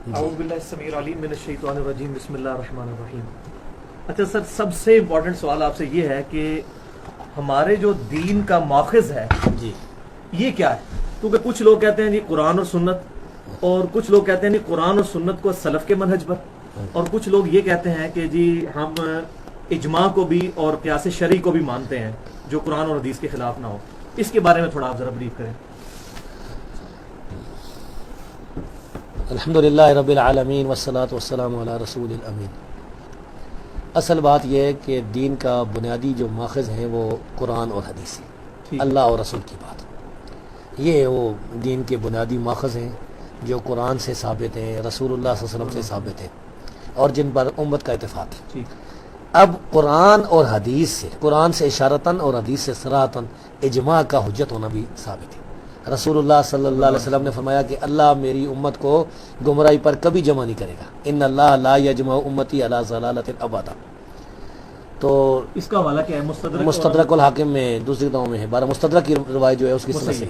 اعوذ باللہ السمیع العلیم من الشیطان الرجیم بسم اللہ الرحمن الرحیم. اچھا سر، سب سے امپورٹنٹ سوال آپ سے یہ ہے کہ ہمارے جو دین کا ماخذ ہے جی یہ کیا ہے؟ کیونکہ کچھ لوگ کہتے ہیں جی قرآن اور سنت، اور کچھ لوگ کہتے ہیں جی قرآن اور سنت کو سلف کے منہج پر، اور کچھ لوگ یہ کہتے ہیں کہ جی ہم اجماع کو بھی اور قیاس شرعی کو بھی مانتے ہیں جو قرآن اور حدیث کے خلاف نہ ہو. اس کے بارے میں تھوڑا آپ ذرا بریف کریں. الحمدللہ رب العالمین والصلاة والسلام علی رسول الامین. اصل بات یہ ہے کہ دین کا بنیادی جو ماخذ ہے وہ قرآن اور حدیث ہے، اللہ اور رسول کی بات. یہ وہ دین کے بنیادی ماخذ ہیں جو قرآن سے ثابت ہیں، رسول اللہ صلی اللہ علیہ وسلم سے ثابت ہیں، اور جن پر امت کا اتفاق ہے. اب قرآن اور حدیث سے، قرآن سے اشارتاً اور حدیث سے صراحتاً اجماع کا حجت ہونا بھی ثابت ہے. رسول اللہ صلی اللہ علیہ وسلم نے فرمایا کہ اللہ میری امت کو گمراہی پر کبھی جمع نہیں کرے گا. ان اللہ لا یجمع امتی علی ضلالۃ ابدا. تو اس کا حوالہ کیا ہے؟ مستدرک الحاکم میں دوسری کتابوں میں ہے. مستدرک کی روایت جو ہے اس کی سند سے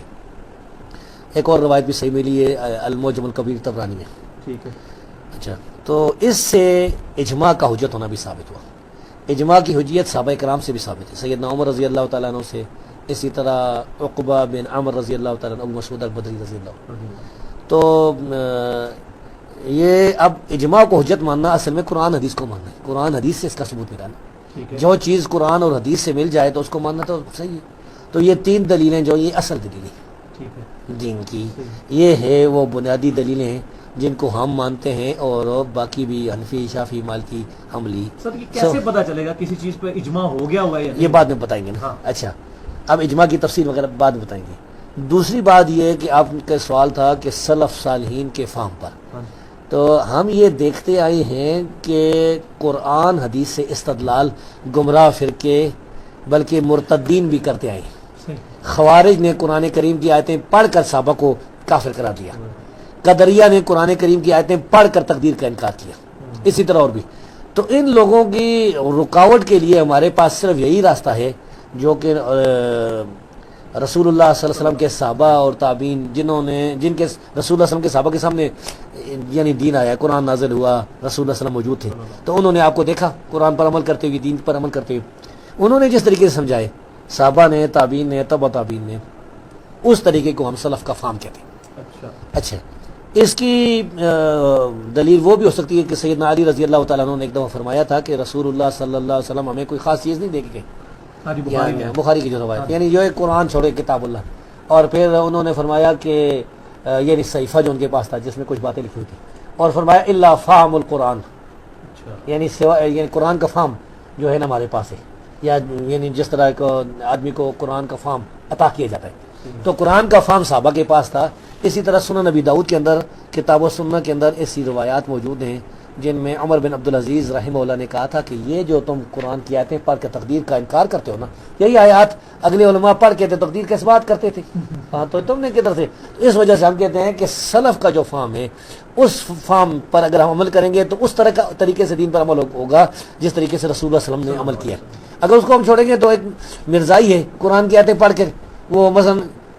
ایک اور روایت بھی صحیح ملی ہے المعجم الکبیر طبرانی میں. ٹھیک ہے. اچھا، تو اس سے اجماع کا حجت ہونا بھی ثابت ہوا. اجماع کی حجیت صحابہ کرام سے بھی ثابت ہے، سیدنا عمر رضی اللہ تعالیٰ عنہ سے، اسی طرح عقبہ بن عمر رضی اللہ تعالیٰ عنہ، ابو مسعود البدری رضی اللہ عنہ. تو یہ اب اجماع کو حجت ماننا اصل میں قرآن حدیث کو ماننا ہے. قرآن حدیث سے اس کا ثبوت نکالنا. جو چیز قرآن اور حدیث سے مل جائے تو اس کو ماننا تو صحیح ہے. تو یہ تین دلیلیں جو یہ اصل دلیلیں دین کی، یہ ہے وہ بنیادی دلیلیں ہیں جن کو ہم مانتے ہیں، اور باقی بھی حنفی، شافعی، مالکی، حنبلی. سر یہ کیسے پتہ چلے گا کسی چیز پہ اجماع ہو گیا ہوا ہے؟ یہ بعد میں بتائیں گے نا. اچھا، اب اجماع کی تفصیل وغیرہ بعد میں بتائیں گے. دوسری بات یہ ہے کہ آپ کا سوال تھا کہ سلف صالحین کے فہم پر، تو ہم یہ دیکھتے آئے ہیں کہ قرآن حدیث سے استدلال گمراہ فرقے بلکہ مرتدین بھی کرتے آئے ہیں. خوارج نے قرآن کریم کی آیتیں پڑھ کر صحابہ کو کافر قرار دیا. قدریہ نے قرآن کریم کی آیتیں پڑھ کر تقدیر کا انکار کیا. اسی طرح اور بھی. تو ان لوگوں کی رکاوٹ کے لیے ہمارے پاس صرف یہی راستہ ہے جو کہ رسول اللہ صلی اللہ علیہ وسلم کے صحابہ اور تابعین جن کے رسول اللہ صلی اللہ علیہ وسلم کے صحابہ کے سامنے یعنی دین آیا، قرآن نازل ہوا، رسول اللہ صلی اللہ علیہ وسلم موجود تھے، تو انہوں نے آپ کو دیکھا قرآن پر عمل کرتے ہوئے، دین پر عمل کرتے ہوئے. انہوں نے جس طریقے سے سمجھائے، صحابہ نے، تابعین نے، تبع تابعین نے، اس طریقے کو ہم سلف کا فہم کہتے ہیں. اچھا، اس کی دلیل وہ بھی ہو سکتی ہے کہ سیدنا علی رضی اللہ تعالیٰ عنہ نے ایک دفعہ فرمایا تھا کہ رسول اللہ صلی اللہ علیہ وسلم ہمیں کوئی خاص چیز نہیں دے کے گئے. بخاری کی جو روایت، یعنی جو ہے قرآن چھوڑے کتاب اللہ. اور پھر انہوں نے فرمایا کہ یہ صحیفہ جو ان کے پاس تھا جس میں کچھ باتیں لکھی ہوئی تھی، اور فرمایا الا فہم القرآن، یعنی قرآن کا فہم جو ہے نا ہمارے پاس ہے، یا یعنی جس طرح ایک آدمی کو قرآن کا فہم عطا کیا جاتا ہے، تو قرآن کا فہم صحابہ کے پاس تھا. اسی طرح سنن نبی داؤد کے اندر، کتاب و سنہ کے اندر ایسی روایات موجود ہیں جن میں عمر بن عبدالعزیز رحمہ اللہ نے کہا تھا کہ یہ جو تم قرآن کی آیتیں پڑھ کے تقدیر کا انکار کرتے ہو نا، یہی آیات اگلے علماء پڑھ کے تقدیر کے بات کرتے تھے. ہاں، تو تم نے کدھر سے؟ اس وجہ سے ہم کہتے ہیں کہ سلف کا جو فہم ہے اس فہم پر اگر ہم عمل کریں گے تو اس طرح کا طریقے سے دین پر عمل ہوگا جس طریقے سے رسول اللہ صلی اللہ علیہ وسلم نے عمل کیا. اگر اس کو ہم چھوڑیں گے تو ایک مرزائی ہے قرآن کی آیتیں پڑھ کے، وہ مثلا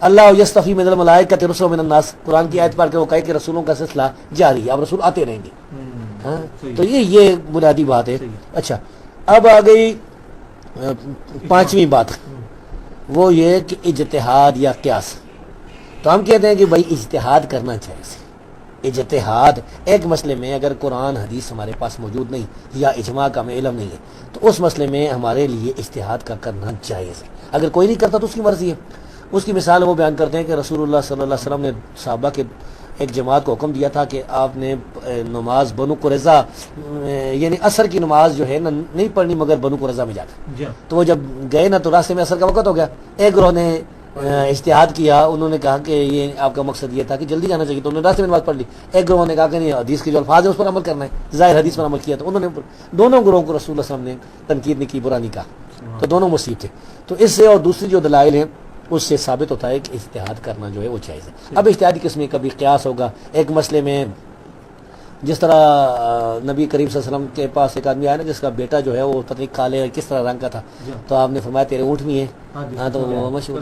اللہ یستفی من الملائکۃ رسلا من الناس، قرآن کی آیت پڑھ کے وہ کہے کہ رسولوں کا سلسلہ جاری ہے، اب رسول آتے رہیں گے. ہاں، تو یہ بنیادی بات ہے. اچھا، اب آ گئی پانچویں بات، وہ یہ کہ اجتہاد یا قیاس. تو ہم کہتے ہیں کہ بھائی اجتہاد کرنا چاہیے. اجتہاد ایک مسئلے میں اگر قرآن حدیث ہمارے پاس موجود نہیں یا اجماع کا ہمیں علم نہیں ہے تو اس مسئلے میں ہمارے لیے اجتہاد کا کرنا جائز ہے. اگر کوئی نہیں کرتا تو اس کی مرضی ہے. اس کی مثال وہ بیان کرتے ہیں کہ رسول اللہ صلی اللہ علیہ وسلم نے صحابہ کے ایک جماعت کو حکم دیا تھا کہ آپ نے نماز بنو قریظہ یعنی عصر کی نماز جو ہے نا نہیں پڑھنی مگر بنو قریظہ میں جا کر. تو وہ جب گئے نا تو راستے میں عصر کا وقت ہو گیا. ایک گروہ نے اجتہاد کیا، انہوں نے کہا کہ یہ آپ کا مقصد یہ تھا کہ جلدی جانا چاہیے، تو انہوں نے راستے میں نماز پڑھ لی. ایک گروہ نے کہا کہ نہیں، حدیث کے جو الفاظ ہیں اس پر عمل کرنا ہے، ظاہر حدیث پر عمل کیا. تو انہوں نے دونوں گروہوں کو رسول اللہ صلی اللہ علیہ وسلم نے تنقید نہیں کی، برا نہیں کہا. تو دونوں مصیب تھے. تو اس سے اور دوسری جو دلائل ہیں اس سے ثابت ہوتا ہے کہ اجتہاد کرنا جو ہے وہ جائز ہے. اب اجتہادی قسم میں کبھی قیاس ہوگا ایک مسئلے میں، جس طرح نبی کریم صلی اللہ علیہ وسلم کے پاس ایک آدمی آیا نا جس کا بیٹا جو ہے وہ پتہ نہیں کالے کس طرح رنگ کا تھا، تو آپ نے فرمایا تیرے اونٹ نہیں ہے. ہاں، تو وہ مشہور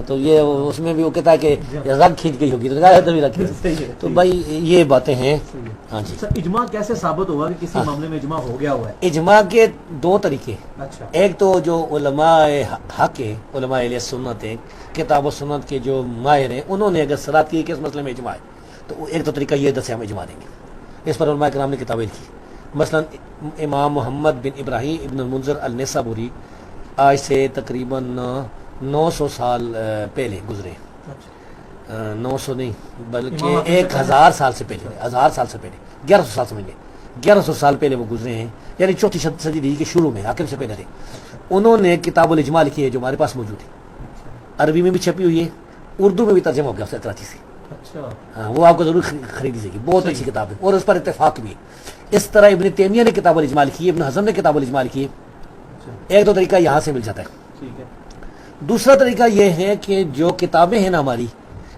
تو یہ اس میں بھی وہ کہتا ہے کہ رنگ کھینچ گئی ہوگی، تو رنگ کھینچ. تو بھائی یہ باتیں ہیں ہاں جی. سر اجماع کیسے ثابت ہوگا کہ کسی معاملے میں اجماع ہو گیا ہوا ہے؟ اجماع کے دو طریقے. اچھا. ایک تو جو علماء حق ہے، علماء اہل سنت ہیں، کتاب و سنت کے جو ماہر ہیں، انہوں نے اگر صلاح کی کہ اس مسئلے میں اجماع ہے تو ایک تو طریقہ یہ دس ہم اجماع دیں گے. اس پر علماء کرام نے کتابیں لکھی. مثلا امام محمد بن ابراہیم ابن المنذر النیسابوری آج سے تقریباً 900 سال پہلے گزرے. 900 نہیں بلکہ 1000 سال سے پہلے، 1000 سال سے پہلے، 1100 سال سمجھ لیں، 1100 سال پہلے وہ گزرے ہیں، یعنی چوتھی صدی کے شروع میں، آخر سے پہلے تھے. انہوں نے کتاب الاجماع لکھی ہے جو ہمارے پاس موجود ہے، عربی میں بھی چھپی ہوئی ہے، اردو میں بھی ترجمہ ہو گیا اس کراچی سے. ہاں وہ آپ کو ضرور خرید لیجیے گی، بہت اچھی کتاب ہے اور اس پر اتفاق بھی ہے. اس طرح ابن تیمیہ نے کتاب الاجماع لکھی ہے، ابن حزم نے کتاب الاجماع لکھی ہے. ایک دو طریقہ یہاں سے مل جاتا ہے. دوسرا طریقہ یہ ہے کہ جو کتابیں ہیں نا ہماری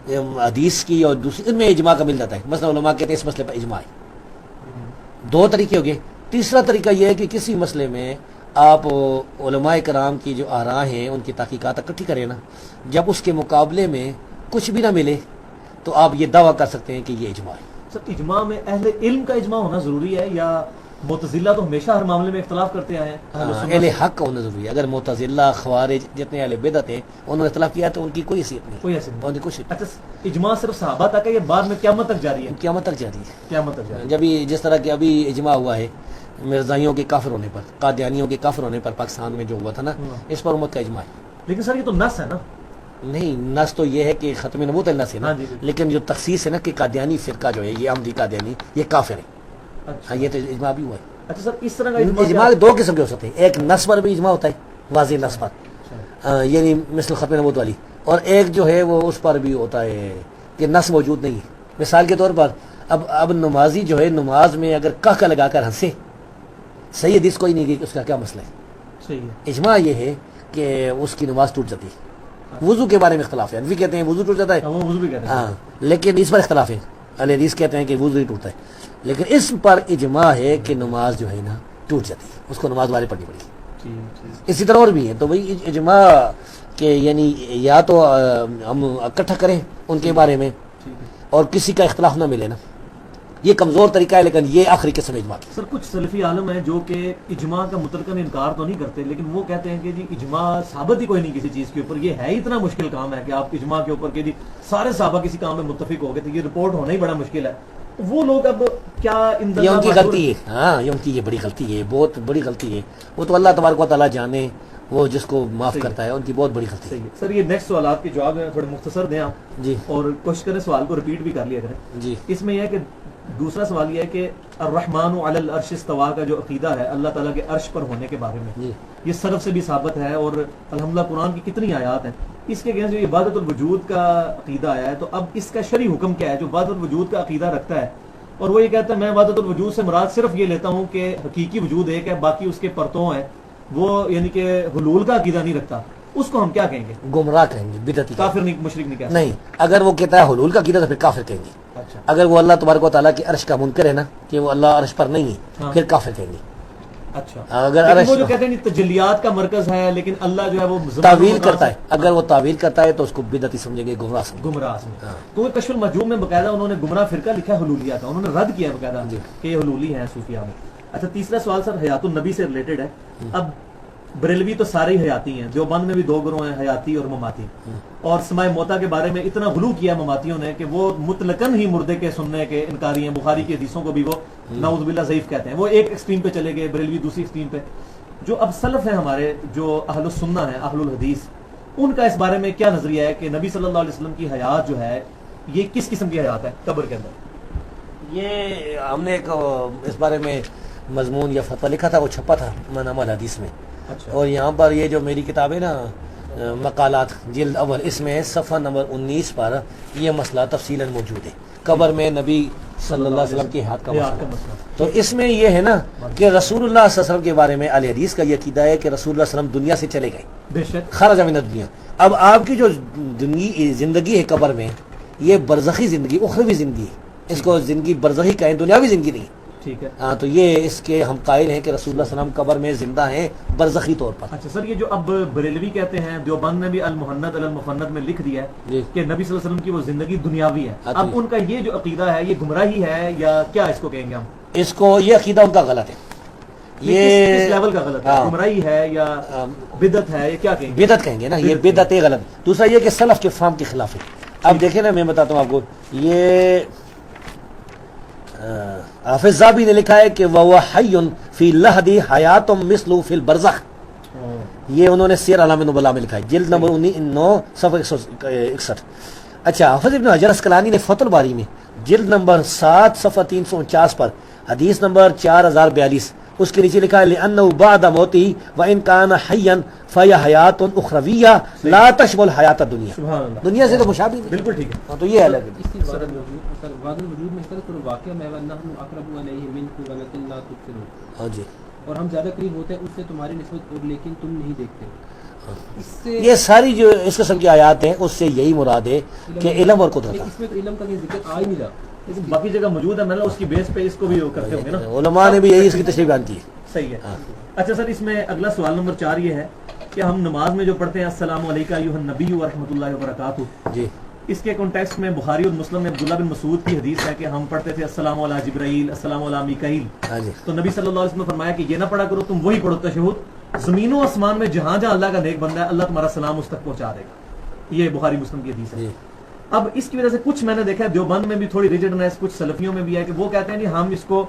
حدیث کی اور دوسری، ان میں اجماع کا مل جاتا ہے. مثلا علماء کہتے ہیں اس مسئلے پر اجماع ہے. دو طریقے ہو گئے. تیسرا طریقہ یہ ہے کہ کسی مسئلے میں آپ علماء کرام کی جو آراء ہیں ان کی تحقیقات اکٹھی کریں نا، جب اس کے مقابلے میں کچھ بھی نہ ملے تو آپ یہ دعویٰ کر سکتے ہیں کہ یہ اجماع ہے. سر اجماع میں اہل علم کا اجماع ہونا ضروری ہے یا معتزلہ تو ہمیشہ ہر معاملے میں اختلاف کرتے آئے ہیں؟ اہل حق کا ہونا ضروری ہے. اگر معتزلہ خوارج جتنے اہل بدعت ہیں انہوں نے اختلاف کیا تو ان کی کوئی حیثیت نہیں. کوئی ایسے نہیں. ان کی کوئی اچھا اجماع صرف صحابہ تک ہے یا بعد میں قیامت تک جاری ہے؟ قیامت تک جاری ہے. قیامت تک جاری ہے. جب جس طرح کہ ابھی اجماع ہوا ہے مرزائیوں کے کافر ہونے پر، قادیانیوں کے کافر ہونے پر پاکستان میں جو ہوا تھا نا، اس پر امت کا اجماع ہے. لیکن سر یہ تو نص ہے نا. نہیں، نص تو یہ ہے کہ ختم نبوت النص ہے نا، لیکن جو تخصیص ہے نا کہ قادیانی فرقہ جو ہے یہ احمدی قادیانی یہ کافر ہے. ہاں یہ تو اجماع بھی ہوا ہے. اچھا سر اس طرح کا اجماع دو قسم کے ہو سکتے ہیں. ایک نص پر بھی اجماع ہوتا ہے، واضح نص پر، یعنی مثل ختم نبوت والی، اور ایک جو ہے وہ اس پر بھی ہوتا ہے کہ نص موجود نہیں ہے. مثال کے طور پر اب نمازی جو ہے نماز میں اگر کہہ لگا کر ہنسے، صحیح حدیث کوئی نہیں کہ اس کا کیا مسئلہ ہے. صحیح ہے. اجماع یہ ہے کہ اس کی نماز ٹوٹ جاتی ہے. وضو کے بارے میں اختلاف ہے، حنفی کہتے ہیں وضو ٹوٹ جاتا ہے، وہ وضو بھی کہتے ہیں. ہاں لیکن اس پر اختلاف ہے. اہل حدیث کہتے ہیں کہ وضو ہی ٹوٹتا ہے، لیکن اس پر اجماع ہے کہ نماز جو ہے نا ٹوٹ جاتی ہے، اس کو نماز والے پڑھنی پڑی. اسی طرح اور بھی ہے. تو وہی اجماع کہ یعنی یا تو ہم اکٹھا کریں ان کے بارے میں اور کسی کا اختلاف نہ ملے نا، یہ کمزور طریقہ ہے، لیکن یہ آخری قسم اجماع کی. سر کچھ سلفی عالم ہیں جو کہ اجماع کا مطلقاً انکار تو نہیں کرتے، لیکن وہ کہتے ہیں کہ جی اجماع ثابت ہی کوئی نہیں کسی چیز کے اوپر. یہ ہے اتنا مشکل کام ہے کہ آپ اجماع کے اوپر کہ جی سارے صحابہ کسی کام میں متفق ہو گئے تھے، یہ رپورٹ ہونا ہی بڑا مشکل ہے. وہ لوگ اب کیا یہ ان کی غلطی ہے. ہاں یہ ان کی یہ بڑی غلطی ہے، بہت بڑی غلطی ہے. وہ تو اللہ تبارک و تعالیٰ جانے، وہ جس کو معاف کرتا ہے، ان کی بہت بڑی غلطی ہے. سر یہ نیکسٹ سوالات کے جواب ہیں تھوڑے مختصر دیں آپ جی، اور کوشش کریں سوال کو ریپیٹ بھی کر لیا کریں. جی اس میں یہ ہے کہ دوسرا سوال یہ ہے کہ الرحمن علی العرش استوا کا جو عقیدہ ہے اللہ تعالیٰ کے عرش پر ہونے کے بارے میں، جی یہ سلف سے بھی ثابت ہے اور الحمدللہ قرآن کی کتنی آیات ہیں. اس کے اگینسٹ جو عبادت الوجود کا عقیدہ آیا ہے، تو اب اس کا شرعی حکم کیا ہے جو عبادت الوجود کا عقیدہ رکھتا ہے اور وہ یہ کہتا ہے میں عبادت الوجود سے مراد صرف یہ لیتا ہوں کہ حقیقی وجود ایک ہے، باقی اس کے پرتوں ہیں، وہ یعنی کہ حلول کا عقیدہ نہیں رکھتا، اس کو ہم کیا کہیں گے؟ گمراہ کہیں گے، بدعتی کافر نہیں، مشرک نہیں کہہ نہیں. اگر وہ کہتا ہے حلول کا عقیدہ تو پھر کافر کہیں گے. اچھا اگر وہ اللہ تبارک و تعالیٰ کے عرش کا منکر ہے نا کہ وہ اللہ عرش پر نہیں ہے، پھر کافر کہیں گے. اچھا. اگر لیکن عرش وہ جو کہتے ہیں تجلیات کا مرکز ہے لیکن اللہ جو ہے وہ تعویل کرتا ہے، اگر وہ تعویل کرتا ہے تو اس کو بدعتی سمجھیں گے، گمراہ سمجھیں گے. گمراہ میں. تو کشف المجوب میں باقاعدہ انہوں نے گمراہ فرقہ لکھا ہے حلولیہ کا، انہوں نے رد کیا ہے باقاعدہ کہ یہ حلولی ہیں صوفیہ میں. اچھا تیسرا سوال سر حیات النبی سے ریلیٹڈ ہے. اب بریلوی تو سارے ہی حیاتی ہیں، دیوبند میں بھی دو گروہ ہیں، حیاتی اور مماتی، اور سماع موتا کے بارے میں اتنا غلو کیا مماتیوں نے کہ وہ مطلقاً ہی مردے کے سننے کے انکاری ہیں. بخاری کی حدیثوں کو بھی وہ نعوذ باللہ ضعیف کہتے ہیں. وہ ایک ایکسٹریم پہ چلے گئے، بریلوی دوسری ایکسٹریم پہ. جو اب سلف ہیں ہمارے جو اہل السنہ ہیں، اہل الحدیث، ان کا اس بارے میں کیا نظریہ ہے کہ نبی صلی اللہ علیہ وسلم کی حیات جو ہے یہ کس قسم کی حیات ہے قبر کے اندر؟ یہ ہم نے ایک اس بارے میں مضمون یا فتویٰ لکھا تھا، وہ چھپا تھا منام الحدیث میں. اچھا. اور یہاں پر یہ جو میری کتاب ہے نا مقالات جلد اول، اس میں صفحہ نمبر 19 پر یہ مسئلہ تفصیلاً موجود ہے، قبر میں نبی صلی اللہ علیہ وسلم کی حیات کا مسئلہ. تو اس میں یہ ہے نا کہ رسول اللہ صلی اللہ علیہ وسلم کے بارے میں اہل حدیث کا یہ عقیدہ ہے کہ رسول اللہ صلی اللہ علیہ وسلم دنیا سے چلے گئے، بے شک خرج من الدنیا. اب آپ کی جو زندگی ہے قبر میں، یہ برزخی زندگی، اخروی زندگی ہے. اس کو زندگی برزخی کہیں، دنیاوی زندگی نہیں. ٹھیک ہے. ہاں تو یہ اس کے ہم قائل ہیں کہ رسول اللہ صلی اللہ علیہ وسلم قبر میں زندہ ہیں برزخی طور پر. اچھا سر، یہ جو اب بریلوی کہتے ہیں، دیوبند نے بھی المحند المفند میں لکھ دیا ہے جی کہ نبی صلی اللہ علیہ وسلم کی وہ زندگی دنیاوی ہے. اچھا. اب ان کا یہ جو عقیدہ ہے یہ گمراہی ہے یا کیا اس کو کہیں گے ہم؟ اس کو یہ عقیدہ ان کا غلط ہے. کس لیول کا غلط ہے؟ ہاں. گمراہی ہے یا بدعت ہے یا کیا کہیں گے؟ بدعت کہیں گے نا، یہ بدعت ہے غلط. دوسرا یہ کہ سلف کے فہم کے خلاف ہے. اب دیکھیں نا، میں بتاتا ہوں آپ کو، یہ حافظ ذابی نے لکھا ہے کہ وَهُوَ حَيٌّ فِي لَحْدِ حَيَاتٌ مِثْلُ فِي الْبَرْزَخ. یہ انہوں نے سیر اعلام نبلاء میں لکھا ہے، جلد نمبر 9 صفحہ 161. اچھا، حافظ ابن حجر اسقلانی نے فتح الباری میں جلد نمبر 7 صفحہ 349 پر حدیث نمبر 4042 اس کے نیچے لکھا ہے لِأَنَّهُ بَعْدَ مَوْتِهِ وَإِنْ كَانَ حَيًّا فَهِيَ حَيَاةٌ أُخْرَوِيَّةٌ لَا تَشْمُلُ حَيَاةَ الدُّنْيَا. سبحان اللہ. دنیا سے تو مشابہ نہیں. بالکل ٹھیک ہے. ہاں تو یہ الگ ہے. اس کے بعد وجود میں سر کوئی واقعہ میں ونحن اقرب الیہ منکم ولکن لا تبصرون. ہاں جی، اور ہم زیادہ قریب ہوتے ہیں اس سے تمہاری نسبت، اور لیکن تم نہیں دیکھتے. اس سے یہ ساری جو اس قسم کی آیات ہیں اس سے یہی مراد ہے کہ علم اور قدرت. اس میں تو علم کا کوئی ذکر آ ہی نہیں رہا، لیکن باقی جگہ موجود ہے، میں نے اس کی بیس پہ اس کو بھی کرتے ہوں گے نا. علماء نے بھی یہی اس کی تشریح بیان کی ہے. صحیح ہے. اچھا سر، اس میں اگلا سوال نمبر 4 یہ ہے کہ ہم نماز میں جو پڑھتے ہیں السلام علیکم ایھا النبی ورحمۃ اللہ وبرکاتہ، جی اس کے کانٹیکسٹ میں بخاری اور مسلم میں عبداللہ بن مسعود کی حدیث ہے کہ ہم پڑھتے تھے السلام علی جبرائیل، السلام علی میکائیل. ہاں جی. تو نبی صلی اللہ علیہ وسلم نے فرمایا کہ یہ نہ پڑھا کرو، تم وہی پڑھو تشہد. زمین و آسمان میں جہاں جہاں اللہ کا نیک بندہ ہے اللہ تمہارا سلام اس تک پہنچا دے گا. یہ بخاری مسلم کی حدیث ہے. جی. اب اس کی وجہ سے کچھ میں نے دیکھا ہے دیوبند میں بھی تھوڑی ریجڈنس، کچھ سلفیوں میں بھی ہے کہ وہ کہتے ہیں کہ ہم اس کو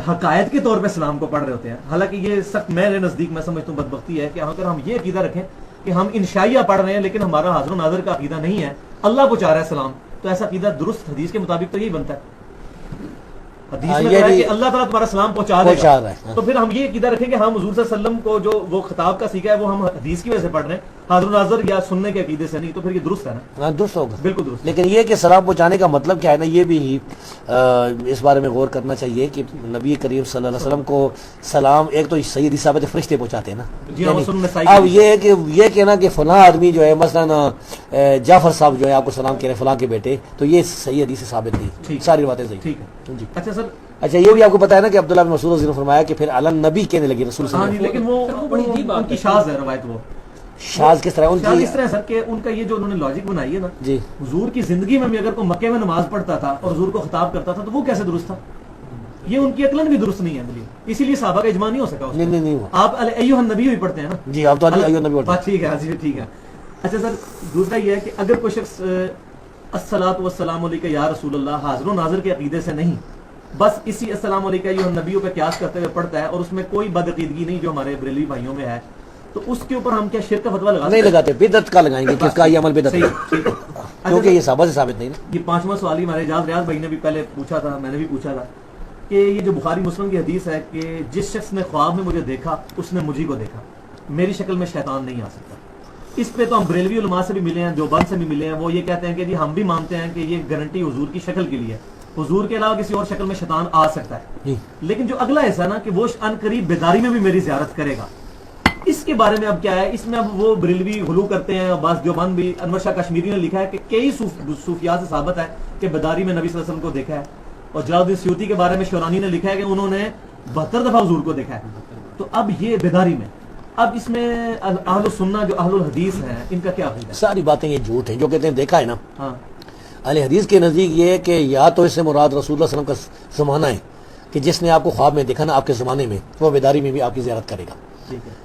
حقائق کے طور پہ سلام کو پڑھ رہے ہوتے ہیں. حالانکہ یہ سخت میرے نزدیک میں سمجھتا ہوں بدبختی ہے کہ اگر ہم یہ عقیدہ رکھیں کہ ہم انشائیہ پڑھ رہے ہیں لیکن ہمارا حاضر و ناظر کا عقیدہ نہیں ہے، اللہ پہنچا رہا ہے سلام، تو ایسا عقیدہ درست حدیث کے مطابق تو یہی بنتا ہے. حدیث میں یہ کہا ہے بھی کہ اللہ تعالیٰ تمہارا سلام پہنچا رہا ہے. تو پھر ہم یہ عقیدہ رکھیں کہ ہم حضور صلی اللہ علیہ وسلم کو جو وہ خطاب کا سیکھا ہے وہ ہم حدیث کی وجہ سے پڑھ رہے ہیں، حاضر و ناظر یا سننے کے عقیدے سے نہیں، تو پھر یہ درست ہے نا؟ ہاں درست ہوگا. بالکل درست. لیکن یہ کہ سلام پہنچانے کا مطلب کیا ہے نا، یہ بھی اس بارے میں غور کرنا چاہیے کہ نبی کریم صلی اللہ علیہ وسلم کو سلام ایک تو صحیح ثابت فرشتے پہنچاتے ہیں نا. جی ہاں، سنن نسائی. اب یہ کہنا کہ فلاں آدمی جو ہے مثلا جعفر صاحب جو ہے آپ کو سلام کہہ رہے ہیں فلاں کے بیٹے، تو یہ صحیح حدیث سے ثابت نہیں. ساری باتیں صحیح. ٹھیک ہے. جی. اچھا سر، اچھا یہ بھی آپ کو پتا ہے نا کہ عبداللہ بن مسعود نے فرمایا کہ پھر علی نبی کہنے لگے رسول صلی ہاں اللہ جی، علیہ لیکن وہ بڑی عجیب بات ان کی ہے. شاذ ہے روایت. وہ وسلم. شاذ کس طرح ان شاذ کی؟ اس طرح ہے سر کہ ان کا یہ جو انہوں نے لاجک بنائی ہے نا، جی حضور کی زندگی میں بھی اگر کوئی مکے میں نماز پڑھتا تھا اور حضور کو خطاب کرتا تھا تو وہ کیسے درست تھا؟ یہ ان کی عقلن بھی درست نہیں ہے ملی، اسی لیے صحابہ کا اجماع نہیں ہو سکا. نہیں ہوا. آپ ایھا النبی بھی پڑھتے ہیں نا؟ جی آپ تو ایھا النبی پڑھتے ہیں. ٹھیک ہے. جی ٹھیک ہے. اچھا سر، دوسرا یہ ہے کہ اگر کوئی شخص الصلاۃ والسلام علیک یا رسول اللہ حاضر و ناظر کے عقیدے سے نہیں، بس اسی السلام علیکم ایھا النبیوں پہ قیاس کرتے ہوئے پڑھتا ہے اور اس میں کوئی بدعقیدگی نہیں جو ہمارے بریلوی بھائیوں میں ہے، تو اس کے اوپر ہم کیا شرک کا فتویٰ لگا نہیں لگاتے، بدعت کا لگائیں گے کہ اس کا یہ عمل بدعت ہے ٹھیک ہے. کیونکہ یہ صحابہ سے ثابت نہیں نا. یہ 5واں سوال ہی ہمارے اعجاز ریاض بھائی نے بھی پہلے پوچھا تھا، میں نے بھی پوچھا تھا کہ یہ جو بخاری مسلم کی حدیث ہے کہ جس شخص نے خواب میں مجھے دیکھا اس نے مجھے کو دیکھا، میری شکل میں شیطان نہیں آ سکتا. اس پہ تو ہم بریلوی علماء سے بھی ملے ہیں، دیوبند سے بھی ملے ہیں، وہ یہ کہتے ہیں کہ جی ہم بھی مانتے ہیں کہ یہ گارنٹی حضور کی شکل کے لیے، حضور کے علاوہ کسی اور شکل میں شیطان آ سکتا ہے. لیکن جو اگلا حصہ نا کہ وہ ان قریب بیداری میں بھی میری زیارت کرے گا، اس کے بارے میں اب کیا ہے؟ اس میں اب وہ بریلوی غلو کرتے ہیں، بعض دیوبند بھی. انور شاہ کشمیری نے لکھا ہے کہ کئی صوفیاء سے ثابت ہے کہ بیداری میں نبی صلی اللہ علیہ وسلم کو دیکھا ہے، اور جلال الدین سیوطی کے بارے میں شورانی نے لکھا ہے کہ انہوں نے 72 دفعہ حضور کو دیکھا ہے. تو اب یہ بیداری میں، اب اس میں اہل السنہ جو اہل الحدیث ہیں ان کا کیا عقیدہ ہے؟ ساری باتیں یہ جھوٹ ہیں جو کہتے ہیں دیکھا ہے نا. ہاں، اہل حدیث کے نزدیک یہ ہے کہ یا تو اس سے مراد رسول اللہ صلی اللہ علیہ وسلم کا زمانہ ہے کہ جس نے آپ کو خواب میں دیکھا نا آپ کے زمانے میں، وہ بیداری میں بھی آپ کی زیارت کرے گا،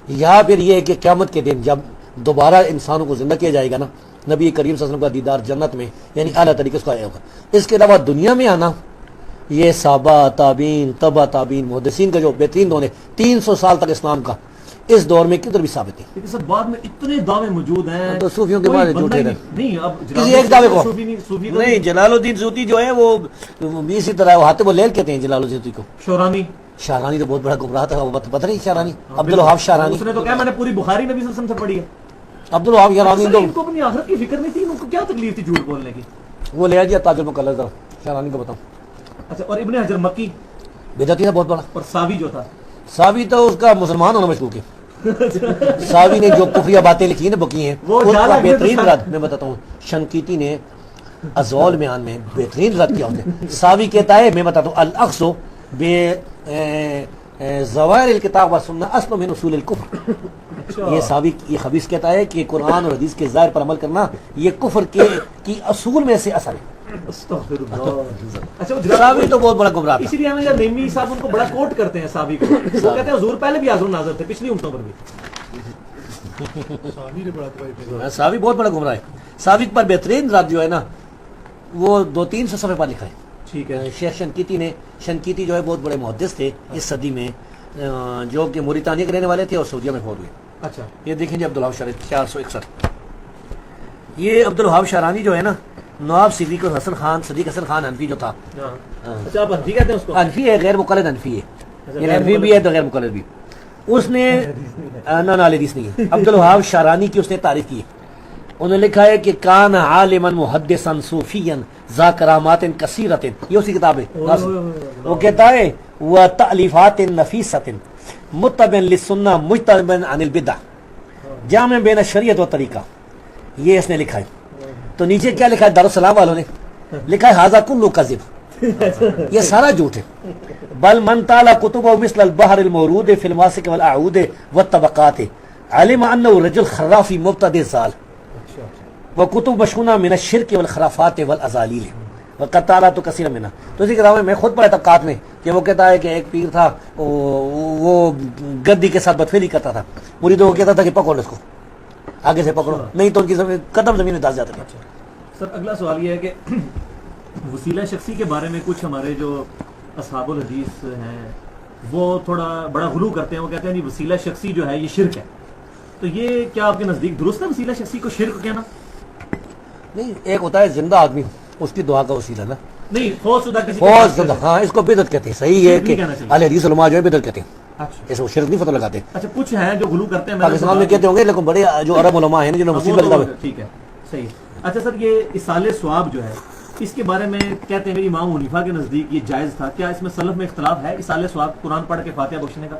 یا پھر یہ ہے کہ قیامت کے دن جب دوبارہ انسانوں کو زندہ کیا جائے گا نا، نبی کریم صلی اللہ علیہ وسلم کا دیدار جنت میں یعنی اعلیٰ طریقے سے آیا ہوگا. اس کے علاوہ دنیا میں آنا یہ صحابہ تابعین تبع تابعین محدثین کا جو بہترین دور ہے 300 سال تک اسلام کا، اس دور میں کدھر بھی ثابت ہے. لیکن سر بعد میں اتنے دعوے موجود ہیں تو صوفیوں کے کوئی بعد بندہ جھوٹے نہیں. اب کسی ایک دعوے کو صوفی نہیں. جلال الدین سیوطی جو ہے وہ اسی طرح حاتم اللیل کہتے ہیں جلال الدین سیوطی کو. شورانی شاہرانی تو بہت بڑا گمراہ تھا، وہ پتہ نہیں شاہرانی عبدالوہاب شاہرانی. اس نے تو کہا میں نے پوری بخاری نبی صلی اللہ علیہ وسلم سے پڑھی ہے. عبدالوہاب شاہرانی تو ان کو اپنی آخرت کی فکر نہیں تھی، ان کو کیا تکلیف تھی جھوٹ بولنے کی؟ وہ لے دیا تاج المقلد. ذرا شاہرانی کو بتاؤں. اچھا، اور ابن حجر مکی بدعتی تھا بہت بڑا. اور ساوی جو تھا، ساوی تو اس کا مسلمان ہونا مشکوک ہے. ساوی نے جو کفریہ باتیں لکھی ہیں بکی ہیں وہ ان کا جالا بہترین رد میں بتاتا ہوں. شنقیطی نے ازوال میان میں بہترین رد کیا ہوتے. ساوی کہتا ہے میں بتاتا ہوں الاخذ ظواہر الکتاب و سنہ اصل من اصول الکفر. یہ ساوی یہ خبیث کہتا ہے کہ قرآن اور حدیث کے ظاہر پر عمل کرنا یہ کفر کی اصول میں سے اثر ہے. اچھا وہ ساوی تو بہت بڑا گمراہ تھا. اسی لیے ہمیں جب نعیمی صاحب ان کو بڑا کوٹ کرتے ہیں ساوی کو, وہ کہتے ہیں حضور پہلے بھی حاضر ناظر تھے پچھلی امتوں پر بھی. ساوی بہت بڑا گمراہ ہے. ساوی پر بہترین رد جو ہے نا وہ 200-300 صفحے پر لکھا ہے. ٹھیک ہے. شیخ شنقیطی جو ہے بہت بڑے محدث تھے اس صدی میں, جو کہ موریتانیہ کے رہنے والے تھے اور سعودیہ میں فوت ہوئے. اچھا یہ دیکھیں جی عبدالوہاب شارانی 461. یہ عبدالوہاب شارانی جو ہے نا نواب صدیق حسن خان حنفی جو تھا. اچھا آپ حنفی کہتے ہیں اس کو؟ حنفی ہے, غیر مقلد حنفی ہے. یہ حنفی بھی ہے تو غیر مقلد بھی. اس نے حدیث نہیں ہے. عبدالوہاب شارانی کی اس نے تعریف کی ہے. انہوں نے لکھا ہے کہ کان عالما محدثا صوفیا ذا کرامات کثیرۃ. یہ اسی کتاب ہے. وہ کہتا ہے وتألیفات نفیسۃ متبع للسنہ مجتنبا عن البدع جامع بین الشریعت و طریقہ. یہ اس نے لکھا ہے. تو نیچے کیا لکھا ہے دارالسلام والوں نے لکھا ہے ھذا کلہ کذب. یہ سارا جھوٹ ہے. بل من طالع کتبہ مثل البحر المورود فی الماسک والاعود والطبقات علم انه رجل خرافی مبتدع ضال وکتب مشہونہ من الشرک والخرافات والازالیل وقد طالعت کثیر منها. تو اسی کتاب میں خود پڑھا طبقات میں کہ وہ کہتا ہے کہ ایک پیر تھا وہ گدی کے ساتھ بدفعلی کرتا تھا. مریدوں کو کہتا تھا کہ پکڑو اس کو, آگے سے پکڑو, نہیں تو ان کی قدم زمین میں داس جاتے تھے. سر اگلا سوال یہ ہے کہ وسیلہ شخصی کے بارے میں کچھ ہمارے جو اصحاب الحدیث ہیں وہ تھوڑا بڑا غلو کرتے ہیں. وہ کہتے ہیں نہیں وسیلہ شخصی جو ہے یہ شرک ہے. تو یہ کیا آپ کے نزدیک درست ہے وسیلہ شخصی کو شرک کہنا؟ نہیں, ایک ہوتا ہے زندہ آدمی اس کی دعا کا وسیلہ نا, نہیں فوت شدہ کسی فوت شدہ, ہاں اس کو بدعت کہتے ہیں. صحیح ہے کہ اہل حدیث علماء جو ہے بدعت کہتے ہیں. اچھا اس کو شرک نہیں فتح لگاتے. اچھا کچھ ہیں جو غلو کرتے ہیں پاکستان میں کہتے ہوں گے, لیکن بڑے جو عرب علماء ہیں جنہوں نے وسیلہ لگا. ٹھیک ہے صحیح. اچھا سر یہ اصال ثواب جو ہے اس کے بارے میں کہتے ہیں میری امام حنیفہ کے نزدیک یہ جائز تھا. کیا اس میں سلف میں اختلاف ہے اصال ثواب قرآن پڑھ کے فاتحہ بخشنے کا؟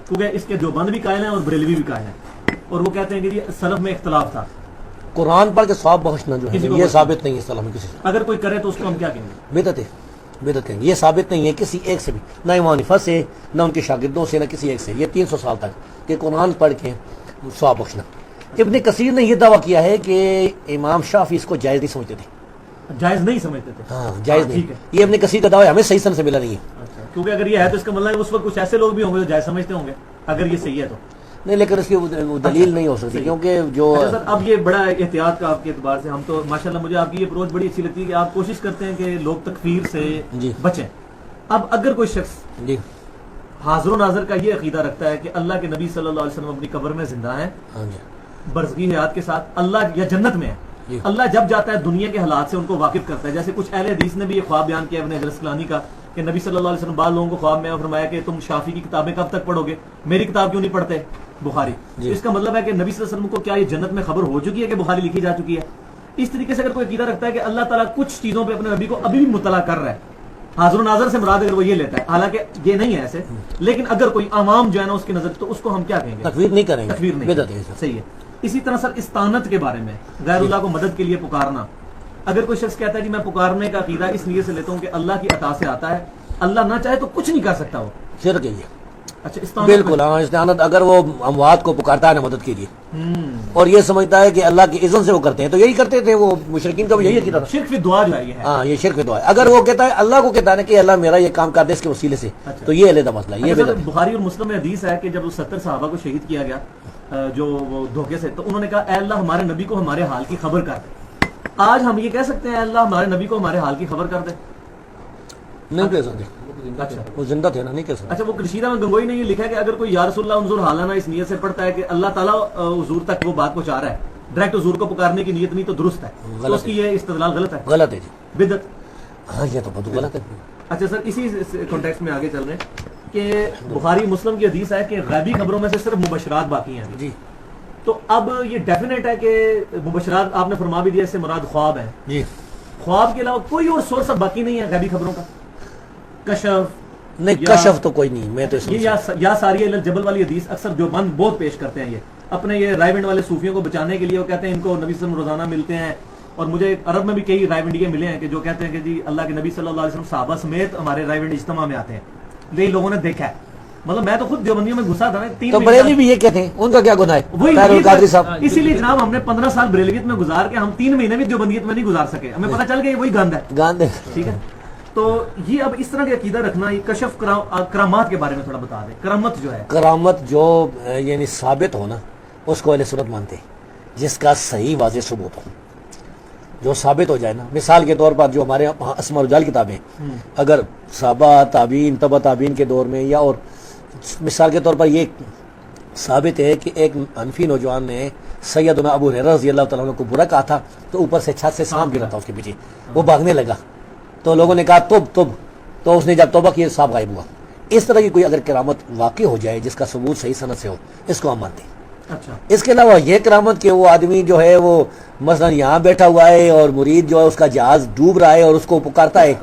کیونکہ اس کے دیوبند بھی قائل ہیں اور بریلوی بھی قائل ہیں, اور وہ کہتے ہیں کہ یہ سلف میں اختلاف تھا. قرآن پڑھ کے ثواب بخشنا جو ہے یہ ثابت نہیں ہے اسلام میں کسی سے. اگر کوئی کرے تو اس کو ہم کیا کہیں گے؟ بدعت ہے. بدعت کہیں گے. یہ ثابت نہیں ہے کسی ایک سے بھی, نہ امام حنیفہ سے, نہ ان کے شاگردوں سے, نہ کسی ایک سے. یہ 300 سال تک کہ قرآن پڑھ کے ثواب بخشنا. ابن کثیر نے یہ دعویٰ کیا ہے کہ امام شافعی اس کو جائز نہیں سمجھتے تھے. جائز نہیں سمجھتے تھے؟ ہاں جائز نہیں. یہ ابن کثیر کا دعویٰ ہے, ہمیں صحیح سن سے ملا نہیں ہے. کیونکہ اگر یہ ہے تو اس کا مطلب ہے اس وقت کچھ ایسے لوگ بھی ہوں گے جو جائز سمجھتے ہوں گے اگر یہ صحیح ہے تو. نہیں, لیکن اس کی دلیل نہیں ہو سکتی کیونکہ جو سر اب یہ بڑا احتیاط کا آپ کے اعتبار سے ہم تو ماشاءاللہ مجھے آپ کی یہ اپروچ بڑی اچھی لگتی ہے کہ آپ کوشش کرتے ہیں کہ لوگ تکفیر سے بچیں. اب اگر کوئی شخص جی حاضر و ناظر کا یہ عقیدہ رکھتا ہے کہ اللہ کے نبی صلی اللہ علیہ وسلم اپنی قبر میں زندہ ہیں برزخی حیات کے ساتھ, اللہ یا جنت میں ہے, اللہ جب جاتا ہے دنیا کے حالات سے ان کو واقف کرتا ہے. جیسے کچھ اہل حدیث نے بھی یہ خواب بیان کیا ابن حجر اسقلانی کا کہ نبی صلی اللہ علیہ وسلم بعض لوگوں کو خواب میں فرمایا کہ تم شافعی کی کتابیں کب تک پڑھو گے, میری کتاب کیوں نہیں پڑھتے بخاری. اس کا مطلب ہے کہ نبی صلی اللہ علیہ وسلم کو کیا یہ جنت میں خبر ہو چکی ہے کہ بخاری لکھی جا چکی ہے؟ اس طریقے سے اگر کوئی عقیدہ رکھتا ہے کہ اللہ تعالیٰ کچھ چیزوں پہ اپنے نبی کو ابھی بھی مطلع کر رہا ہے, حاضر و ناظر سے مراد اگر وہ یہ لیتا ہے, حالانکہ یہ نہیں ہے ایسے, لیکن اگر کوئی عوام جو ہے نا اس کی نظر تو اس کو ہم کیا کہیں گے؟ تکفیر نہیں کریں گے. تکفیر نہیں. صحیح ہے. اسی طرح سر استانت کے بارے میں غیر اللہ کو مدد کے لیے پکارنا, اگر کوئی شخص کہتا ہے کہ میں پکارنے کا عقیدہ اس لیے سے لیتا ہوں کہ اللہ کی عطا سے آتا ہے, اللہ نہ چاہے تو کچھ نہیں کر سکتا, وہ شرک ہے یہ. اچھا بالکل ہاں, استعانت اگر وہ اموات کو پکارتا ہے نا مدد کے لیے اور یہ سمجھتا ہے کہ اللہ کی اذن سے وہ کرتے ہیں, تو یہی کرتے تھے وہ مشرکین کا بھی یہی عقیدہ تھا. شرک فی دعا جو ہے یہ ہے. ہاں یہ شرک فی دعا ہے. اگر وہ کہتا ہے اللہ کو کہتا ہے کہ اللہ میرا یہ کام کر دے اس کے وسیلے سے, تو یہ علیحدہ مسئلہ ہے. یہ بخاری اور مسلم میں حدیث ہے کہ جب وہ 70 صحابہ کو شہید کیا گیا جو وہ دھوکے سے, تو انہوں نے کہا اے اللہ ہمارے نبی کو ہمارے حال کی خبر کر دے. آج ہم یہ کہہ سکتے ہیں اے اللہ ہمارے نبی کو ہمارے حال کی خبر کر دے؟ نہیں کہہ سکتے. اچھا وہ زندہ تھے نا, نہیں کہہ سکتے. اچھا وہ کشیدہ میں گنگوئی نے یہ لکھا ہے کہ اگر کوئی یا رسول اللہ انظر حالنا اس نیت سے پڑھتا ہے کہ اللہ تعالیٰ حضور تک وہ بات پہنچا رہا ہے, ڈائریکٹ حضور کو پکارنے کی نیت نہیں تو درست ہے, تو اس کی یہ استدلال غلط ہے. غلط ہے جی, بدعت. ہاں یہ تو بہت غلط ہے. اچھا سر اسی کانٹیکسٹ میں آگے چل رہے ہیں کہ بخاری مسلم کی حدیث ہے کہ غیبی خبروں میں سے صرف مبشرات باقی ہیں جی. تو اب یہ ڈیفینیٹ ہے کہ مبشرات آپ نے فرما بھی دیا اس سے مراد خواب ہے جی. خواب کے علاوہ کوئی اور سورس اب باقی نہیں ہے غیبی خبروں کا؟ کشف نہیں, کشف تو کوئی نہیں. میں تو یا ساریہ الجبل والی حدیث اکثر جو بند بہت پیش کرتے ہیں, یہ اپنے یہ رائے ونڈ والے صوفیوں کو بچانے کے لیے وہ کہتے ہیں ان کو نبی صلی اللہ علیہ وسلم روزانہ ملتے ہیں, اور مجھے عرب میں بھی کئی رائے ونڈیے ملے ہیں کہ جو کہتے ہیں کہ جی اللہ کے نبی صلی اللہ علیہ وسلم صحابہ سمیت ہمارے رائے ونڈ اجتماع میں آتے ہیں. یہ لوگوں نے دیکھا ہے. مطلب میں تو خود دیوبندیوں میں گھسا تھا. 3 تو بریلوی بھی یہ کہتے ہیں, ان کا کیا گناہ ہے؟ وہی طاہر القادری صاحب, اسی لیے جناب ہم نے 15 سال بریلویت میں گزار کے ہم 3 مہینے بھی دیوبندیت میں نہیں گزار سکے. ہمیں پتہ چل گیا وہی گند ہے. گاندے. ٹھیک ہے, تو یہ اب اس طرح کے عقیدہ رکھنا, یہ کشف کرامات کے بارے میں تھوڑا بتا دیں. کرامت جو ہے, کرامت جو یعنی ثابت ہونا, اس کو اہل سنت مانتے ہیں, جس کا صحیح واضح ثبوت ہو, جو ثابت ہو جائے نا. مثال کے طور پر جو ہمارے یہاں اسماء الرجال کتابیں, اگر صحابہ تابعین تبع تابعین کے دور میں, یا اور مثال کے طور پر یہ ثابت ہے کہ ایک حنفی نوجوان نے سیدنا ابو ہریرہ رضی اللہ تعالیٰ عنہ کو برا کہا تھا, تو اوپر سے چھت سے سانپ گرا تھا اس کے پیچھے, وہ بھاگنے لگا, تو لوگوں نے کہا توب, تو اس نے جب توبہ کی سانپ غائب ہوا. اس طرح کی کوئی اگر کرامت واقع ہو جائے جس کا ثبوت صحیح سند سے ہو, اس کو ہم مانتے ہیں. اچھا, اس کے علاوہ یہ کرامت کہ وہ آدمی جو ہے وہ مثلا یہاں بیٹھا ہوا ہے اور مرید جو ہے اس کا جہاز ڈوب رہا ہے اور اس کو پکارتا ہے,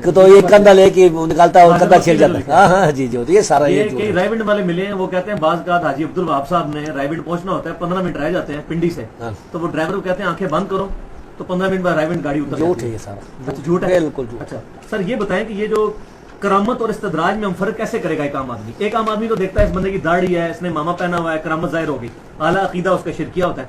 کہ تو یہ کندھا لے کے نکالتا ہے اور کندھا چھیڑ جاتا ہے. ہاں ہاں جی, جو یہ سارا یہ جو کئی رائے ونڈ والے ملے ہیں, وہ کہتے ہیں بعض کا حاجی عبد الوہاب صاحب نے رائے ونڈ پہنچنا ہوتا ہے, 15 منٹ رہ جاتے ہیں پنڈی سے, تو وہ ڈرائیور کو کہتے ہیں آنکھیں بند کرو, تو 15 منٹ بعد رائے ونڈ گاڑی اتر جھوٹ جاتی ہے یہ سارا. اچھا, جھوٹ ہے. بالکل جھوٹ. اچھا سر, یہ بتائیں کہ یہ جو کرامت اور استدراج میں ہم فرق کیسے کرے گا ایک عام آدمی؟ ایک عام آدمی تو دیکھتا ہے اس بندے کی داڑھی ہے, اس نے ماما پہنا ہوا ہے, کرامت ظاہر ہوگی, اعلیٰ عقیدہ اس کا شرکیہ ہوتا ہے.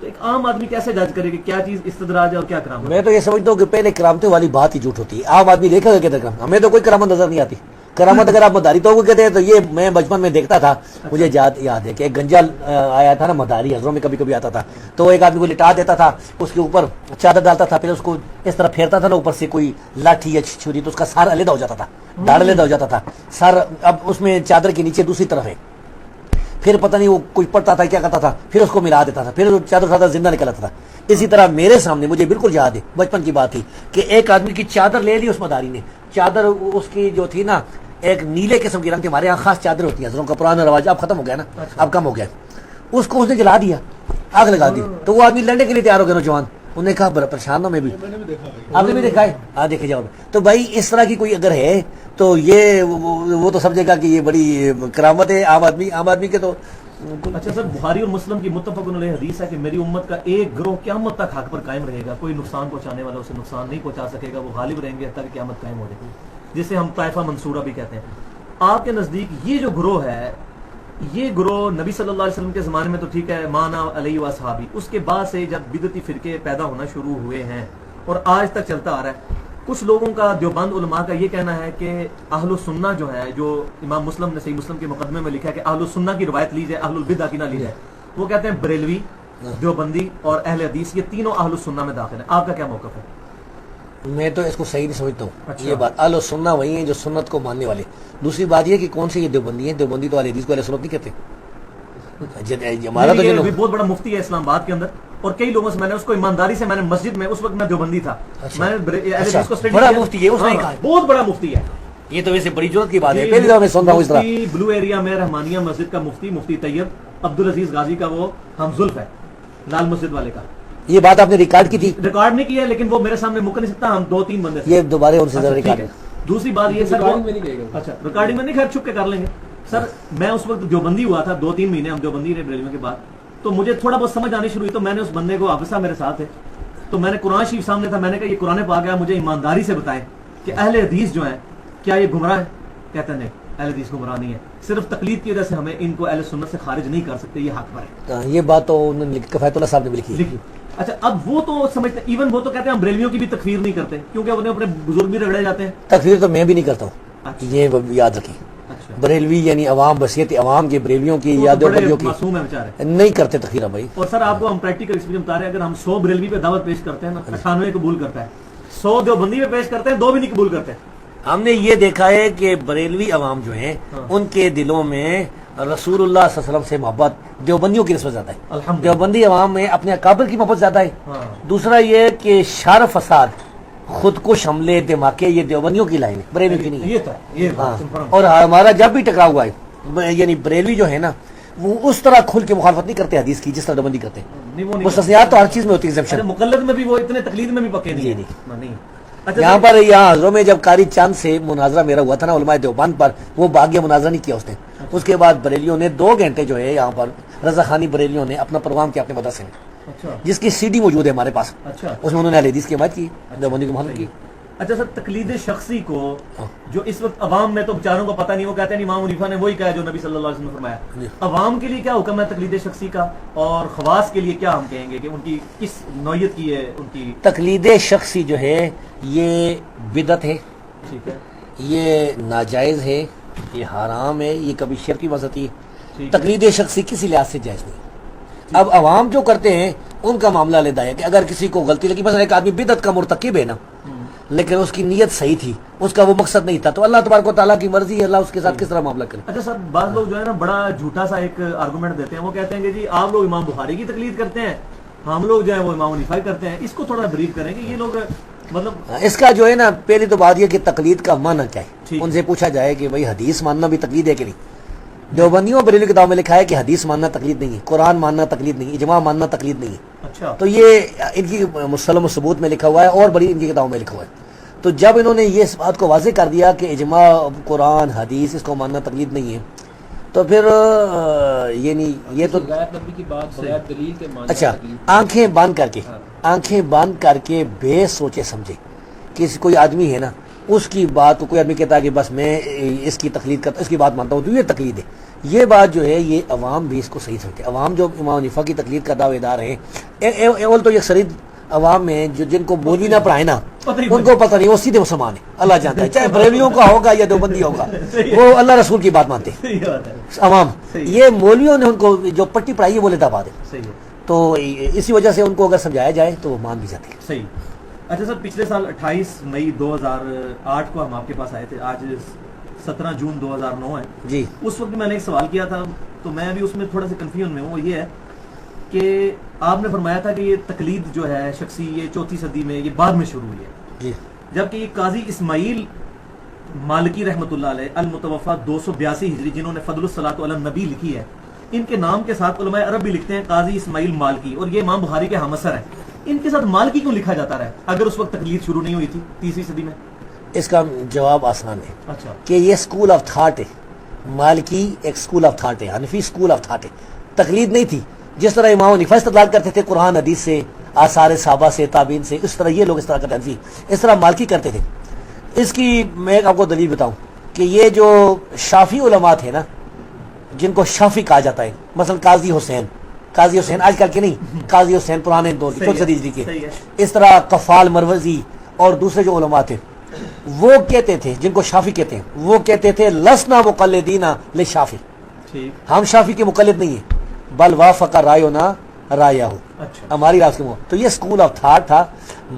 تو ایک عام آدمی کیسے جج کرے کہ کیا چیز استدراج ہے اور کیا کرامت؟ میں تو یہ سمجھتا ہوں کہ پہلے کرامتوں والی بات ہی جھوٹ ہوتی ہے. عام آدمی دیکھا گا کہتے کرامت, ہمیں تو کوئی کرامت نظر نہیں آتی. کرامت اگر آپ مداری تو کہتے ہیں, تو یہ میں بچپن میں دیکھتا تھا, مجھے یاد ہے کہ ایک گنجا آیا تھا نا, مداری حضروں میں کبھی کبھی آتا تھا, تو ایک آدمی کو لٹا دیتا تھا, اس کے اوپر چادر ڈالتا تھا, پھر اس کو اس طرح پھیرتا تھا نا اوپر سے کوئی لاٹھی یا چھری, تو اس کا سر علیحدہ ہو جاتا تھا, داڑھ علیحدہ ہو جاتا تھا, سر اب اس میں چادر کے نیچے دوسری طرف ہے, پھر پتہ نہیں وہ کچھ پڑتا تھا کیا کرتا تھا, پھر اس کو ملا دیتا تھا, پھر چادر اٹھاتا زندہ نکل آتا تھا. اسی طرح میرے سامنے مجھے بالکل یاد ہے, بچپن کی بات تھی, کہ ایک آدمی کی چادر لے لی اس مداری نے. چادر اس کی جو تھی نا ایک نیلے قسم کی رنگ کی, ہمارے یہاں خاص چادر ہوتی ہے حضروں کا, پرانا رواج اب ختم ہو گیا نا, اب کم ہو گیا. اس کو اس نے جلا دیا, آگ لگا دی, تو وہ آدمی لڑنے کے لیے تیار ہو گیا نوجوان. انہوں نے کہا بڑا پریشان ہوں میں بھی, آپ نے بھی دیکھا ہے, ہاں دیکھے جاؤ. تو بھائی اس طرح کی کوئی اگر ہے تو یہ وہ تو سمجھے گا کہ یہ بڑی کرامت ہے. عام آدمی کے تو. اچھا سر, بخاری اور مسلم کی متفق علیہ حدیث ہے کہ میری امت کا ایک گروہ قیامت تک حق پر قائم رہے گا, کوئی نقصان پہنچانے والا اسے نقصان نہیں پہنچا سکے گا, وہ غالب رہیں گے حتیٰ کہ قیامت قائم ہو جائے گی, جسے ہم طائفہ منصورہ بھی کہتے ہیں. آپ کے نزدیک یہ جو گروہ ہے, یہ گروہ نبی صلی اللہ علیہ وسلم کے زمانے میں تو ٹھیک ہے, مانا علیہ واصحابی, اس کے بعد سے جب بدعتی فرقے پیدا ہونا شروع ہوئے ہیں اور آج تک چلتا آ رہا ہے, کچھ لوگوں کا, دیوبند علماء کا یہ کہنا ہے کہ اہل السنہ جو ہے, جو امام مسلم نے صحیح مسلم کے مقدمے میں لکھا ہے کہ اہل السنہ کی روایت لی جائے, اہل البدع کی نہ لی جائے. وہ کہتے ہیں بریلوی, دیوبندی اور اہل حدیث یہ تینوں اہل السنہ میں داخل ہیں. آپ کا کیا موقف ہے؟ میں تو اس کو صحیح نہیں سمجھتا ہوں. یہ بات اہل السنہ وہی ہیں جو سنت کو ماننے والے. دوسری بات یہ کہ کون سے یہ دیوبندی ہیں, دیوبندی تو اہل حدیث کو اہل سنت نہیں کہتے. ہمارا تو بہت بڑا مفتی ہے اسلام آباد کے اندر, اور کئی لوگوں سے میں نے اس کو ایمانداری سے, میں نے مسجد میں اس وقت میں دیوبندی تھا, میں نے بڑا مفتی ہے, اس نے کہا بہت بڑا مفتی ہے. یہ تو ویسے بڑی ضرورت کی بات ہے, پہلی دفعہ میں سن رہا ہوں اس طرح. بلو ایریا میں رحمانیہ مسجد کا مفتی طیب عبدالعزیز غازی کا وہ ہم زلف ہے, لال مسجد والے کا. یہ بات آپ نے ریکارڈ کی تھی؟ ریکارڈ نہیں کیا, لیکن وہ میرے سامنے مک نہیں سکتا, ہم 2-3 بندے. یہ دوبارہ ان سے ذرا ریکارڈ. دوسری بات یہ سر, اچھا ریکارڈنگ میں نہیں, خیر چھپ کے کر لیں گے. سر میں اس وقت دیوبندی ہوا تھا, 2-3 مہینے ہم دیوبندی رہے بریلویوں کے بعد, تو مجھے تھوڑا بہت سمجھ آنی شروع ہوئی. تو میں نے اس بندے کو, حافظ صاحب میرے ساتھ ہے, تو میں نے قرآن شریف سامنے تھا, میں نے کہا یہ قرآن پاک ہے, مجھے ایمانداری سے بتائیں کہ اہل حدیث جو ہیں کیا یہ گمراہ ہیں؟ کہتے ہیں نہیں, اہل حدیث گمراہ نہیں ہے, صرف تقلید کی وجہ سے ہمیں ان کو اہل سنت سے خارج نہیں کر سکتے, یہ حق پر ہے. یہ بات تو کفایت اللہ صاحب نے بھی لکھی. اچھا, اب وہ تو سمجھتے ہیں, ایون وہ تو کہتے ہیں ہم بریلویوں کی بھی تکفیر نہیں کرتے کیونکہ انہیں اپنے بزرگ بھی رگڑے جاتے ہیں. تکفیر تو میں بھی نہیں کرتا ہوں, یہ یاد رکھیں. بریلوی یعنی عوام, بصیرت عوام کے بریلویوں کی یا دیوبندیوں کی معصوم ہے بیچارے, نہیں کرتے تکفیر بھائی. اور سر آپ کو ہم پریکٹیکل ایکسپیرینس بتا رہے ہیں, اگر ہم 100 بریلوی پہ دعوت پیش کرتے ہیں نا, 98 قبول کرتا ہے, 100 دیوبندی پہ پیش کرتے ہیں, 2 بھی نہیں قبول کرتے. ہم نے یہ دیکھا ہے کہ بریلوی عوام جو ہیں ان کے دلوں میں رسول اللہ صلی اللہ علیہ وسلم سے محبت دیوبندیوں کی نسبت زیادہ ہے. دیوبندی عوام میں اپنے اکابر کی محبت زیادہ ہے. دوسرا یہ کہ شر فساد, خود کش حملے, دھماکے, یہ دیوبندیوں کی لائن ہے, بریلوی کی نہیں ہے. اور ہمارا جب بھی ٹکراؤ ہوا ہے, یعنی بریلوی جو ہے نا وہ اس طرح کھل کے مخالفت نہیں کرتے حدیث کی جس طرح دیوبندی کرتے ہیں. مستثنیات تو ہر چیز میں ہوتی ہے, مقلد میں بھی وہ اتنے تقلید میں بھی پکے نہیں. یہاں پر یہاں حضروں میں جب قاری چاند سے مناظرہ میرا ہوا تھا نا علماء دیوبند پر, وہ باغیہ مناظرہ نہیں کیا اس نے. اس کے بعد بریلیوں نے 2 گھنٹے جو ہے یہاں پر رضا خانی بریلیوں نے اپنا پروگرام کیا اپنے مدرسے میں, جس کی CD موجود ہے ہمارے پاس. اس میں انہوں نے اہل حدیث کی حمایت کی, دیوبندی کو مخالفت کی. اچھا سر، تقلید شخصی کو جو اس وقت عوام میں تو بیچاروں کو پتہ نہیں، وہ کہتے ہیں امام حنیفہ نے وہی کہا جو نبی صلی اللہ علیہ وسلم نے فرمایا، عوام کے لیے کیا حکم ہے تقلید شخصی کا، اور خواص کے لیے کیا ہم کہیں گے کہ ان کی کس نوعیت کی ہے ان کی؟ تقلید شخصی جو ہے یہ بدعت ہے، ٹھیک ہے، یہ ناجائز ہے، یہ حرام ہے، یہ کبھی شرک کی وجہ ہے۔ ٹھیک ہے، تقلید شخصی کسی لحاظ سے جائز نہیں۔ اب عوام جو کرتے ہیں ان کا معاملہ علیحدہ ہے کہ اگر کسی کو غلطی لگی، مثلا ایک آدمی بدعت کا مرتکب ہے نا، لیکن اس کی نیت صحیح تھی، اس کا وہ مقصد نہیں تھا، تو اللہ تبارک و تعالیٰ کی مرضی ہے، اللہ اس کے ساتھ کس طرح معاملہ کرے۔ اچھا سر، بعض لوگ جو ہے نا بڑا جھوٹا سا ایک آرگومنٹ دیتے ہیں، وہ کہتے ہیں کہ جی آپ لوگ امام بخاری کی تقلید کرتے ہیں، ہم لوگ جو ہے وہ امام حنیفہ کی کرتے ہیں۔ اس کو تھوڑا بریف کریں کہ یہ لوگ مطلب اس کا جو ہے نا، پہلی تو بات یہ کہ تقلید کا معنی کیا ہے، ٹھیک۔ ان سے پوچھا جائے کہ بھائی حدیث ماننا بھی تقلید ہے کہ نہیں۔ دیوبندیوں بریلوی کتاب میں لکھا ہے کہ حدیث ماننا تقلید نہیں ہے، قرآن ماننا تقلید نہیں ہے، اجماع ماننا تقلید نہیں ہے۔ اچھا، تو یہ ان کی مسلم و ثبوت میں لکھا ہوا ہے اور بڑی ان کی کتابوں میں لکھا ہوا ہے۔ تو جب انہوں نے یہ اس بات کو واضح کر دیا کہ اجماع، قرآن، حدیث اس کو ماننا تقلید نہیں ہے، تو پھر یہ نہیں، یہ تو غیر نبی کی بات بغیر دلیل کے ماننا اچھا تقلید۔ آنکھیں بند کر کے بے سوچے سمجھے کسی کوئی آدمی ہے نا، اس کی بات کو کوئی آدمی کہتا ہے کہ بس میں اس کی تقلید کرتا، اس کی بات مانتا ہوں، تو یہ تقلید ہے۔ یہ بات جو ہے یہ عوام بھی اس کو صحیح سمجھتے ہیں۔ عوام جو امام حنیفہ کی تقلید کا دعوے دار ہیں، اول تو یہ شرید عوام میں جو جن کو مولوی نہ پڑھائے نا، ان کو پتہ نہیں، وہ سیدھے مسلمان ہیں، اللہ جانتا ہے، چاہے بریلویوں کا ہوگا یا دیوبندی ہوگا، وہ اللہ رسول کی بات مانتے ہیں۔ صحیح بات ہے، عوام صحیح۔ یہ مولویوں نے ان کو جو پٹی پڑھائی ہے وہ لیتا بات ہے، صحیح ہے، تو اسی وجہ سے ان کو اگر سمجھایا جائے تو وہ مان بھی جاتے ہیں۔ صحیح۔ اچھا سر، پچھلے سال 28 مئی 2008 کو ہم آپ کے پاس آئے تھے، آج 17 جون 2009 ہے جی اس وقت میں نے ایک سوال کیا تھا، تو میں بھی اس میں تھوڑا سا کنفیوژن میں ہوں، وہ یہ ہے کہ آپ نے فرمایا تھا کہ یہ تقلید جو ہے شخصی، یہ 4 صدی میں، یہ بعد میں شروع ہوئی ہے، جی جبکہ یہ قاضی اسماعیل مالکی رحمۃ اللہ علیہ المتوفا 282 ہجری، جنہوں نے فضل الصلاۃ علی النبی لکھی ہے، ان کے نام کے ساتھ علماء عرب بھی لکھتے ہیں قاضی اسماعیل مالکی، اور یہ امام بخاری کے ہم اثر ہیں، ان کے ساتھ مالکی کیوں لکھا جاتا رہا اگر اس وقت تقلید شروع نہیں ہوئی تھی 3 صدی میں؟ اس کا جواب آسان ہے اچھا، کہ یہ اسکول آف تھاٹ ہے، مالکی ایک اسکول آف تھاٹ ہے، حنفی اسکول آف تھاٹ ہے، تقلید نہیں تھی۔ جس طرح امام حنیفہ استدلال کرتے تھے قرآن حدیث سے، آثار صحابہ سے، تابعین سے، اس طرح یہ لوگ اس طرح کرتے حنفی، اس طرح مالکی کرتے تھے۔ اس کی میں آپ کو دلیل بتاؤں کہ یہ جو شافی علماء تھے نا، جن کو شافی کہا جاتا ہے، مثلا قاضی حسین آج کل کے نہیں، قاضی حسین پرانے دور کے 4 صدی ہجری کے، صحیح ہے، اس طرح قفال مروزی اور دوسرے جو علماء تھے، وہ کہتے تھے، جن کو شافی کہتے ہیں، وہ کہتے تھے لسنا مقلدین لشافی، ٹھیک، ہم شافی کے مقلد نہیں ہیں، بل وافق راینا رایہ، اچھا، ہماری رات کے تو یہ اسکول آف تھاٹ تھا،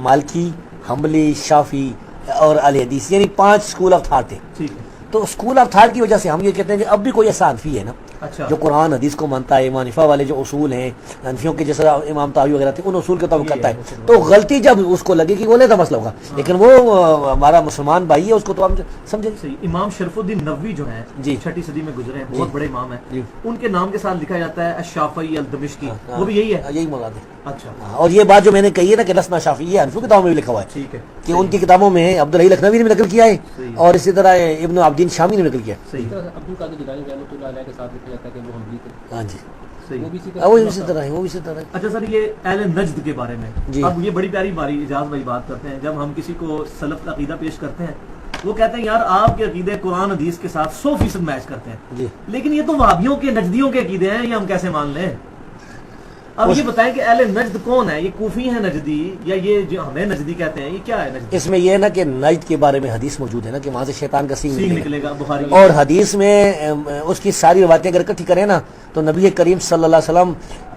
مالکی، حنبلی، شافی اور اہل حدیث، یعنی 5 اسکول آف تھاٹ تھے۔ ٹھیک ہے، تو اسکول آف تھاٹ کی وجہ سے ہم یہ کہتے ہیں کہ اب بھی کوئی ایسا حنفی ہے نا اچھا، جو قرآن حدیث کو مانتا ہے، امام حنیفہ والے جو اصول ہیں حنفیوں کے، جیسا امام طاوی وغیرہ تھے، ان اصول کے طابق کرتا ہے، تو غلطی جب اس کو لگے گی وہ لیتا مسئلہ ہوگا، لیکن وہ ہمارا مسلمان بھائی ہے، اس کو تو ہم سمجھیں۔ صحیح۔ امام شرف الدین نووی جو ہیں، جی، 6 صدی میں گزرے ہیں، بہت بڑے امام ہیں، جی، ان کے نام کے ساتھ لکھا جاتا ہے الشافعی الدمشقی، وہ بھی یہی ہے؟ یہی مراد ہے۔ اچھا، اور یہ بات جو میں نے کہی ہے نا کہ لسنا شافی، یہ حنفیوں کی کتابوں میں بھی لکھا ہوا ہے ٹھیک ہے، کہ ان کی کتابوں میں عبدالحی لکھنوی نے بھی نقل کیا ہے، صحیح۔ اور اسی طرح ابن عابدین شامی نے نقل کیا ہے۔ صحیح، عبد القادر جیلانی رحمۃ اللہ علیہ کے ساتھ لکھا جاتا ہے کہ وہ حنبلی تھے، ہاں جی، صحیح۔ وہ بھی اسی وہ اسی طرح ہے، وہ اسی طرح ہے۔ اچھا سر، یہ اہل نجد کے بارے میں جی۔ اب یہ بڑی پیاری باری اجاز بھائی بات کرتے ہیں، جب ہم کسی کو سلف کا عقیدہ پیش کرتے ہیں، وہ کہتے ہیں یار آپ کے عقیدے قرآن حدیث کے ساتھ 100% میچ کرتے ہیں، جی، لیکن یہ تو وہابیوں کے نجدیوں کے عقیدے ہیں، یہ ہم کیسے مان لیں؟ اب یہ بتائیں کہ اہل نجد کون ہے؟ یہ کوفی ہیں نجدی، یا یہ جو ہمیں نجدی کہتے ہیں، یہ کیا ہے نجدی؟ اس میں یہ ہے نا کہ نجد کے بارے میں حدیث موجود ہے نا کہ وہاں سے شیطان کا سینگ سینگ نکلے گا، نکلے گا، بخاری اور حدیث میں اس کی ساری روایتیں اگر اکٹھی کریں نا تو نبی کریم صلی اللہ علیہ وسلم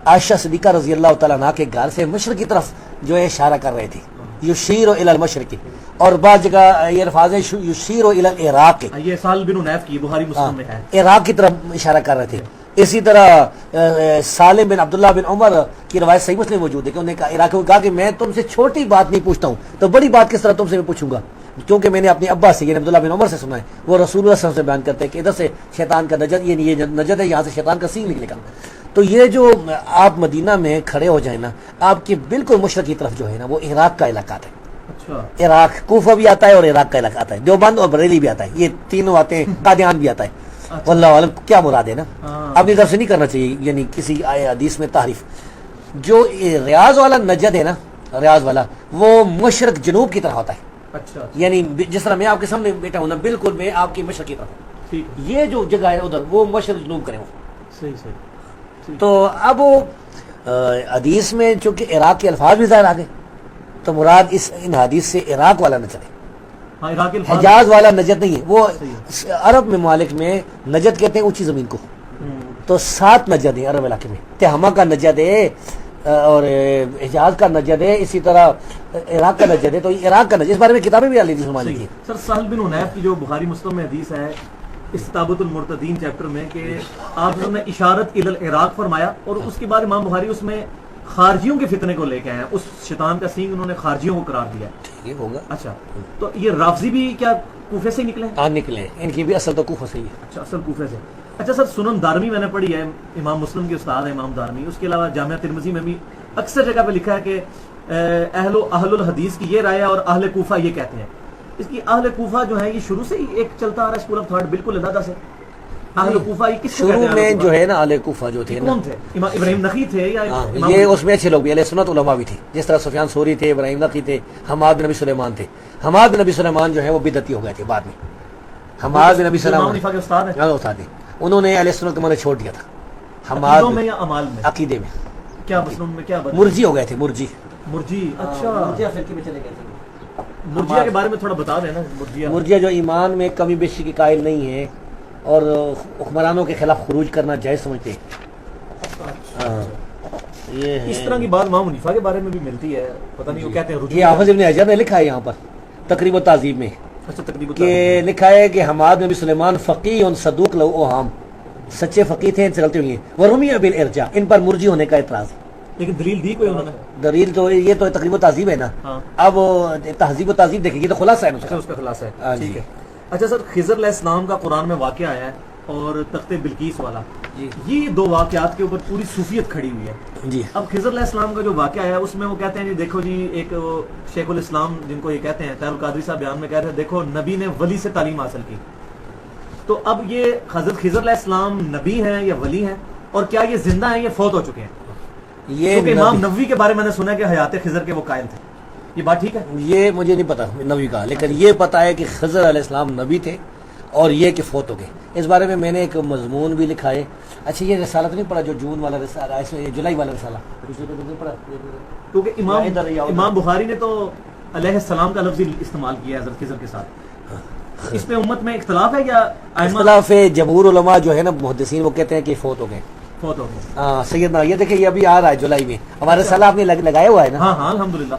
عائشہ صدیقہ رضی اللہ تعالیٰ عنہ کے گھر سے مشرق کی طرف جو ہے اشارہ کر رہے تھے، یشیر الی المشرق، اور بعض جگہ یہ الفاظ ہے یشیر الی العراق، یہ سال بن عنیف کی بخاری مسلم میں ہے، عراق کی طرف اشارہ کر رہے تھے۔ اسی طرح سالم بن عبداللہ بن عمر کی روایت صحیح مسلم موجود ہے کہ انہوں نے کہا عراق کو کہا کہ میں تم سے چھوٹی بات نہیں پوچھتا ہوں تو بڑی بات کس طرح تم سے میں پوچھوں گا، کیونکہ میں نے اپنے ابا سے یعنی عبداللہ بن عمر سے سنا ہے، وہ رسول اللہ صلی اللہ علیہ وسلم سے بیان کرتے ہیں کہ ادھر سے شیطان کا نجد، یہ نجد ہے، یہاں سے شیطان کا سینگ نکلے گا۔ تو یہ جو آپ مدینہ میں کھڑے ہو جائیں نا، آپ کے بالکل مشرق کی طرف جو ہے نا وہ عراق کا علاقہ ہے، اچھا، عراق کوفہ بھی آتا ہے اور عراق کا علاقہ آتا ہے، دیوبند اور بریلی بھی آتا ہے، یہ تینوں آتے ہیں، قادیان بھی آتا ہے، واللہ عالم کیا مراد ہے نا، اپنی طرف سے نہیں کرنا چاہیے یعنی کسی حدیث میں تعریف۔ جو ریاض والا نجد ہے نا، ریاض والا وہ مشرق جنوب کی طرف ہوتا ہے، اچھا یعنی جس طرح میں آپ کے سامنے بیٹھا ہوں نا، بالکل میں آپ کی مشرق کی طرف ہوں، ٹھیک ہے، یہ جو جگہ ہے ادھر وہ مشرق جنوب کرے ہوں. صحیح صحیح. تو اب حدیث میں چونکہ عراق کے الفاظ بھی ظاہر آ گئے، تو مراد ان حدیث سے عراق والا نہ چلے، ہاں عراق کے الفاظ. حجاز والا نجد نہیں ہے. وہ عرب ممالک میں نجد کہتے ہیں اونچی زمین کو، تو 7 نجد ہیں عرب علاقے میں. تہامہ کا نجد ہے اور حجاز کا نجد ہے، اسی طرح عراق کا نجد ہے. تو عراق کا نجد، اس بارے میں کتابیں بھی علی مسلمان کی. سر سہل بن حنیف کی جو بخاری مسلم میں حدیث ہے استتابۃ المرتدین چیپٹر میں، کہ آپ نے اشارت الی العراق فرمایا، اور اس کے بعد امام بخاری اس میں خارجیوں کے فتنے کو لے کے آئے، اس شیطان کا سینگ انہوں نے خارجیوں کو قرار دیا. یہ ہوگا. اچھا، تو یہ رافضی بھی کیا کوفے سے نکلے؟ ہاں نکلے، ان کی بھی اصل تو کوفہ سے ہی ہے. اچھا، اصل کوفے سے. اچھا سر، سنن دارمی میں نے پڑھی ہے، امام مسلم کے استاد ہیں امام دارمی. اس کے علاوہ جامعہ ترمذی میں بھی اکثر جگہ پہ لکھا ہے کہ اہل الحدیث کی یہ رائے ہے اور اہل کوفہ یہ کہتے ہیں. اس کی اہل کوفہ جو ہے یہ شروع سے ہی ایک چلتا آ رہا ہے اسکول آف تھاٹ بالکل علیحدہ سے. اہل کوفہ یہ کس کو کہتے شروع ہیں؟ میں جو ہے نا اہل کوفہ جو تھے نا، کون تھے؟ ابراہیم نخعی تھے یا یہ اس میں اچھے لوگ بھی اہل سنت علماء بھی تھے، جس طرح سفیان ثوری تھے، ابراہیم نخعی تھے، حماد بن نبی سلیمان تھے. حماد بن نبی سلیمان جو ہے وہ بدعتی ہو گئے تھے بعد میں. حماد بن نبی سلیمان کے استاد ہیں؟ استاد تھے، انہوں نے اہل سنت کو میں نے چھوڑ دیا تھا. عقیدوں میں یا اعمال میں؟ عقیدے میں. کیا مسلم میں کیا بات؟ مرجی ہو گئے تھے، مرجی. مرجی. اچھا، مرجیہ فرقے میں چلے گئے تھے. مرجیہ کے بارے میں تھوڑا بتا دینا. مرجیہ جو ایمان میں کمی بیشی کی قائل نہیں ہے اور حکمرانوں کے خلاف خروج کرنا جائز سمجھتے ہیں. یہ اس طرح کی بات امام حنیفہ کے بارے میں بھی ملتی ہے، پتہ نہیں وہ کہتے ہیں رجوع. یہ حافظ ابن حجر نے لکھا ہے یہاں پر تقریب و تہذیب میں، اچھا، تقریباً کہ لکھا ہے کہ حماد نبی سلیمان فقیہ صدوق لو اوہام، سچے فقیہ تھے، ان سے غلطی ہوئی ہیں. ورمی بالارجاء، ان پر مرجی ہونے کا اعتراض ہے. لیکن دلیل دی کوئی انہوں نے؟ دلیل تو یہ تو تقریب و تہذیب ہے نا. اب تہذیب و تہذیب دیکھیں، یہ تو خلاصہ ہے اچھا، اس کا خلاصہ ہے. ہاں ٹھیک جی. ہے. اچھا سر، خضر علیہ السلام کا قرآن میں واقعہ آیا ہے اور تخت بلقیس والا، یہ 2 واقعات کے اوپر پوری صوفیت کھڑی ہوئی ہے. جی. اب خضر علیہ السلام کا جو واقعہ ہے اس میں وہ کہتے ہیں جی دیکھو جی، ایک شیخ الاسلام جن کو یہ کہتے ہیں طاہر القادری صاحب بیان میں کہہ رہے ہیں دیکھو نبی نے ولی سے تعلیم حاصل کی. تو اب یہ حضرت خضر علیہ السلام نبی ہیں یا ولی ہیں، اور کیا یہ زندہ ہیں یا فوت ہو چکے ہیں؟ کیونکہ امام نووی کے بارے میں نے سنا ہے کہ حیات خضر کے وہ قائل تھے. یہ بات ٹھیک ہے؟ یہ مجھے نہیں پتا نبی کا، لیکن یہ پتا ہے کہ خضر علیہ السلام نبی تھے اور یہ کہ فوت ہو گئے. اس بارے میں نے ایک مضمون بھی لکھا ہے. اچھا، یہ رسالہ تو نہیں پڑھا جو جون والا رسالہ، اس میں جولائی والا رسالہ نہیں پڑھا؟ کیونکہ امام بخاری نے تو علیہ السلام کا لفظ استعمال کیا ہے حضرت خضر کے ساتھ. اس میں امت میں اختلاف ہے یا اختلاف ہے؟ جمہور علماء جو ہے نا محدثین وہ کہتے ہیں کہ فوت ہو گئے. فوت ہو گئے. ہاں سیدنا، یہ دیکھیں یہ ابھی آ رہا ہے جولائی میں، ہمارا رسالہ آپ نے لگایا ہوا ہے نا. ہاں ہاں الحمدللہ.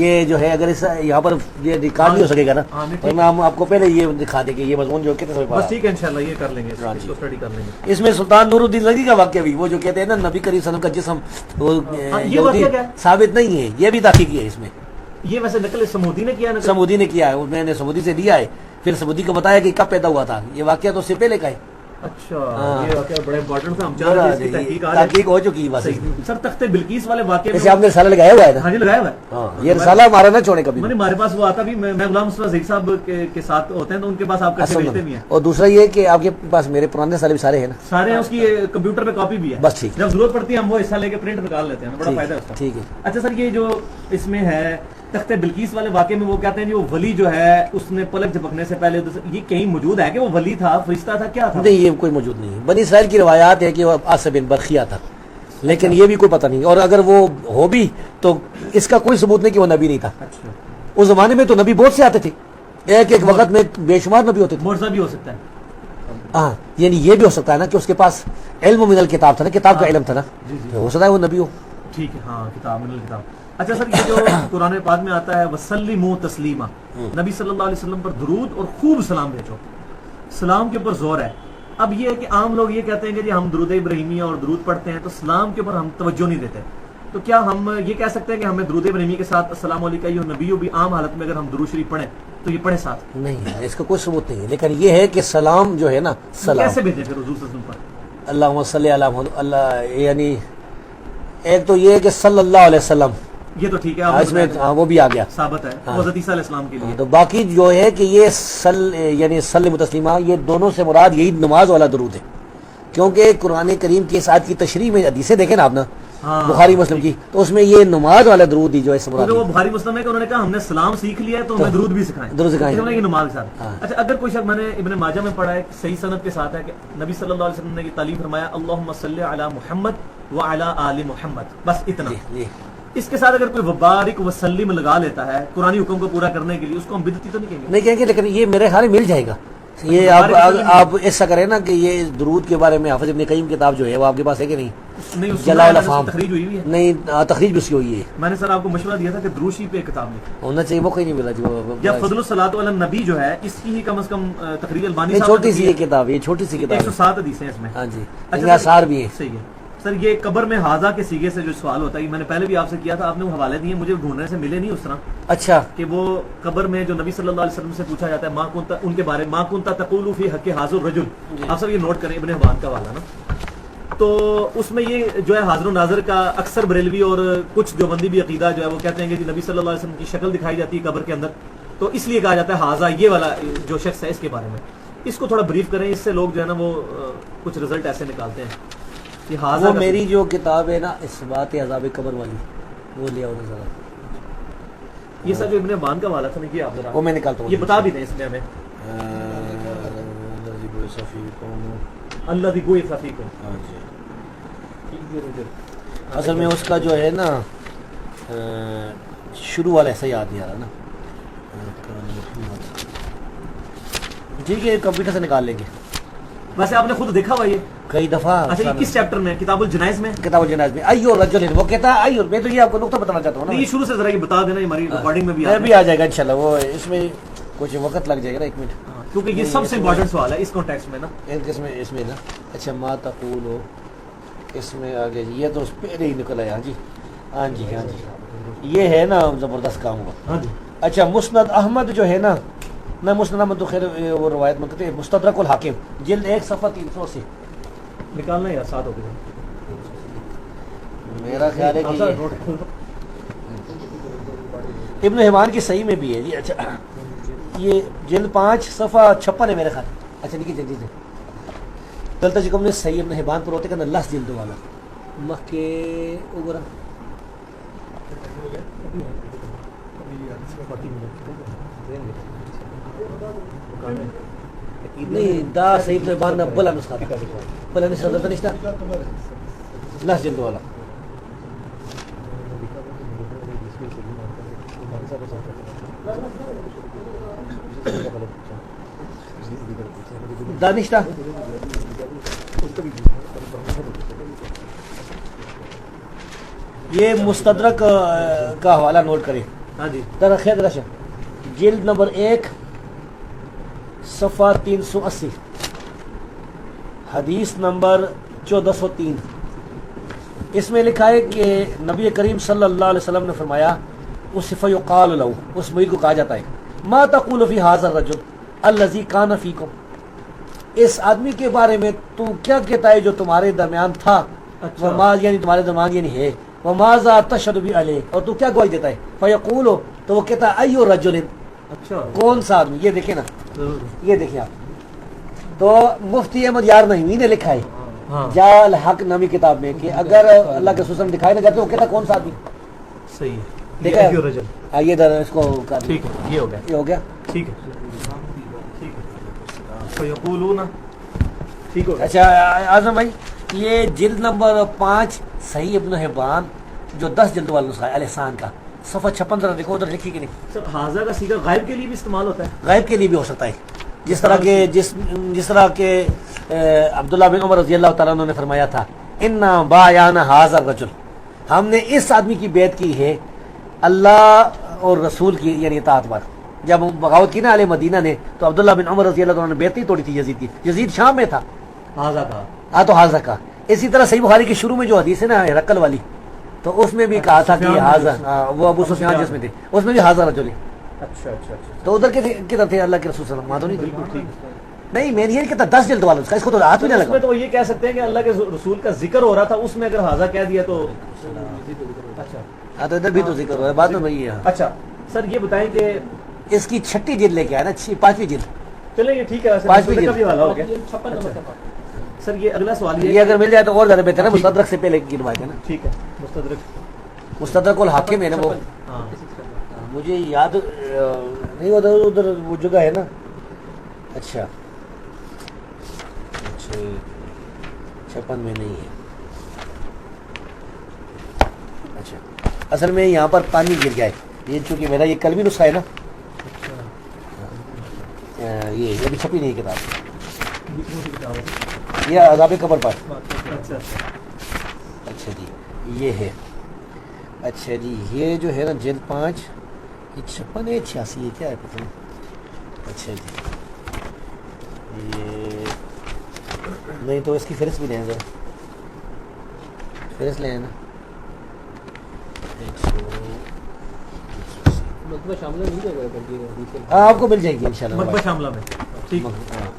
یہ جو ہے اگر یہاں پر یہ ریکارڈ نہیں ہو سکے گا نا تو میں ہم آپ کو پہلے یہ دکھا دیں کہ یہ مضمون جو کتنے بس ٹھیک ہے انشاءاللہ یہ کر لیں گے، اس کو اسٹڈی کر لیں گے. اس میں سلطان نور الدین لگی کا واقعہ بھی، وہ جو کہتے ہیں نا نبی کریم صلی اللہ علیہ وسلم کا جسم یہ واقعہ کیا ہے؟ ثابت نہیں ہے، یہ بھی تحقیقی ہے. اس میں یہ ویسے نقل سمودی نے کیا ہے؟ سمودی نے کیا ہے، میں نے سمودی سے لیا ہے، پھر سمودی کو بتایا کہ کب پیدا ہوا تھا. یہ واقعہ تو اس سے پہلے کا ہے. اچھا، یہ واقعہ بڑا امپورٹنٹ تھا، ہم چاہ رہے تھے اس کی تحقیق ہو چکی ہے بس. سر تخت بلقیس والے واقعے جیسے آپ نے رسالہ لگایا ہوا ہے نا. ہاں جی لگایا ہوا ہے. ہاں یہ رسالہ ہمارا نہ چھوڑے کبھی. ہمارے پاس وہ آتا بھی، میں غلام مصطفیٰ ظہیر صاحب کے ساتھ ہوتے ہیں تو ان کے پاس آپ کا بھیجتے بھی ہیں. اور دوسرا یہ کہ آپ کے پاس میرے پرانے رسالے بھی سارے ہیں نا. سارے ہیں، اس کی کمپیوٹر پہ کاپی بھی ہے. بس ٹھیک، جب ضرورت پڑتی ہے ہم وہ حصہ لے کے پرنٹ نکال لیتے ہیں، بڑا فائدہ ہے اس کا. ٹھیک ہے. اچھا سر، یہ جو اس میں ہے تخت بلقیس والے واقعے میں وہ کہتے ہیں جو ولی جو ہے اس نے پلک جھپکنے سے پہلے یہ کہیں موجود ہے کہ وہ ولی تھا، فرشتہ تھا، کیا تھا؟ نہیں، یہ کوئی موجود نہیں ہے. بنی اسرائیل کی روایات ہے کہ وہ عاصم بن برخیہ تھا، لیکن یہ بھی کوئی پتہ نہیں. اور اگر وہ ہو بھی تو اس کا کوئی ثبوت نہیں کہ وہ نبی نہیں تھا. اچھا، اس زمانے میں تو نبی بہت سے آتے تھے، ایک وقت میں بے شمار نبی ہوتے تھے. معجزہ بھی ہو سکتا ہے. ہاں یعنی یہ بھی ہو سکتا ہے نا کہ اس کے پاس علم من الکتاب تھا نا، کتاب کا علم تھا نا، ہو سکتا ہے وہ نبی ہو. ٹھیک ہے. ہاں کتاب من الکتاب. اچھا سر، یہ جو قرآن پاک میں آتا ہے وسلموا تسلیما، نبی صلی اللہ علیہ وسلم پر درود اور خوب سلام بھیجو، سلام کے اوپر زور ہے. اب یہ ہے کہ عام لوگ یہ کہتے ہیں کہ جی ہم درود ابراہیمیہ اور درود پڑھتے ہیں تو سلام کے اوپر ہم توجہ نہیں دیتے. تو کیا ہم یہ کہہ سکتے ہیں کہ ہمیں درود ابراہیمی کے ساتھ السلام علیکم ایھا النبی بھی عام حالت میں اگر ہم درود شریف پڑھیں تو یہ پڑھیں ساتھ؟ نہیں، اس کا کوئی ثبوت نہیں ہے. لیکن یہ ہے کہ سلام جو ہے نا، سلام کیسے بھیجیں پھر حضور صلی اللہ علیہ وسلم پر؟ اللہم صلی علی محمد، اللہ یعنی ایک تو یہ کہ صلی اللہ علیہ وسلم، یہ تو ٹھیک ہے، اس میں وہ بھی آ گیا، ثابت ہے حضرت عیسیٰ علیہ السلام کے لیے. تو باقی جو ہے کہ یہ یعنی سلم تسلیمہ، یہ دونوں سے مراد یہی نماز والا درود ہے. کیونکہ قرآن کریم کی اس آیت کی تشریح میں حدیثیں دیکھیں نا آپ نا، ہاں۔ بخاری مسلم کی، تو اس میں یہ نماز والا درود ہی جو ہے اس مراد کیونکہ وہ بخاری مسلم ہے کہ انہوں نے کہا ہم نے سلام سیکھ لیا ہے تو ہمیں درود بھی سکھائیں، درود سکھائیں۔ اس لیے یہ نماز کے ہاں۔ ساتھ۔ اچھا اگر کوئی شخص، میں نے ابن ماجہ میں پڑھا ہے صحیح سند کے ساتھ ہے کہ نبی صلی اللہ علیہ وسلم نے یہ تعلیم فرمایا اللہم صلی علی محمد وعلی آل محمد، بس اتنا۔ جی اس کے ساتھ اگر کوئی وبارک وسلم لگا لیتا ہے قرآنی حکم کو پورا کرنے کے لیے، اس کو ہم بدعتی تو نہیں کہیں گے؟ نہیں کہیں گے، لیکن یہ میرے خیال میں مل جائے گا یہ۔ آپ ایسا کریں نا کہ یہ درود کے بارے میں حافظ ابن قیم کتاب جو ہے وہ آپ کے پاس ہے کہ نہیں؟ نہیں، اس جلال میں الافہام تخریج ہوئی ہوئی ہے۔ نہیں، تخریج بھی اس کی ہوئی ہے، میں نے سر آپ کو مشورہ دیا تھا کہ دروشی پہ ایک کتاب لکھیں، ہونا چاہیے، وہ کہیں نہیں ملا جی یا فضل الصلاۃ علی النبی جو ہے اس کی ہی کم از کم تقریر البانی نہیں، صاحب چھوٹی سی یہ کتاب، یہ چھوٹی سی کتاب ہے۔ 107 حدیثیں اس میں۔ ہاں جی، اچھا ان کے آثار بھی ہیں۔ صحیح ہے سر۔ یہ قبر میں حاضہ کے سیگے سے جو سوال ہوتا ہے، میں نے پہلے بھی آپ سے کیا تھا، آپ نے وہ حوالے دیے، مجھے ڈھونڈنے سے ملے نہیں اس طرح، اچھا، کہ وہ قبر میں جو نبی صلی اللہ علیہ وسلم سے پوچھا جاتا ہے ماں کنتا، ان کے بارے میں ماں کنتا تقول فی حق حاضر الرجل، آپ سب یہ نوٹ کریں، ابن حبان کا حوالہ نا، تو اس میں یہ جو ہے حاضر و ناظر کا اکثر بریلوی اور کچھ دیوبندی بھی عقیدہ جو ہے وہ کہتے ہیں کہ نبی صلی اللہ علیہ وسلم کی شکل دکھائی جاتی ہے قبر کے اندر، تو اس لیے کہا جاتا ہے حاضہ یہ والا جو شخص ہے اس کے بارے میں۔ اس کو تھوڑا بریف کریں، اس سے لوگ جو ہے نا وہ کچھ رزلٹ ایسے نکالتے ہیں کہ حاضہ وہ کا- میری جو کتاب ہے نا اثبات عذاب قبر والی، وہ لے آؤ ذرا، یہ سر جو ابن حبان کا حوالہ تھا نا، یہ آپ ذرا وہ میں نکالتا ہوں، یہ بتا بھی دیں اس میں ہمیں، اللہ دی گوئی فیکم۔ اصل میں اس کا جو ہے نا شروع والا ایسا یاد نہیں آ رہا نا، ٹھیک ہے کمپیوٹر سے نکال لیں گے ویسے آپ نے خود دیکھا ہوا یہ؟ کئی دفعہ۔ اچھا یہ کس چیپٹر میں؟ کتاب الجنائز میں؟ کتاب الجنائز میں ایو رجل، وہ کہتا ہے ایو، میں تو یہ آپ کو نقطہ بتانا چاہتا ہوں نہیں، یہ نا، شروع سے ذرا یہ بتا دینا، یہ ہماری ریکارڈنگ میں بھی میں بھی آ جائے گا انشاءاللہ، وہ اس میں کچھ وقت لگ جائے گا نا، ایک منٹ، ہاں، کیونکہ یہ سب سے امپورٹنٹ سوال ہے اس کانٹیکسٹ میں نا۔ اس میں نا، اچھا ما تقول ہو، اس میں آگے جی، یہ تو پہلے ہی نکل آیا، ہاں جی ہاں جی ہاں جی، یہ ہے نا زبردست کام ہوا۔ ہاں جی، اچھا مسند احمد جو ہے نا، میں مسند احمد تو خیر وہ روایت میں کہتے ہیں، مستدرک الحاکم جلد 1 صفحہ 380، نکالنا ہے یار، ساتھ ہو گئے میرا خیال ہے کہ ابن حبان کی صحیح میں بھی ہے جی۔ اچھا یہ جلد 5 صفحہ 56 ہے میرے خیال، اچھا لکھیے جلدی سے، دلتا جی کم نے صحیح ابن حبان پر ہوتے کہ لس جلد والا مخ کے اوپر نہیں دا صحیح ابن حبان نہ بلا نسخہ تھا، بلا نسخہ دلتا نشتا لس جلد والا، دانشتہ یہ مستدرک کا حوالہ نوٹ کریں، ہاں جی، ذرا خیر رشا، جلد نمبر 1 صفحہ 380، حدیث نمبر 1403، اس میں لکھا ہے کہ نبی کریم صلی اللہ علیہ وسلم نے فرمایا، اس فیقال له، اس مریض کو کہا جاتا ہے، ما تقول فی ھذا الرجل الذی کان فیکم، اس آدمی کے بارے میں تو کیا کہتا ہے جو تمہارے درمیان تھا، اچھا۔ وما یعنی تمہارے درمیان یعنی ہے، وماذا تشهد بی علیہ، اور تو کیا گواہی دیتا ہے، فیقول، تو وہ کہتا ہے ایو رجل، اچھا، کون سا آدمی، یہ دیکھیں نا، یہ دیکھیں آپ، تو مفتی احمد یار نعیمی نے لکھا ہے ہاں جا الحق نامی کتاب میں کہ اگر اللہ کے رسول دکھائے نہ جاتے وہ کہتا کون سا آدمی، صحیح ہے، دیکھا یہ رجل، آئیے ذرا اس کو کر دیں۔ ٹھیک ہے، یہ ہو گیا، یہ ہو گیا، ٹھیک ہے، ٹھیک ہے، فیقولون، ٹھیک ہو گیا۔ اچھا اعظم بھائی، یہ جلد نمبر 5 صحیح ابن حبان جو 10 جلد والا نسخہ ہے الاحسان کا، صفحہ 56 ذرا دیکھو ادھر لکھی کہ نہیں، سر حاضہ کا سیگا غائب کے لیے بھی استعمال ہوتا ہے؟ غائب کے لیے بھی ہو سکتا ہے، جس طرح کے جس طرح کے عبداللہ بن عمر رضی اللہ تعالیٰ عنہ نے فرمایا تھا، انا بایعنا ھذا الرجل، ہم نے اس آدمی کی بیعت کی ہے اللہ اور رسول کی یعنی اطاعت پر۔ جب بغاوت کی نا اہل مدینہ نے تو عبداللہ بن عمر رضی اللہ عنہ نے بیعت نہیں توڑی تھی یزید کی، یزید شام میں تھا، حاضہ کا، ہاں تو حاضر کا۔ اسی طرح صحیح بخاری کے شروع میں جو حدیث ہے نا رقل والی، تو اس میں بھی کہا تھا کہ حاضر، وہ ابو سفیان جس میں تھے اس میں بھی حاضر رجل ہے، اچھا اچھا اچھا، تو ادھر کدھر تھے اللہ کے رسول صلی اللہ علیہ وسلم، تو بالکل ٹھیک ہے۔ نہیں میں نے یہ کہتا 10 جلد والا اس کا، اس کو تو ہاتھ بھی نہ اس میں لگا، تو یہ کہہ سکتے ہیں کہ اللہ کے رسول کا ذکر ہو رہا تھا، اس میں اگر حاضہ کہہ دیا تو اچھا ہاں تو ادھر بھی تو ذکر ہو رہا ہے، بعد میں وہی ہے۔ اچھا سر یہ بتائیں کہ اس کی 6ٹھی جلد لے کے آیا نا، 5ویں جلد، چلیں یہ ٹھیک ہے، ویسے 5ویں کا جلد۔ بھی والا ہو گیا، 56 نمبر کا سر یہ اگلا سوال یہ اگر مل جائے تو اور زیادہ بہتر ہے. مستدرک سے پہلے کی روایت ہے نا. ٹھیک ہے. مستدرک مستدرک الحاکم ہے نا وہ. ہاں مجھے یاد نہیں ہوتا ادھر وہ جگہ ہے نا. اچھا 56 میں نہیں ہے. اچھا اصل میں یہاں پر پانی گر گیا ہے. یہ چونکہ میرا یہ کل بھی نسخہ ہے نا. یہ ابھی چھپی نہیں کتاب. یہ عذاب قبر پر. اچھا اچھا جی یہ ہے. اچھا جی یہ جو ہے نا جلد 5 یہ 56 ہے 86 ہے کیا ہے پتہ نہیں. اچھا جی یہ نہیں تو اس کی فہرست بھی لیں ذرا. فہرست لیں نا. مطلب شامل نہیں جائے گا. ہاں آپ کو مل جائے گی انشاءاللہ. مکبہ شاملہ میں. ٹھیک. ہاں.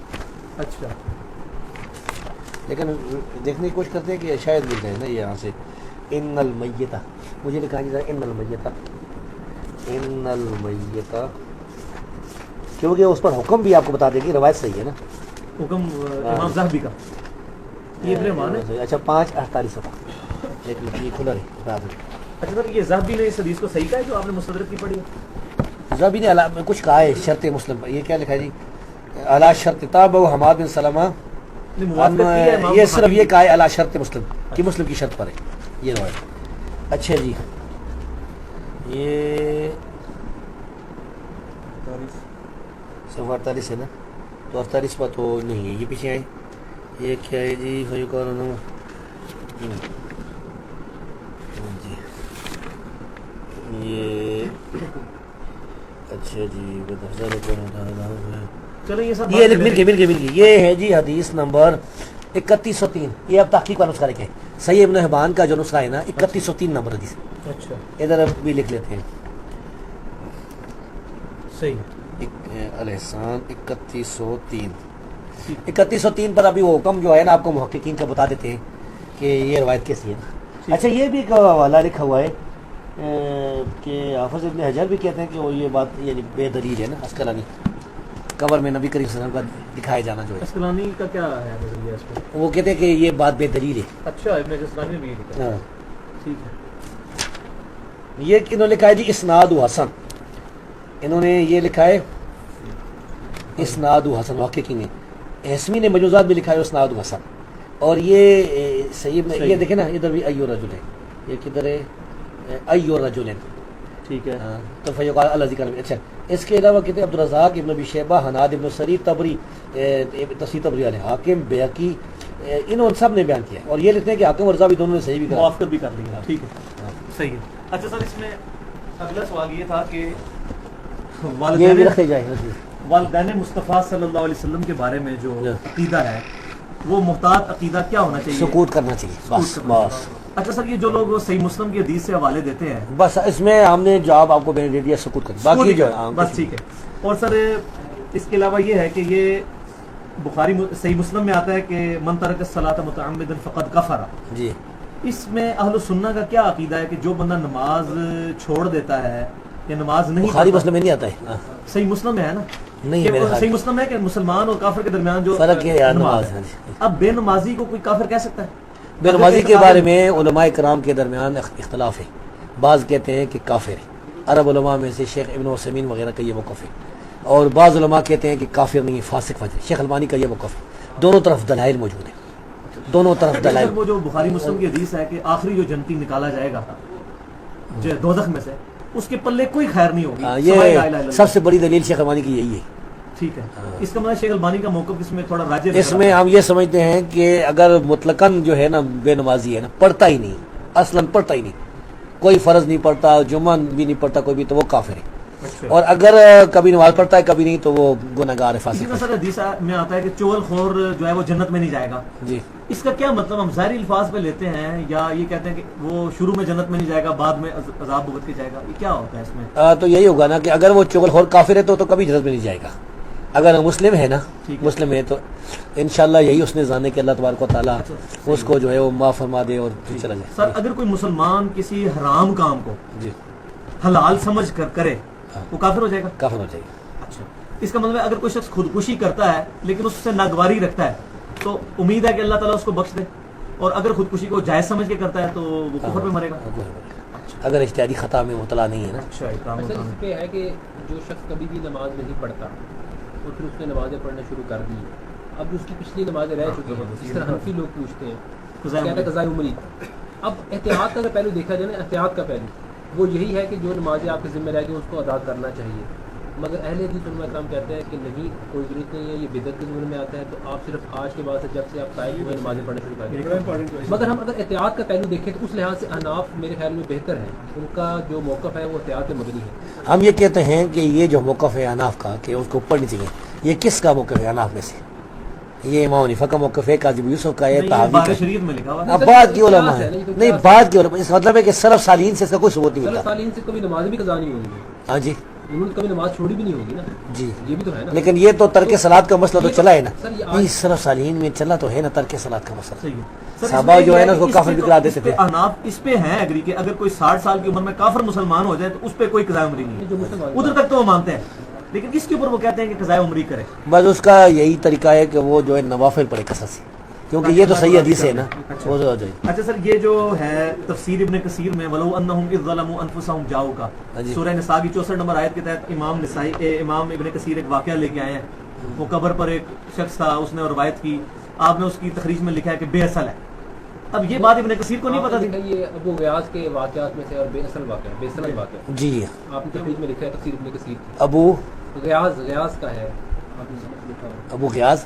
اچھا لیکن دیکھنے کی کوشش کرتے ہیں کہ شاید مل جائے نا یہاں سے. ان المیتہ مجھے لکھا جائے ان المیتہ. ان المیتہ کیونکہ اس پر حکم بھی آپ کو بتا دیں گے. روایت صحیح ہے نا. حکم امام زاہبی کا یہ ابن مان ہے. اچھا 5:48 ہوتا لیکن یہ کھلا رہی. اچھا سر یہ زاہبی نے اس حدیث کو صحیح کہا ہے جو آپ نے مستدرک کی پڑھی ہے؟ زبی نے کچھ کہا ہے شرط مسلم پر. یہ کیا لکھا ہے جی علی شرط تاب و حماد بن سلمہ. نہیں، موافقت کی ہے امام یہ صرف بخاری یہ کہا ہے علی شرط مسلم کہ مسلم کی شرط پر ہے یہ روایت. اچھا جی یہ 48 ہے نا. تو 48 پر تو نہیں ہے. یہ پیچھے آئے. یہ کیا ہے جی یہ اچھا جی چلو یہ سب یہ مل گئی. یہ ہے جی حدیث نمبر 3103. یہ اب تحقیق کا نسخہ لکھیں. صحیح ابن حبان کا جو نسخہ ہے نا 3103 نمبر حدیث. اچھا ادھر بھی لکھ لیتے ہیں. صحیح الاحسان 3103. 3103 پر ابھی وہ حکم جو ہے نا آپ کو محققین کا بتا دیتے ہیں کہ یہ روایت کیسی ہے. اچھا یہ بھی ایک حوالہ لکھا ہوا ہے کہ حافظ ابن حجر بھی کہتے ہیں کہ وہ یہ بات یعنی بے دلیل ہے نا. عسقلانی قبر میں نبی کریم صلی اللہ علیہ وسلم کا دکھایا جانا جو ہے اسقلانی کا کیا ہے نظریہ اس پہ؟ وہ کہتے ہیں کہ یہ بات بے دلیل ہے. اچھا ابن اسقلانی نے بھی یہ لکھا. ہاں ٹھیک ہے. یہ انہوں نے لکھا ہے جی اسناد حسن. انہوں نے یہ لکھا ہے اسناد حسن. محققین نے حسمی نے مجوزات میں لکھا ہے اسناد حسن. اور یہ صحیح یہ دیکھیں نا ادھر بھی ایو رجل ہے. یہ کدھر ہے ایو رجل ہے. ٹھیک ہے. تو فیقال اللہ ذکر. اچھا اس کے علاوہ کہتے ہیں عبدالرزاق ابن ابی شیبہ حناد ابن سری تبری تفسیر تبری علیہ حاکم بیہقی انہوں سب نے بیان کیا ہے. اور یہ لکھتے ہیں کہ حاکم ورزا بھی دونوں نے صحیح بھی کہا. موافقت بھی کر لی. ٹھیک ہے صحیح ہے. اچھا سر اس میں اگلا سوال یہ تھا کہ یہ بھی رکھے جائیں. والدین مصطفیٰ صلی اللہ علیہ وسلم کے بارے میں جو عقیدہ ہے وہ محتاط عقیدہ کیا ہونا چاہیے؟ سکوت کرنا چاہیے بس بس. اچھا سر یہ جو لوگ صحیح مسلم کی حدیث سے حوالے دیتے ہیں بس اس میں ہم نے جواب آپ کو میں نے دے دیا سکوت کر. باقی جو بس ٹھیک ہے. اور سر اس کے علاوہ یہ ہے کہ یہ بخاری صحیح مسلم میں آتا ہے کہ من ترک الصلاۃ متعمدا فقد کفر. جی اس میں اہل سنہ کا کیا عقیدہ ہے کہ جو بندہ نماز چھوڑ دیتا ہے یا نماز نہیں بخاری مسلم میں نہیں آتا ہے. صحیح مسلم میں ہے نا. نہیں میرے صحیح مسلم ہے کہ مسلمان اور کافر کے درمیان جو فرق ہے نماز. اب بے نمازی کو کوئی کافر کہہ سکتا ہے؟ بے نمازی کے بارے میں علماء کرام کے درمیان اختلاف ہے. بعض کہتے ہیں کہ کافر ہے. عرب علماء میں سے شیخ ابن عثیمین وغیرہ کا یہ موقف ہے. اور بعض علماء کہتے ہیں کہ کافر نہیں فاسق فاجر. شیخ البانی کا یہ موقف ہے. دونوں طرف دلائل موجود ہیں. دونوں طرف دلائل. وہ جو بخاری مسلم کی حدیث ہے کہ آخری جو جنتی نکالا جائے گا جو دوزخ میں سے اس کے پلے کوئی خیر نہیں ہوگی. یہ سب سے بڑی دلیل شیخ البانی کی یہی ہے. ٹھیک ہے. اس کا مطلب شیخ البانی کا موقف اس میں تھوڑا راجح. اس میں ہم یہ سمجھتے ہیں کہ اگر مطلقاً جو ہے نا بے نمازی ہے نا پڑھتا ہی نہیں اصلاً پڑھتا ہی نہیں کوئی فرض نہیں پڑھتا جمعہ بھی نہیں پڑھتا کوئی بھی تو وہ کافر ہے. اور اگر کبھی نماز پڑھتا ہے کبھی نہیں تو وہ گنہگار ہے فاسق ہے. سر حدیث میں آتا ہے کہ چغل خور جو ہے وہ جنت میں نہیں جائے گا. جی اس کا کیا مطلب ہم ظاہری الفاظ پہ لیتے ہیں یا یہ کہتے ہیں کہ وہ شروع میں جنت میں نہیں جائے گا بعد میں عذاب بھگت کے جائے گا؟ یہ کیا ہوتا ہے اس میں؟ تو یہی ہوگا نا کہ اگر وہ چغل خور کافر ہے تو کبھی جنت میں نہیں جائے گا. اگر مسلم ہے نا مسلم ہے تو انشاءاللہ یہی اس نے جانے کہ اللہ تبارک و تعالیٰ اس کو جو ہے وہ معاف فرما دے اور پھر چلا جائے. سر اگر کوئی مسلمان کسی حرام کام کو جی حلال سمجھ کر کرے وہ کافر ہو جائے گا؟ کافر ہو جائے گا. اچھا اس کا مطلب ہے اگر کوئی شخص خودکشی کرتا ہے لیکن اس سے ناگواری رکھتا ہے تو امید ہے کہ اللہ تعالیٰ اس کو بخش دے، اور اگر خودکشی کو جائز سمجھ کے کرتا ہے تو وہ کفر میں مرے گا. اگر اجتہادی خطا میں مبتلا نہیں ہے نا. اچھا اکرام اصل القرآن. اس پہ ہے کہ جو شخص کبھی بھی نماز نہیں پڑھتا اور پھر اس نے نمازیں پڑھنا شروع کر دی، اب جو اس کی پچھلی نمازیں رہ چکی ہیں، جس طرح حنفی لوگ پوچھتے ہیں کہتے ہیں قضاء عمری. اب احتیاط کا پہلو دیکھا جائے نا، احتیاط کا پہلو وہ یہی ہے کہ جو نمازیں آپ کے ذمہ رہ گئی اس کو ادا کرنا چاہیے. مگر اہل حدیث علماء کرام کہتے ہیں کہ نہیں، کوئی ضرورت نہیں ہے، یہ بدعت کے ضمن میں آتا ہے، تو آپ صرف آج کے بعد سے جب سے آپ قائم ہوئے نمازیں پڑھنا شروع کر دیں. مگر ہم اگر احتیاط کا پہلو دیکھیں تو اس لحاظ سے احناف میرے خیال میں بہتر ہے، ان کا جو موقف ہے وہ احتیاط پہ مبنی ہے. ہم یہ کہتے ہیں کہ یہ جو موقف ہے اناف کا کہ اس کو پڑھنی چاہیے، یہ کس کا موقف ہے اناف میں سے؟ یہ امام حنیفہ کا موقف ہے، قاضی یوسف کا ہے، طحاوی بار کا. شریعت میں لکھا ہوا ہے. اب بعد کی علماء ہے، نہیں بعد کی علماء، اس مطلب ہے کہ سلف صالحین سے اس کا کوئی ثبوت نہیں سلف ملتا. صالحین سے کبھی نماز بھی قضا نہیں ہوگی، ہاں جی انہوں نے کبھی نماز چھوڑی بھی نہیں ہوگی نا. جی. یہ بھی تو ہے نا. لیکن یہ تو ترک صلات کا مسئلہ تو چلا ہے نا. سر یہ نہیں سلف صالحین میں چلا تو ہے نا ترک صلات کا مسئلہ. صحیح ہے. سر، صحابہ اس میں جو ہے نا یہ اس کو اس کافر پہ بھی تو- قرار دیتے اس پہ تھے. احناف اس پہ ہیں ایگری کہ اگر کوئی 60 سال کی عمر میں کافر مسلمان ہو جائے تو اس پہ کوئی قضاء عمری نہیں جو ہے، مسلمان ادھر تک تو وہ مانتے ہیں. لیکن اس کے اوپر وہ کہتے ہیں کہ قضاء عمری کرے. بس اس کا یہی طریقہ ہے کہ وہ جو ہے نوافل پڑھے کثرت سے، کیونکہ یہ تو صحیح حدیث ہے نا. وہ جو اچھا سر، یہ جو ہے تفسیر ابن کثیر میں وَلَوْ أَنَّهُمْ إِذْ ظَلَمُوا أَنفُسَهُمْ جَاءُوكَ، جی. سورہ نساء کی 64 نمبر آیت کے تحت امام ابن کثیر ایک واقعہ لے کے آئے ہیں. وہ قبر پر ایک شخص تھا، اس نے روایت کی، آپ نے اس کی تخریج میں لکھا ہے کہ بے اصل ہے. اب یہ بات ابن کثیر کو نہیں پتا تھی. یہ ابو غیاث کے واقعات میں سے اور بے اصل واقعہ، بے اصل واقعہ جی. آپ نے تفسیر میں لکھا ہے، تفسیر ابن کثیر ابو غیاث کا ہے، آپ نے لکھا ہے. ابو غیاث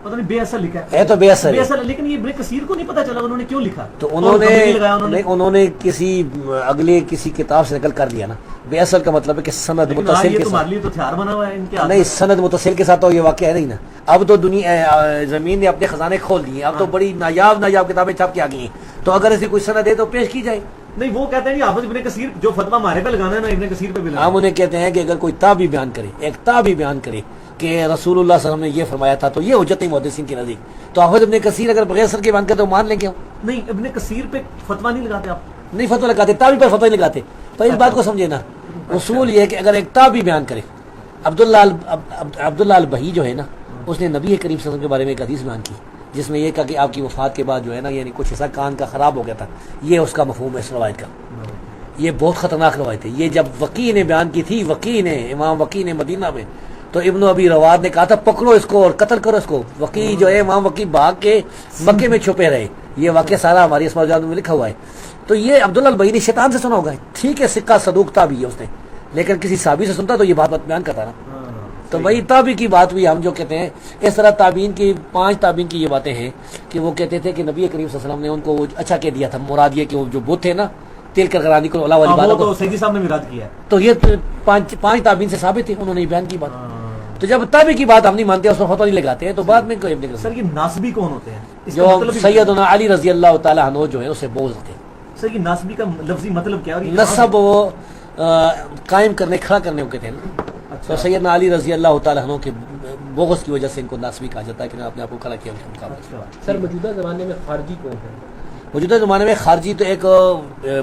پتہ نہیں بے اصل لکھا ہے تو بے اثر بے ہے. اصل ہے، لیکن یہ ابن کثیر کو نہیں پتا چلا انہوں نے کیوں لکھا. تو اور انہوں تبدیلی لگایا انہوں نے. نے انہوں نے کسی اگلے کسی کتاب سے نقل کر لیا نا. بے اصل کا مطلب ہے کہ سند لیکن متصل یہ کے تمہارے ساتھ لیے تو ہتھیار بنا ہوا ہے ان کے ہاتھ نہیں، میں. سند متصل کے ساتھ تو یہ واقعہ ہے نہیں نا. اب تو دنیا زمین نے اپنے خزانے کھول دیے، اب تو بڑی نایاب کتابیں چھپ کے آ گئی ہیں. تو اگر ایسی کوئی سند ہے تو پیش کی جائے. نہیں، وہ کہتے ہیں کہ حافظ ابن کثیر جو فتویٰ ہمارے پہ لگانا ہے نا، ابن کثیر پہ بھی لگانا ہم انہیں کہتے ہیں کہ اگر کوئی تابعی بیان کرے، ایک تابعی بیان کرے کہ رسول اللہ صلی اللہ علیہ وسلم نے یہ فرمایا تھا، تو یہ حجت محدثین کے نزدیک. تو حافظ ابن کثیر اگر بغیر سر کے بیان کرے تو مان لیں گے ہم. نہیں، ابن کثیر پہ فتویٰ نہیں لگاتے آپ. نہیں فتویٰ لگاتے، تابعی پر فتویٰ نہیں لگاتے. پر اس بات کو سمجھے نا، اصول یہ ہے کہ اگر ایک تابعی بیان کرے، عبداللہ البہی جو ہے نا، اس نے نبی کریم صلی اللہ علیہ وسلم کے بارے میں ایک حدیث بیان کی جس میں یہ کہا کہ آپ کی وفات کے بعد جو ہے نا، یعنی کچھ ایسا کان کا خراب ہو گیا تھا. یہ اس کا مفہوم ہے اس روایت کا. یہ بہت خطرناک روایت ہے. یہ جب وکیع نے بیان کی تھی، امام وکیع نے مدینہ میں، تو ابن ابی رواد نے کہا تھا پکڑو اس کو اور قتل کرو اس کو. وکیع جو ہے امام وکیع بھاگ کے مکے میں چھپے رہے. یہ واقعہ سارا ہماری اسماء الجامع میں لکھا ہوا ہے. تو یہ عبداللہ البہی نے شیطان سے سنا ہوگا. ٹھیک ہے، سکہ صدوق تابعی ہے اس نے، لیکن کسی صحابی سے سنتا تو یہ بات بیان کرتا نا. تو وہی تابعی کی بات بھی ہم جو کہتے ہیں، اس طرح تابعین کی 5 تابعین کی یہ باتیں ہیں کہ وہ کہتے تھے کہ نبی کریم صلی اللہ علیہ وسلم نے ان کو وہ اچھا کہہ دیا تھا. مراد یہ کہ وہ جو بت تھے نا، تیل کر کرانی کو اللہ والی وہ باتوں تو کو، سیدی صاحب نے بھی رد کیا ہے. تو یہ 5 تابعین سے ثابت ہے، انہوں نے بیان کی بات. تو جب تابعی کی بات ہم نہیں مانتے، اس پر فتویٰ نہیں لگاتے ہیں، تو بعد میں کوئی نہیں. سر، یہ ناسبی کون ہوتے ہیں؟ اس کا جو مطلب ہی- سیدنا علی رضی اللہ تعالیٰ عنہ جو ہے اسے بغض تھے. سر، یہ ناسبی کا لفظی مطلب کیا ہے؟ اور یہ نسب وہ قائم کرنے، کھڑا کرنے کو کہتے ہیں نا. تو سیدنا علی رضی اللہ تعالیٰ عنہ کے بغض کی وجہ سے ان کو ناسبی کہا جاتا ہے کہ اپنے آپ کو کھڑا کیا ان کے مقابلے. اچھا. سر موجودہ زمانے میں خارجی کون ہے؟ موجودہ زمانے میں خارجی تو ایک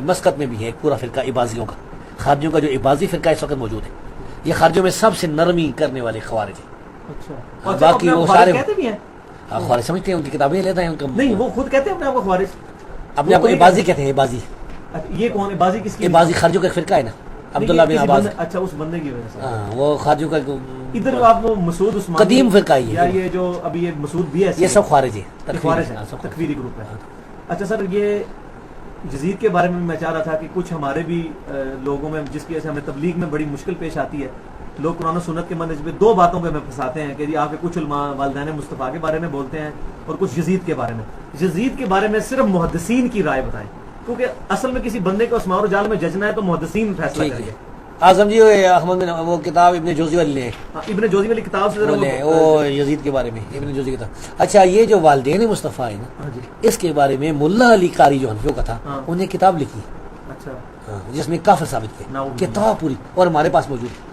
مسقط میں بھی ہے ایک پورا فرقہ عباضیوں کا. خارجیوں کا جو عباضی فرقہ اس وقت موجود ہے، یہ خارجیوں میں سب سے نرمی کرنے والے خوارج ہیں. اچھا. باقی وہ خوارج سارے کہتے بھی ہیں؟ خوارج سمجھتے ہیں، ان کی کتابیں لیتا ہے ان کا. نہیں، وہ خود کہتے ہیں اپنے آپ کو خوارج. اپنے آپ کو عباضی کہتے ہیں. عباضی یہ کون ہے؟ بازی کس کی؟ عباضی خارجیوں کا ایک فرقہ ہے نا، عبداللہ بن عباس. اچھا، اس بندے کی وجہ سے. ہاں، وہ خارجیوں کا ادھر آپ وہ مسعود عثمانی قدیم فرقہ ہی یا ہے. یہ جو ابھی یہ مسعود بھی ہے، یہ سب خوارج ہے، خوارج ہے، سب تکفیری گروپ ہے. اچھا سر، یہ جزید کے بارے میں میں چاہ رہا تھا کہ کچھ ہمارے بھی لوگوں میں جس کی وجہ سے ہمیں تبلیغ میں بڑی مشکل پیش آتی ہے. لوگ قرآن و سنت کے منہج پہ 2 باتوں پہ ہمیں پھنساتے ہیں کہ جی آپ کے کچھ علماء والدین مصطفیٰ کے بارے میں بولتے ہیں اور کچھ یزید کے بارے میں. یزید کے بارے میں صرف محدثین کی رائے بتائیں، کیونکہ اصل میں کسی بندے کو اسماء و رجال میں ججنا ہے تو محدثین فیصلہ ٹھیک کریں ہے. گے. اعظم جی احمد بن وہ کتاب ابن جوزی والی لیں، ابن جوزی والی کتاب سے ذرا وہ لیں، وہ یزید کے بارے میں ابن جوزی کتاب. اچھا، یہ جو والدین مصطفیٰ ہے نا، ہاں جی. اس کے بارے میں ملا علی قاری جو حنفیوں کا تھا، ہاں. انہیں کتاب لکھی اچھا. جس میں کافر ثابت کیا کتاب پوری، اور ہمارے پاس موجود ہے.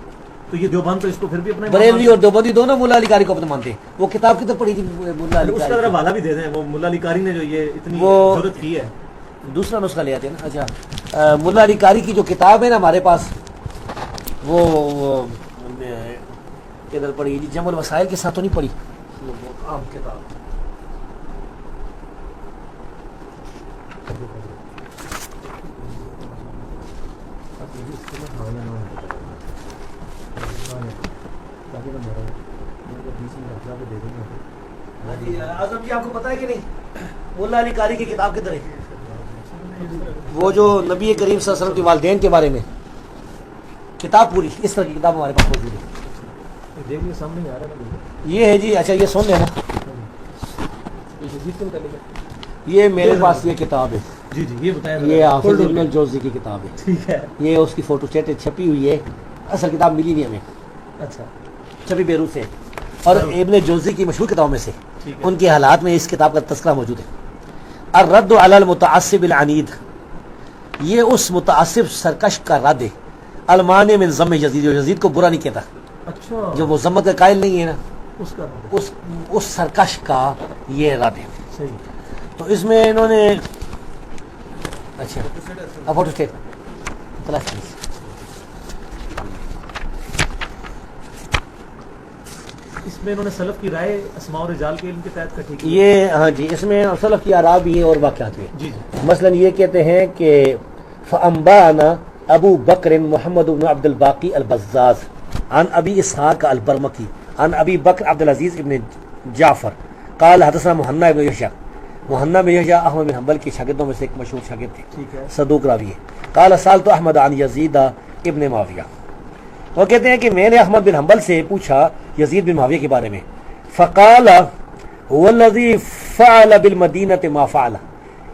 تو یہ دیوبند تو اس کو پھر بھی اپنا بریلوی اور دیوبندی دونوں ملا علی قاری کو اپنا مانتے ہیں. وہ کتاب کتاب پڑھی تھی ملا علی اس کا ذرا قاری. والا بھی دے دیں. وہ ملا علی قاری نے جو یہ اتنی وہ- ضرورت کی ہے. دوسرا نسخہ لے آتے ہیں نا. اچھا، ملا علی قاری کی جو کتاب ہے نا ہمارے پاس، وہ کدھر پڑھی جی؟ جمع الوسائل کے ساتھ تو نہیں پڑھی. عام کتاب. اعظم جی آپ کو پتا ہے کہ نہیں مولا علی قاری کی کتاب کدھر ہے؟ وہ جو نبی کریم صلی اللہ علیہ وسلم کے والدین کے بارے میں کتاب پوری اس طرح کی کتاب ہمارے پاس موجود ہے. دیکھیے سامنے نہیں آ رہا ہے. یہ ہے جی. اچھا یہ سن لینا, یہ میرے پاس یہ کتاب ہے. جی جی یہ بتائیں. یہ حافظ ابن الجوزی کی کتاب ہے. ٹھیک ہے. یہ اس کی فوٹو سٹیٹ چھپی ہوئی ہے. اصل کتاب ملی نہیں ہمیں, اچھا چھپی بیروت سے, اور ابن جوزی کی مشہور کتابوں میں سے ان کے حالات میں اس کتاب کا تذکرہ موجود ہے. الرد علی المتعصب العنید, یہ اس متعصب سرکش کا رد ہے. المانع من ذم یزید, جو یزید کو برا نہیں کہتا, اچھا جو وہ ذمت کا قائل نہیں ہے نا, اس کا اس سرکش کا یہ رد ہے. صحیح. تو اس میں انہوں نے اچھا فوٹو اسٹیٹ اس میں انہوں نے سلف کی رائے اسماء و رجال کے علم کے تحت کٹھی کی. یہ ہاں جی, اس میں سلف کی آراء بھی ہیں اور واقعات بھی. جی جی مثلا یہ کہتے ہیں کہ فانبانا ابو بکر محمد بن عبد الباقی البزاز عن ابی اسحاق البرمکی عن ابی بکر عبد العزیز ابن جعفر قال حدثنا محنا ابن یحییٰ. محنا بن یحییٰ احمد بن حنبل کے شاگردوں میں سے ایک مشہور شاگرد تھے, ٹھیک ہے. صدوق راوی ہے. قال سألت احمد عن یزید ابن معاویہ, وہ کہتے ہیں کہ میں نے احمد بن حنبل سے پوچھا یزید بن معاویہ کے بارے میں. فقال هو الذی فعل بالمدینہ ما فعل,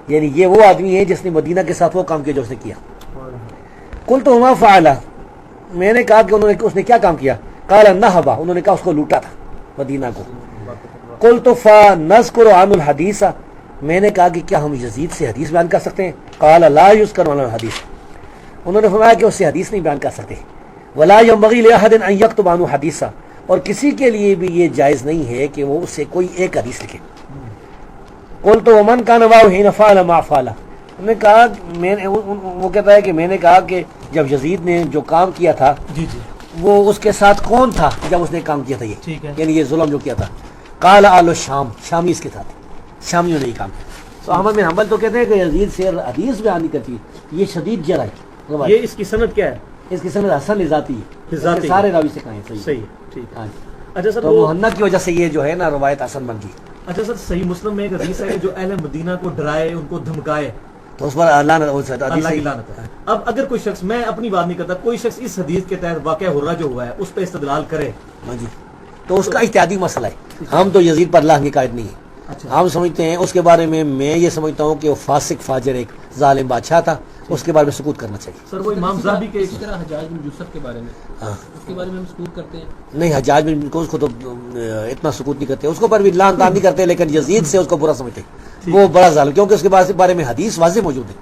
یعنی یہ وہ آدمی ہے جس نے مدینہ کے ساتھ وہ کام کیا جو اس نے کیا. قلت ما فعل, میں نے کہا کہ اس نے کیا کام کیا. قال نہبا, انہوں نے کہا اس کو لوٹا تھا مدینہ کو. قلت فنذکر عنہ الحدیث, میں نے کہا کہ کیا ہم یزید سے حدیث بیان کر سکتے ہیں. قال لا یذکر عنہ الحدیث, انہوں نے فرمایا کہ اس سے حدیث نہیں بیان کر سکتے. ولا ينبغي لاحد ان يكتب عنه حدیثا, اور کسی کے لیے بھی یہ جائز نہیں ہے کہ وہ اس سے کوئی ایک حدیث لکھے. قلت ومن كان معه حين فعل ما فعل, انہوں نے کہا وہ کہتا ہے کہ میں نے کہا کہ جب یزید نے جو کام کیا تھا جی جی وہ اس کے ساتھ کون تھا جب اس نے کام کیا تھا, یہ ٹھیک ہے. یعنی یہ ظلم جو کیا تھا. قال آل الشام, شامی اس کے ساتھ, شامیوں نے یہ کام کیا. تو احمد بن حنبل تو کہتے ہیں کہ یزید سے حدیث بیان نہیں کرتی, یہ شدید جرح ہے. یہ اس کی سند کیا ہے؟ اس کی سند حسن ذاتی ہے, ذاتی سارے راوی سے کہیں صحیح ہے. ٹھیک. ہاں جی. اچھا سر, تو محنہ کی وجہ سے یہ جو ہے نا روایت حسن بن گئی. اچھا سر, صحیح مسلم میں ایک حدیث ہے کہ جو اہل مدینہ کو ڈرائے, ان کو دھمکائے, تو اس پر اللہ نے اللہ کی لعنت ہے. اب اگر کوئی شخص, میں اپنی بات نہیں کرتا, کوئی شخص اس حدیث کے تحت واقعہ حرہ جو ہوا ہے اس پہ استدلال کرے, ہاں جی, تو اس کا اجتہادی مسئلہ ہے. ہم تو یزید پر اللہ کی قائد نہیں ہے. اچھا. ہم سمجھتے ہیں اس کے بارے میں یہ سمجھتا ہوں کہ وہ فاسق فاجر ایک ظالم بادشاہ تھا, اس کے بارے میں سکوت کرنا چاہیے. سر وہ امام زاہبی کے اسی طرح حجاج بن یوسف کے بارے میں, ہاں اس کے بارے میں ہم سکوت کرتے ہیں. نہیں, حجاج بن کو اس کو تو اتنا سکوت نہیں کرتے, اس کو پر بھی لعن طعن نہیں کرتے, لیکن یزید سے اس کو برا سمجھتے, وہ بڑا ظالم, کیونکہ اس کے بارے میں حدیث واضح موجود ہے.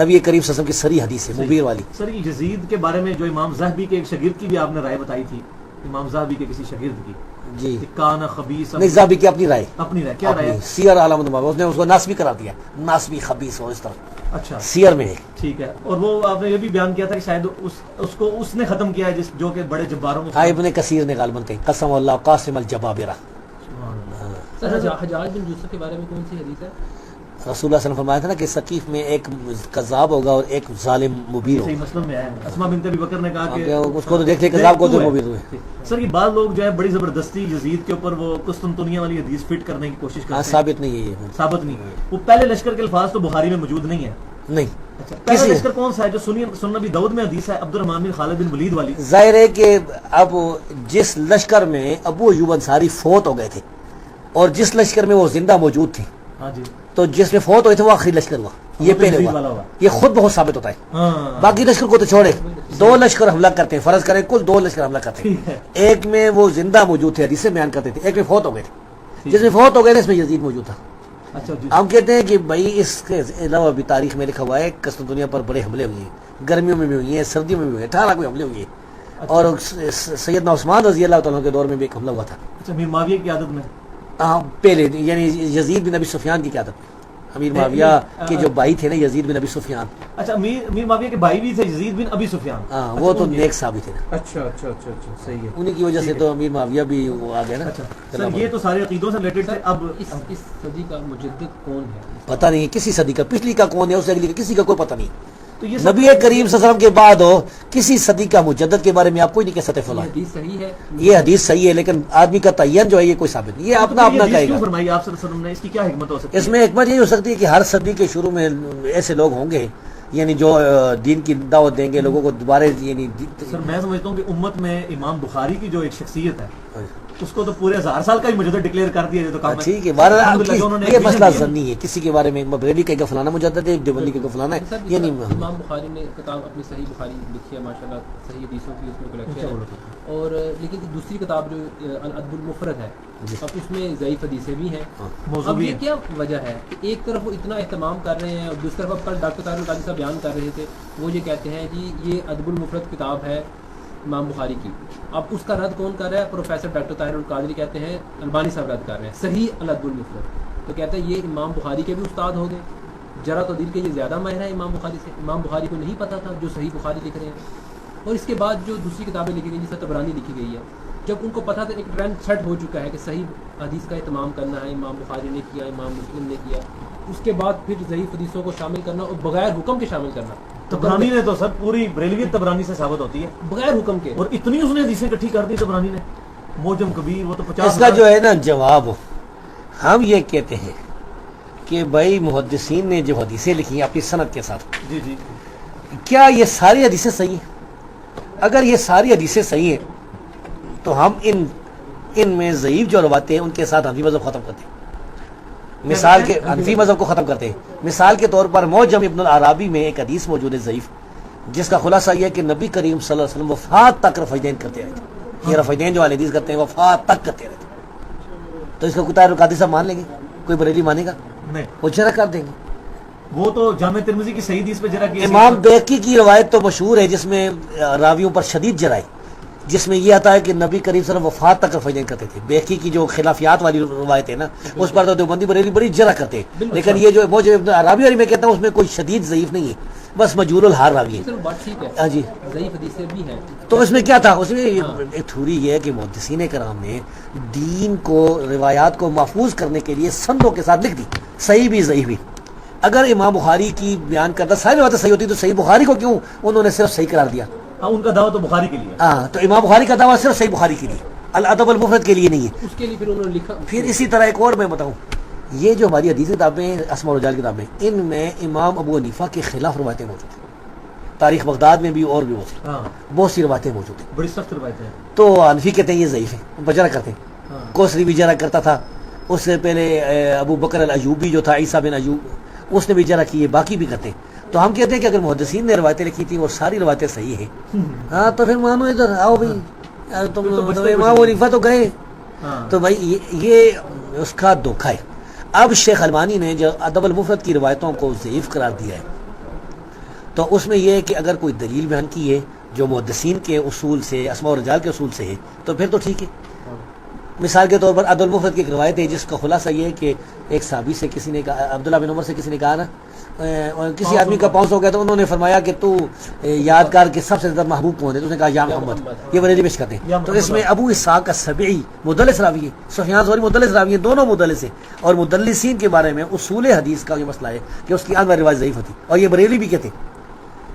نبی کریم صلی اللہ علیہ وسلم کی سری حدیث ہے مبیر والی. سر یزید کے بارے میں جو امام زاہبی کے ایک شاگرد کی بھی آپ نے رائے بتائی تھی, امام زاہبی کے کسی شاگرد کی, جی کان خبیث, نہیں, زاہبی کی اپنی رائے, اپنی رائے کیا رائے؟ سیر عالم النبوہ, اس نے اس کو ناسبی قرار دیا, ناسبی خبیث ہو اس طرح. اچھا سیر میں ہے. ٹھیک ہے. اور وہ آپ نے یہ بھی بیان کیا تھا کہ شاید اس کو اس نے ختم کیا ہے جو کہ بڑے جباروں میں. ابن کثیر نے غالباً کہی قسم اللہ قاسم الجبابرہ. سر حجاج بن یوسف کے بارے میں کون سی حدیث ہے؟ رسول اللہ صلی اللہ علیہ وسلم فرمایا تھا نا کہ ثقیف میں ایک کذاب ہوگا اور ایک ظالم مبیر ہوگا. صحیح مسلم میں ہے, اسماء بنت ابی بکر نے کہا کہ اس کو تو دیکھ لے کذاب کو تو مبیر ہوئے. سر یہ بعض لوگ جو ہے بڑی زبردستی یزید کے اوپر وہ قسطنطنیہ والی حدیث فٹ کرنے کی کوشش کرتے ہیں. ثابت نہیں ہے یہ, ثابت نہیں ہے. وہ پہلے لشکر کے الفاظ تو بخاری میں موجود نہیں ہے. نہیں. اچھا, پہلا لشکر کون سا ہے جو سنن نبی داؤد میں حدیث ہے, عبد الرحمن بن خالد بن ولید والی؟ ظاہر ہے کہ اب جس لشکر میں ابو ایوب انصاری فوت ہو گئے تھے اور جس لشکر میں وہ زندہ موجود تھے, ہاں جی, تو جس میں فوت ہوئے تھے وہ آخری لشکر ہوا, یہ پہلے ہوا. یہ خود بہت ثابت ہوتا ہے. باقی لشکر کو تو چھوڑے, 2 لشکر حملہ کرتے ہیں, فرض کریں کل 2 لشکر حملہ کرتے ہیں, ایک میں وہ زندہ موجود تھے حدیثیں بیان کرتے تھے, ایک میں فوت ہو گئے تھے. جس میں فوت ہو گئے تھے اس میں یزید موجود تھا. اچھا جی. ہم کہتے ہیں کہ بھائی اس کے علاوہ بھی تاریخ میں لکھا ہوا ہے قسطنطنیہ پر بڑے حملے ہوئے ہیں, گرمیوں میں بھی ہوئی ہیں, سردیوں میں بھی ہوئے ہیں, 18 کوئی حملے ہوئے ہیں. اور سیدنا عثمان رضی اللہ تعالیٰ کے دور میں بھی ایک حملہ ہوا تھا. اچھا, میر معاویہ کی عادت میں ہاں پہلے, یعنی یزید بن ابی سفیان کی قیادت میں. امیر معاویہ کے جو بھائی تھے نا یزید بن ابی سفیان. اچھا امیر معاویہ کے بھائی بھی تھے یزید بن ابی سفیان. ہاں وہ تو نیک صحابی تھے نا. اچھا اچھا اچھا اچھا صحیح ہے. انہی کی وجہ سے تو امیر معاویہ بھی وہ آ گیا نا. اچھا سر یہ تو سارے عقیدوں سے ریلیٹڈ تھے. اب اس صدی کا مجدد کون ہے؟ پتہ نہیں کسی صدی کا، پچھلی کا کون ہے، اس اگلی کا کسی کا کوئی پتہ نہیں. تو یہ نبی کریم صلی اللہ علیہ وسلم کے بعد ہو کسی صدی کا مجدد کے بارے میں آپ کوئی نہیں کہہ سکتے فلاں. یہ حدیث صحیح ہے، یہ حدیث صحیح ہے لیکن آدمی کا تعین جو ہے یہ کوئی ثابت نہیں. یہ اپنا اپنا کہے گا. فرمائی آپ صلی اللہ علیہ وسلم نے، اس کی کیا حکمت ہو سکتی ہے؟ اس میں حکمت یہی ہو سکتی ہے کہ ہر صدی کے شروع میں ایسے لوگ ہوں گے یعنی جو دین کی دعوت دیں گے لوگوں کو دوبارہ. یعنی سر میں سمجھتا ہوں کہ امت میں امام بخاری کی جو ایک شخصیت ہے اس کو تو پورے 1000 سال کا ہی مجدد ڈکلیئر کر دیا تو کام ہے. ٹھیک ہے یہ مسئلہ ضنی ہے. کسی کے بارے میں بریلی کہے گا فلانا مجدد ہے، دیوبندی کہے گا فلانا ہے. یہ نہیں. امام بخاری نے کتاب اپنی صحیح بخاری لکھی ہے ماشاءاللہ، صحیح حدیثوں کی اس میں کلیکشن ہے. اور لیکن دوسری کتاب جو الادب المفرد ہے اب اس میں ضعیف حدیثیں بھی ہیں. اب یہ کیا وجہ ہے کہ ایک طرف وہ اتنا اہتمام کر رہے ہیں اور دوسری طرف اب کل ڈاکٹر طاہر القادری صاحب بیان کر رہے تھے، وہ یہ کہتے ہیں کہ یہ ادب المفرد کتاب ہے امام بخاری کی. اب اس کا رد کون کر رہا ہے؟ پروفیسر ڈاکٹر طاہر القادری کہتے ہیں البانی صاحب رد کر رہے ہیں صحیح الادب المفرد. تو کہتے ہیں یہ امام بخاری کے بھی استاد ہو گئے، جرح تعدیل کے یہ زیادہ ماہر ہے امام بخاری سے. امام بخاری کو نہیں پتہ تھا جو صحیح بخاری لکھ رہے ہیں. اور اس کے بعد جو دوسری کتابیں لکھی گئی جیسے طبرانی لکھی گئی ہے، جب ان کو پتہ تھا ایک ٹرینڈ سیٹ ہو چکا ہے کہ صحیح حدیث کا اہتمام کرنا ہے، امام بخاری نے کیا، امام مسلم نے کیا، اس کے بعد پھر ضعیف حدیثوں کو شامل کرنا اور بغیر حکم کے شامل کرنا. طبرانی نے تو سر پوری بریلویت طبرانی سے ثابت ہوتی ہے بغیر حکم کے. اور اتنی اس نے حدیثیں اکٹھی کر دی طبرانی نے. موجم کبیر وہ تو 50. اس کا جو ہے نا جواب ہم یہ کہتے ہیں کہ بھائی محدثین نے جو حدیثیں لکھی ہیں اپنی سند کے ساتھ، جی جی کیا یہ ساری حدیثیں صحیح ہیں؟ اگر یہ ساری حدیثیں صحیح ہیں تو ہم ان میں ضعیف جو روایتیں ہیں ان کے ساتھ حنفی مذہب ختم کرتے ہیں. مثال کے حنفی مذہب کو ختم کرتے ہیں. مثال کے طور پر معجم ابن العرابی میں ایک حدیث موجود ہے ضعیف، جس کا خلاصہ یہ ہے کہ نبی کریم صلی اللہ علیہ وسلم وفات تک رفعین کرتے رہے تھے. یہ رفعین جو حدیث کرتے ہیں وفات تک کرتے رہے تھے. تو اس کو طاہر القادری صاحب مان لیں گے؟ کوئی بریلی مانے گا؟ نہیں. وہ جرح کر دیں گے. وہ تو جامع ترمذی کی صحیح حدیث پہ جرح کی. امام بیہقی کی روایت تو مشہور ہے جس میں راویوں پر شدید جرح ہے، جس میں یہ آتا ہے کہ نبی کریم صلی اللہ علیہ وسلم وفات تک رفعین کرتے تھے. بیہقی کی جو خلافیات والی روایت ہے نا اس پر تو دیوبندی بریلی بڑی جرح کرتے ہیں. لیکن یہ جو موجب عربی والی میں کہتا ہوں اس میں کوئی شدید ضعیف نہیں ہے، بس مجہول الحال راوی ہے. بات ٹھیک ہے. ہاں جی. ضعیف حدیثیں بھی ہیں. تو اس میں کیا تھا؟ اس میں ایک تھوڑی یہ ہے کہ محدثین کرام نے دین کو روایات کو محفوظ کرنے کے لیے سندوں کے ساتھ لکھ دی، صحیح بھی ضعیف بھی. اگر امام بخاری کی بیان کرتا ساری باتیں صحیح ہوتی تو صحیح بخاری کو کیوں انہوں نے صرف صحیح قرار دیا؟ ان کا دعویٰ تو بخاری کے لیے. ہاں تو امام بخاری کا دعویٰ صرف صحیح بخاری کے لیے، الادب المفرد کے لیے نہیں ہے. اس کے لیے پھر انہوں نے لکھا. پھر اسی طرح ایک اور میں بتاؤں، یہ جو ہماری حدیث کتابیں اسماء و رجال کتابیں ان میں امام ابو حنیفہ کے خلاف روایتیں موجود ہیں. تاریخ بغداد میں بھی اور بھی بہت سی روایتیں موجود ہیں، بڑی سخت روایتیں ہیں. تو حنفی کہتے ہیں یہ ضعیف ہے، بجرا کرتے ہیں. کوسری بھی جرا کرتا تھا، اس سے پہلے ابو بکر الایوبی جو تھا عیسیٰ بن ایوب اس نے بھی جرا کی ہے، باقی بھی کرتے ہیں. تو ہم کہتے ہیں کہ اگر محدثین نے روایتیں لکھی تھیں اور ساری روایتیں صحیح ہیں ہاں تو پھر مانو ادھر آؤ بھائی، تم امام ابو حنیفہ تو گئے. تو بھائی یہ اس کا دھوکہ ہے. اب شیخ البانی نے جو ادب المفرد کی روایتوں کو ضعیف قرار دیا ہے تو اس میں یہ ہے کہ اگر کوئی دلیل بیان کی ہے جو محدثین کے اصول سے اسماء و رجال کے اصول سے ہے تو پھر تو ٹھیک ہے. مثال کے طور پر ادب المفرد کی ایک روایت ہے جس کا خلاصہ یہ ہے کہ ایک صحابی سے کسی نے کہا، عبداللہ بن عمر سے کسی نے کہا نا کسی آدمی کا پاؤں سو گیا تو انہوں نے فرمایا کہ تو یادگار کے سب سے زیادہ محبوب کون ہے؟ تو اس نے کہا یا محمد. یہ بریلی پیش کرتے ہیں. تو اس میں ابو اسحاق السبعی مدلس راوی ہے، سفیان ثوری مدلس راوی ہے، دونوں مدلس ہیں. اور مدلسین کے بارے میں اصول حدیث کا یہ مسئلہ ہے کہ اس کی آن روایت ضعیف ہوتی. اور یہ بریلی بھی کہتے ہیں.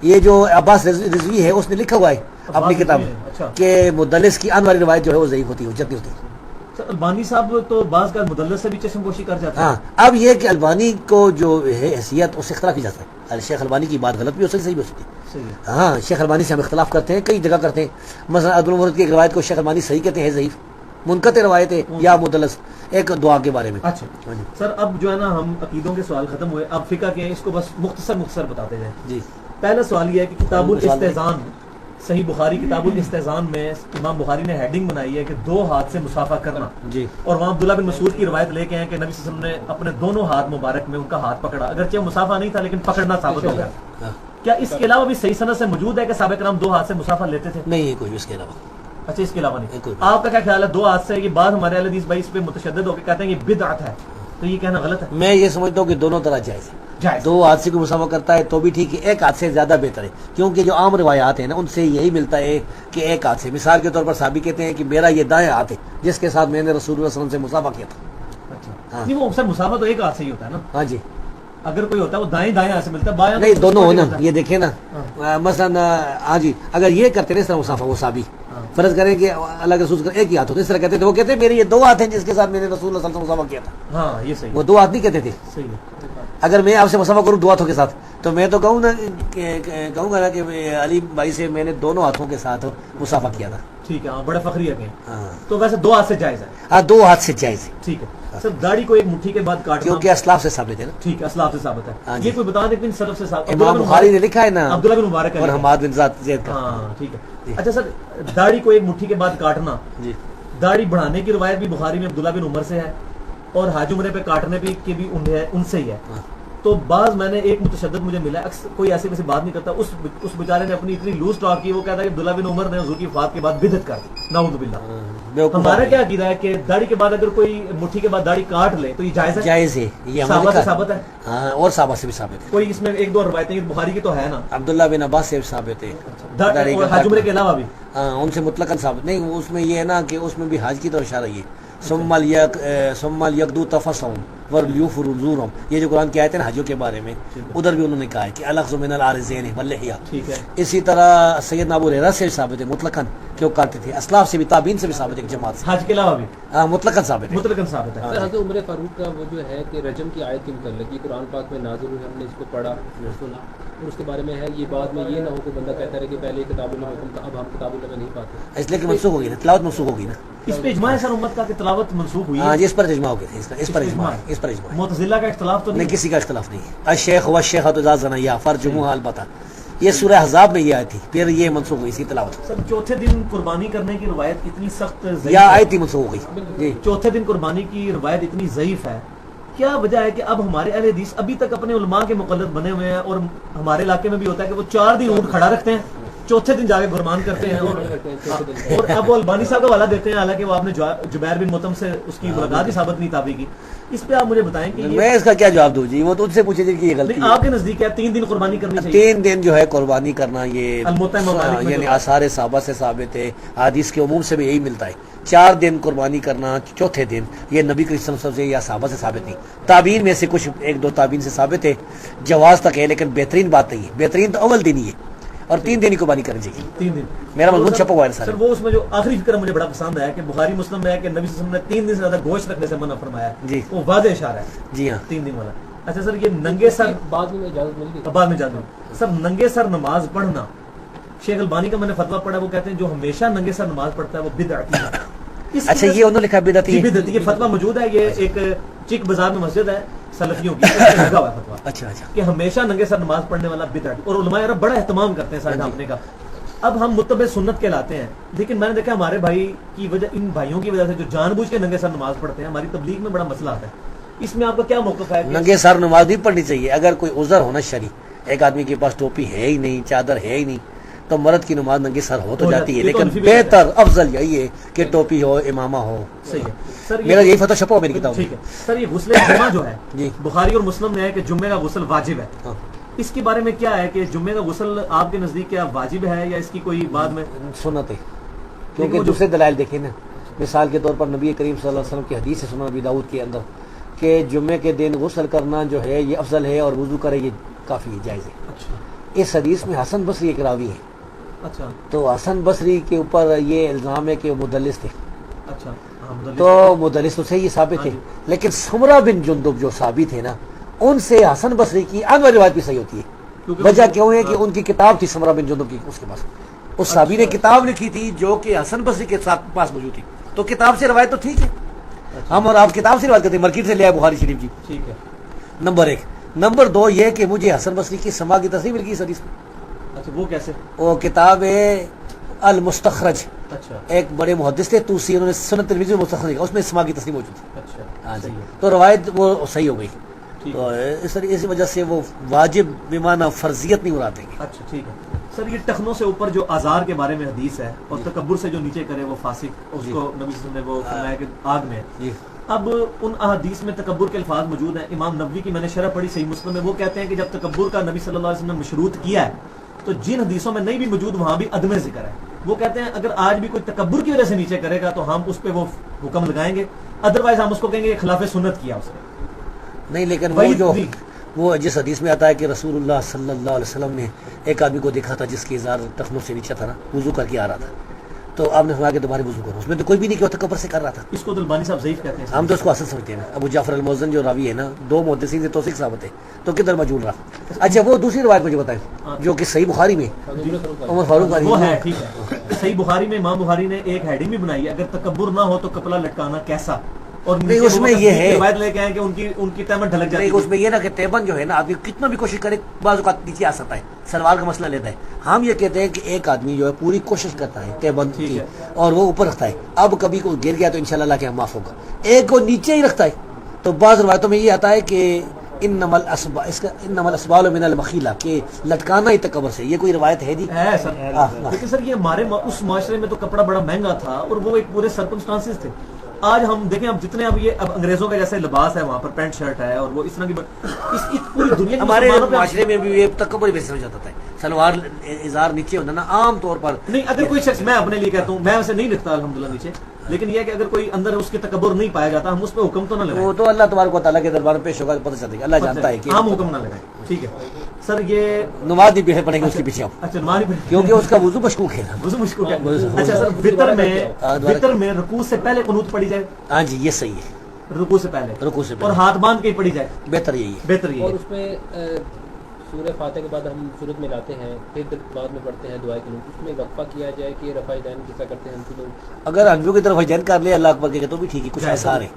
یہ جو عباس رضوی ہے اس نے لکھا ہوا ہے اپنی کتاب کہ مدلس کی آن والی روایت جو ہے وہ ضعیف ہوتی ہے، حجت نہیں ہوتی. البانی صاحب تو بعض کا مدلس سے بھی چشم پوشی کر جاتے ہیں. ہاں اب یہ کہ البانی کو جو ہے حیثیت اس سے اختلاف کی جاتا ہے. شیخ البانی کی بات غلط بھی ہو سکتی، صحیح بھی ہو سکتی. ہاں شیخ البانی سے ہم اختلاف کرتے ہیں، کئی جگہ کرتے ہیں. مثلا عبد المفرد کی ایک روایت کو شیخ البانی صحیح کہتے ہیں ضعیف، منقطع روایت ہے یا مدلس. ایک دعا کے بارے میں. اچھا سر اب جو ہے نا ہم عقیدوں کے سوال ختم ہوئے، اب فقہ کے ہیں، اس کو بس مختصر بتاتے جائیں. جی پہلا سوال یہ ہے کہ کتاب الاستئذان صحیح بخاری کتاب الاستئذان میں امام بخاری نے ہیڈنگ بنائی ہے کہ 2 ہاتھ سے مصافحہ کرنا. جی اور وہاں عبداللہ بن مسعود کی روایت لے کے ہیں کہ نبی صلی اللہ علیہ وسلم نے اپنے دونوں ہاتھ مبارک میں ان کا ہاتھ پکڑا، اگرچہ مصافحہ نہیں تھا لیکن پکڑنا ثابت ہو گیا. کیا اس کے علاوہ بھی صحیح سند سے موجود ہے کہ صحابہ کرام 2 ہاتھ سے مصافحہ لیتے تھے؟ نہیں کوئی اس کے علاوہ. اچھا اس کے علاوہ نہیں. آپ کا کیا خیال ہے 2 ہاتھ سے؟ یہ بات ہمارے اہل حدیث بھائی اس پہ متشدد ہو کے کہتے ہیں کہ بدعت ہے. تو یہ کہنا غلط ہے؟ میں یہ سمجھتا ہوں کہ دونوں طرح جائز ہے. جائز. دو ہاتھ سے کوئی مسافہ کرتا ہے تو بھی ٹھیک ہے, ایک ہاتھ سے زیادہ بہتر ہے, کیونکہ جو عام روایات ہیں نا ان سے یہی ملتا ہے کہ ایک ہاتھ سے. مثال کے طور پر صحابی کہتے ہیں کہ میرا یہ دائیں ہاتھ ہے جس کے ساتھ میں نے رسول اللہ صلی اللہ علیہ وسلم سے مسافہ کیا تھا. اچھا نہیں, وہ اکثر مسافہ تو ایک ہاتھ سے ہی ہوتا ہے نا. ہاں جی, اگر کوئی ہوتا ہے وہ دائیں ہاتھ سے ملتا ہے, بایاں نہیں دونوں ہو نا. یہ دیکھیں نا مثلا ہاں جی, اگر یہ کرتے نا اس طرح مسافہ وہ صحابی, فرض کریں کہ اللہ کے رسول ایک ہی ہاتھ ہوتا, اس طرح کہتے تھے. وہ کہتے ہیں میرے یہ دو ہاتھ ہیں جس کے ساتھ میں نے رسول اللہ صلی اللہ علیہ وسلم سے مسافہ کیا تھا. ہاں یہ صحیح, وہ دو ہاتھ نہیں کہتے تھے. صحیح ہے. اگر میں آپ سے مسافہ کروں دو ہاتھوں کے ساتھ تو میں تو کہوں گا نا کہ علی بھائی سے میں نے دونوں ہاتھوں کے ساتھ مسافہ کیا تھا. ٹھیک ہے, بڑا فخری ہے. تو ویسے دو ہاتھ سے جائز ہے. ہاں دو ہاتھ سے جائز ہے. ٹھیک ہے سر, داڑھی کو ایک مٹھی کے بعد کاٹنا کیونکہ اسلاف سے ثابت ہے نا. ٹھیک ہے, اسلاف سے ثابت ہے. یہ کوئی بتا دیں کہ سلف سے ثابت. امام بخاری نے لکھا ہے نا عبداللہ بن مبارک اور حماد بن زید کا. ہاں ٹھیک ہے. اچھا سر, داڑھی کو ایک مٹھی کے بعد کاٹنا, داڑھی بڑھانے کی روایت بھی بخاری میں عبداللہ بن عمر سے ہے, اور حاج عمرے پہ کاٹنے کی بھی ان سے ہی ہے. تو بعض میں نے ایک متشدد مجھے ملا, کوئی ایسی ویسی بات نہیں کرتا, اس بیچارے نے اپنی اتنی لوز ٹاک کی, وہ کہتا ہے کہ عبداللہ بن عمر نے حضور کی وفات کے بعد بدعت کر دی. نعوذ باللہ. ہمارا کیا عقیدہ ہے کہ داڑھی کے بعد اگر کوئی مٹھی کے بعد داڑھی کاٹ لے تو یہ جائز ہے؟ جائز ہے, یہ صحابہ سے ثابت ہے. ہاں, اور صحابہ سے بھی ثابت ہے. کوئی اس میں ایک دو روایتیں بخاری کی تو ہے نا, عبداللہ بن عباس سے بھی ثابت ہے, حج عمرے کے علاوہ بھی. ہاں, ان سے مطلقاً ثابت نہیں. اس میں یہ ہے نا کہ اس میں بھی حج کی تو اشارہ یہ ثم یقدو تفصهم ولیوفوا نذورهم, یہ جو قرآن کی آیت ہے نا حجوں کے بارے میں, ادھر بھی انہوں نے کہا ہے کہ الاخذ من العارضین واللحیہ. اسی طرح سیدنا ابو ہریرہ سے بھی ثابت ہے مطلقاً کہ وہ کاٹتے تھے. اسلاف سے بھی, تابعین سے بھی ثابت ہے, جماعت سے. حج کے علاوہ بھی مطلقاً ثابت ہے. مطلقاً ثابت ہے. حضرت عمر فاروق کا وہ جو ہے کہ رجم کی آیت کے متعلق یہ قرآن پاک میں نازل ہوئی, ہم نے اس کو پڑھا سنا, اور اس کے بارے میں ہے یہ بات میں یہ نہ ہو کہ بندہ کہتا ہے کہ پہلے کتاب اللہ حکم تھا, اب ہم کتاب اللہ میں نہیں پاتے, اس لیے کہ منسوخ ہوگی نا, تلاوت منسوخ ہوگی نا. اس پہ اجماع ہے سر امت کا کہ تلاوت منسوخ ہوئی ہے. ہاں جی, اس پر اجماع ہو گیا, اس پر اجماع ہے. معتزلہ کا اختلاف تو نہیں, کسی کا اختلاف نہیں ہے. الشیخ والشیخۃ اذا زنیا فرجموها البتہ, یہ سورہ احزاب میں یہ آئی تھی, پھر یہ منسوخ ہوئی اسی تلاوت. سر چوتھے دن قربانی کرنے کی روایت اتنی سخت یا آئی تھی منسوخ ہو گئی جی. چوتھے دن قربانی کی روایت اتنی ضعیف ہے, کیا وجہ ہے کہ اب ہمارے اہل حدیث ابھی تک اپنے علماء کے مقلد بنے ہوئے ہیں, اور ہمارے علاقے میں بھی ہوتا ہے کہ وہ 4 دن اونٹ کھڑا رکھتے ہیں, چوتھے دن جا کے قربان کرتے ہیں, اور اب وہ البانی صاحب کا حوالہ دیتے ہیں, حالانکہ وہ آپ نے جبیر بن مطعم سے اس کی ملاقات ہی ثابت نہیں تابع کی. اس پہ آپ مجھے بتائیں کہ میں اس کا کیا جواب دوں جی, وہ تو ان سے پوچھے جی کہ یہ غلطی آپ کے نزدیک ہے 3 دن قربانی کرنی چاہیے. 3 دن جو ہے قربانی کرنا یہ یعنی آثار صحابہ سے ثابت ہے, حدیث کے عموم سے بھی یہی ملتا ہے. 4 دن قربانی کرنا چوتھے دن یہ نبی کریم صلی اللہ علیہ وسلم سے یا صحابہ سے ثابت نہیں. تابعین میں سے کچھ 1-2 تابعین سے ثابت ہے, جواز تک ہے, لیکن بہترین بات نہیں ہے. بہترین تو اول دن ہی ہے, اور 3 دن کی قربانی کرنی چاہیے. 3 دن میرا مضمون چھپا ہوا ہے سر. وہ اس میں جو آخری فکر مجھے بڑا پسند ہے کہ بخاری مسلم میں ہے کہ نبی صلی اللہ علیہ وسلم نے 3 دن سے زیادہ گوشت رکھنے سے منع فرمایا ہے جی, وہ واضح اشارہ ہے. جی ہاں 3 دن والا. اچھا سر, یہ ننگے سر بعد میں اجازت مل گئی, بعد میں جانوں سر, ننگے سر نماز پڑھنا, شیخ البانی کا میں نے فتویٰ پڑھا, وہ کہتے ہیں جو ہمیشہ ننگے سر نماز پڑھتا ہے وہ بدعتی ہے. اچھا یہ انہوں نے لکھا بدعتی ہے, بدعتی. یہ فتویٰ موجود ہے, یہ ایک چک بازار میں مسجد ہے سلفیوں کی, لگا ہوا ہے فتویٰ. اچھا کہ ہمیشہ ننگے سر نماز پڑھنے والا بدعتی, اور علماء عرب بڑا اہتمام کرتے ہیں سر ڈھانپنے کا. اب ہم متبع سنت کہلاتے ہیں, لیکن میں نے دیکھا ہمارے بھائی کی وجہ, ان بھائیوں کی وجہ سے جو جان بوجھ کے ننگے سر نماز پڑھتے ہیں, ہماری تبلیغ میں بڑا مسئلہ آتا ہے. اس میں آپ کا کیا موقف ہے؟ ننگے سر نماز نہیں پڑھنی چاہیے. اگر کوئی عذر ہونا شرعی, ایک آدمی کے پاس ٹوپی ہے ہی نہیں, چادر ہے ہی نہیں, تو مرد کی نماز ننگے سر ہو تو جاتی ہے, لیکن بہتر افضل یہی ہے کہ ٹوپی ہو, امامہ ہو. صحیح ہے سر, میرا یہی فتویٰ چھپا ہو میری کتاب. ٹھیک ہے سر. یہ غسل جمعہ جو ہے جی, بخاری اور مسلم میں ہے کہ جمعے کا غسل واجب ہے. اس کے بارے میں کیا ہے کہ جمعے کا غسل آپ کے نزدیک کیا واجب ہے یا اس کی کوئی بعد میں سنت ہے؟ کیونکہ دوسرے دلائل دیکھیں نا, مثال کے طور پر نبی کریم صلی اللہ علیہ وسلم کی حدیث ہے سنن ابی داؤد کے اندر کہ جمعے کے دن غسل کرنا جو ہے یہ افضل ہے, اور وضو کرے یہ کافی جائز ہے. اچھا, اس حدیث میں حسن بصری ایک راوی ہے. اچھا, تو حسن بصری کے اوپر یہ الزام ہے کہ وہ مدلس تھے. اچھا, تو مدلس تو صحیح ثابت ہے, لیکن سمرہ بن جندب جو ثابت ہے نا, ان سے حسن بصری کی انور روایت بھی صحیح ہوتی ہے. وجہ کیوں ہے کہ ان کی کتاب تھی سمرہ بن جندب کی, اس کے پاس اس صحابی نے کتاب لکھی تھی جو کہ حسن بصری کے ساتھ پاس موجود تھی, تو کتاب سے روایت تو ٹھیک ہے. ہم اور آپ کتاب سے روایت کرتے ہیں, مارکیٹ سے لیا بخاری شریف کی. ٹھیک ہے, نمبر 1. نمبر 2 یہ کہ مجھے حسن بصری کی سماع کی تصریح مل گئی اس حدیث میں. اچھا, وہ کیسے؟ وہ کتاب ہے المستخرج, اچھا, ایک بڑے محدث تھے توسی, انہوں نے سنن ترمذی میں مستخرج کیا, اس میں سماع کی تصریح موجود ہے. اچھا, ہاں جی, تو روایت وہ صحیح ہو گئی. تو اس وجہ سے وہ واجب بمعنی فرضیت نہیں مراد دیں گے. اچھا ٹھیک ہے سر. یہ ٹخنوں سے اوپر جو آزار کے بارے میں حدیث ہے, اور تکبر سے جو نیچے کرے وہ فاسق, اس کو نبی صلی اللہ علیہ وسلم نے وہ فرمایا کہ آگ میں. اب ان احادیث میں تکبر کے الفاظ موجود ہیں. امام نووی کی میں نے شرح پڑھی صحیح مسلم میں, وہ کہتے ہیں کہ جب تکبر کا نبی صلی اللہ علیہ وسلم نے مشروط کیا ہے تو جن حدیثوں میں نہیں بھی موجود وہاں بھی عدم ذکر ہے. وہ کہتے ہیں اگر آج بھی کوئی تکبر کی وجہ سے نیچے کرے گا تو ہم اس پہ وہ حکم لگائیں گے, ادروائز ہم اس کو کہیں گے خلاف سنت کیا اس نے. نہیں, لیکن وہ جو وہ جس حدیث میں آتا ہے کہ رسول اللہ صلی اللہ علیہ وسلم نے ایک آدمی کو دیکھا تھا جس کی ازار ٹخنوں سے نیچے تھا نا, وضو کر کے آ رہا تھا, تو آپ نے فرمایا کہ دوبارہ وضو کرو. اس میں تو کوئی بھی نہیں کہ وہ تکبر سے کر رہا تھا. اس کو تو البانی صاحب ضعیف کہتے ہیں. ہم تو اس کو اصل سمجھتے ہیں. ابو جعفر الموزن جو راوی ہے نا, 2 محدثین سے توثیق ثابت ہے, تو کدھر مجہول رہا. اچھا وہ دوسری روایت مجھے بتائیں جو کہ صحیح بخاری میں عمر فاروق والی وہ ہے. ٹھیک ہے, صحیح بخاری میں امام بخاری نے ایک ہیڈنگ بھی بنائی ہے, اگر تکبر نہ ہو تو کپڑا لٹکانا کیسا. اور نہیں, اس میں یہ ہے روایت لے کے آئے کہ ان کی تیمن ڈھلک جاتی ہے. اس میں یہ نا کہ تیبن جو ہے نا, آدمی کتنا بھی کوشش کرے بعض اوقات نیچے آ سکتا ہے, سلوار کا مسئلہ لیتا ہے. ہم یہ کہتے ہیں کہ ایک آدمی جو ہے پوری کوشش کرتا ہے تیبن کی اور وہ اوپر رکھتا ہے. اب کبھی کو گر گیا تو انشاءاللہ اللہ کے ہم معاف ہوگا. ایک کو نیچے ہی رکھتا ہے, تو بعض روایتوں میں یہ آتا ہے کہ انما الاسبال من المخیلہ, کہ لٹکانا ہی تکبر سے. یہ کوئی روایت ہے نہیں ہے سر. لیکن سر یہ ہمارے اس معاشرے میں تو کپڑا بڑا مہنگا تھا اور وہ ایک پورے سرکمسٹانسز تھے. آج ہم دیکھیں, اب جتنے اب انگریزوں کا جیسے لباس ہے وہاں پر پینٹ شرٹ ہے اور وہ اس طرح کی اس پوری دنیا کی ہمارے معاشرے میں بھی یہ تکبر ویسے ہو جاتا تھا. سلوار ازار نیچے ہوتا نا عام طور پر. نہیں, اگر کوئی شخص, میں اپنے لیے کہتا ہوں, میں ویسے نہیں رکھتا الحمدللہ نیچے, لیکن یہ کہ اگر کوئی اندر اس کے تکبر نہیں پایا جاتا ہم اس پہ حکم تو نہ لگائیں. وہ تو اللہ تبارک و تعالیٰ کے دربار میں پیش ہوگا تو پتہ چلے گا. اللہ جانتا ہے کہ ہم حکم نہ لگائیں. ٹھیک ہے سر. یہ نماز بھی پیچھے پڑیں گے اس کے پیچھے. اچھا, نماز کیونکہ اس کا وضو مشکوک ہے. وضو مشکوک ہے. اچھا سر, وتر میں رکوع سے پہلے قنوت پڑھی جائے. ہاں جی, یہ صحیح ہے. رکوع سے پہلے, رکوع سے اور ہاتھ باندھ کے پڑھی جائے, بہتر یہی ہے. بہتر یہی اور ہے. اس میں سورہ فاتحہ کے بعد ہم سورت میں لاتے ہیں, پھر بعد میں پڑھتے ہیں دعائے قنوت. اس میں وقفہ کیا جائے کہ رفع یدین کیسا کرتے ہیں ہم لوگ. اگر ہنفیوں کی طرف حجین کر لے اللہ اکبر کے تو بھی ٹھیک ہے, کچھ آثار ہیں.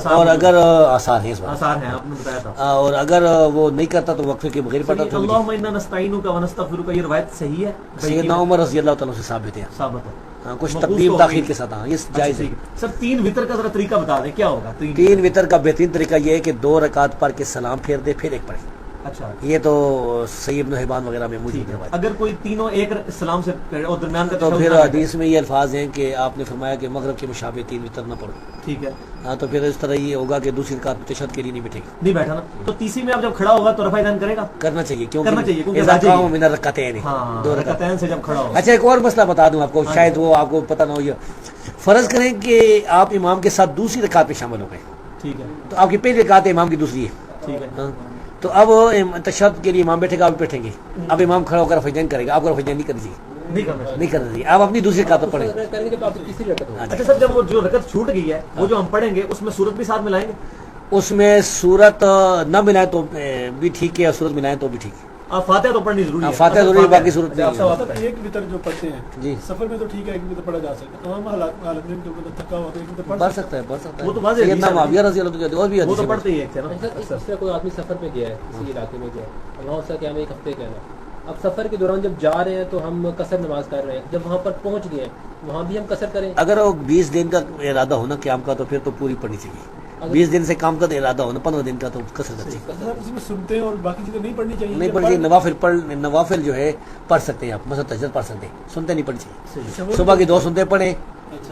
اور اگر آثار ہیں, آثار ہیں, آپ نے بتایا تھا. اور اگر وہ نہیں کرتا تو وقفے کے بغیر پڑھتا تو اللہم انا نستعینک و نستغفرک, یہ روایت صحیح ہے. سیدنا عمر رضی اللہ تعالیٰ سے ثابت ہے. ثابت ہے. ہاں, کچھ تقدیم تاخیر کے ساتھ. ہاں, یہ جائز ہے. سر 3 وتر کا ذرا طریقہ بتا دیں, کیا ہوگا 3 وتر کا بہترین طریقہ یہ ہے کہ 2 رکعت پڑھ کے سلام پھیر دے, پھر ایک پڑھے. اچھا, یہ تو صحیح ابن حبان وغیرہ میں موجود ہے. اگر کوئی تینوں ایک سلام سے اور درمیان کا تو پھر حدیث میں یہ الفاظ ہیں کہ آپ نے فرمایا کہ مغرب کے مشابہ 3 وتر نہ پڑھو. ٹھیک ہے. ہاں, تو پھر اس طرح یہ ہوگا کہ دوسری رکعت تشہد کے لیے نہیں بیٹھے گا, نہیں بیٹھا نا. تو تیسری میں اب جب کھڑا ہوگا تو رفع یدین کرے گا, کرنا چاہیے, کیونکہ اذا قام من الرکعتین, 2 رکعتین سے جب کھڑا ہوگا. اچھا, ایک اور مسئلہ بتا دوں آپ کو, شاید وہ آپ کو پتہ نہ ہو. یہ فرض کریں کہ آپ امام کے ساتھ دوسری رکعت میں شامل ہو گئے. ٹھیک ہے. تو آپ کی پہلی رکعت ہے, امام کی دوسری ہے. ٹھیک ہے. ہاں, تو اب تشہد کے لیے امام بیٹھے گا, آپ بیٹھیں گے. اب امام کھڑا ہو کر رفع یدین کرے گا, آپ کو رفع یدین نہیں کرنی چاہیے, نہیں کرنا چاہیے. آپ اپنی دوسری رکعت پڑھیں. اچھا سر, جب وہ جو رکعت چھوٹ گئی ہے وہ جو ہم پڑھیں گے اس میں سورت بھی ساتھ ملائیں گے. اس میں سورت نہ ملائیں تو بھی ٹھیک ہے, اور سورت ملائیں تو بھی ٹھیک ہے. فاتحہ تو پڑھنی ضروری ہے. فاتحہ ضروری ہے, باقی صورت نہیں. ایک وتر جو پڑھتے ہیں جی, سفر میں تو ٹھیک ہے, ایک وتر پڑھا جا سکتا ہے. تمام حالت میں جو تھکا ہوا تو ایک وتر پڑھ سکتا ہے. وہ تو واضح ہے. سیدنا معاویہ رضی اللہ عنہ اور بھی وہ تو حدیث پڑھتے ہی ایک تھے نا. اس طرح کوئی آدمی سفر پہ گیا ہے, کسی علاقے میں گیا ہے, وہاں اس کا قیام 1 ہفتے کہنا. اب سفر کے دوران جب جا رہے ہیں تو ہم قصر نماز کر رہے ہیں, جب وہاں پر پہنچ گئے ہیں وہاں بھی ہم قصر کریں. اگر وہ 20 دن کا ارادہ ہونا قیام کا تو پھر تو پوری پڑھنی چاہیے. 20 دن سے کام کا ارادہ ہونا, 15 دن کا تو قصر کرنی چاہیے. اس میں سنتے ہیں اور باقی چیزیں نہیں پڑھنی چاہیے. نہیں پڑھنی چاہیے. نوافل جو ہے پڑھ سکتے ہیں آپ, مثلا تہجد پڑھ سکتے ہیں, سنتے نہیں پڑھنی چاہیے. صبح کی 2 سنتے پڑھیں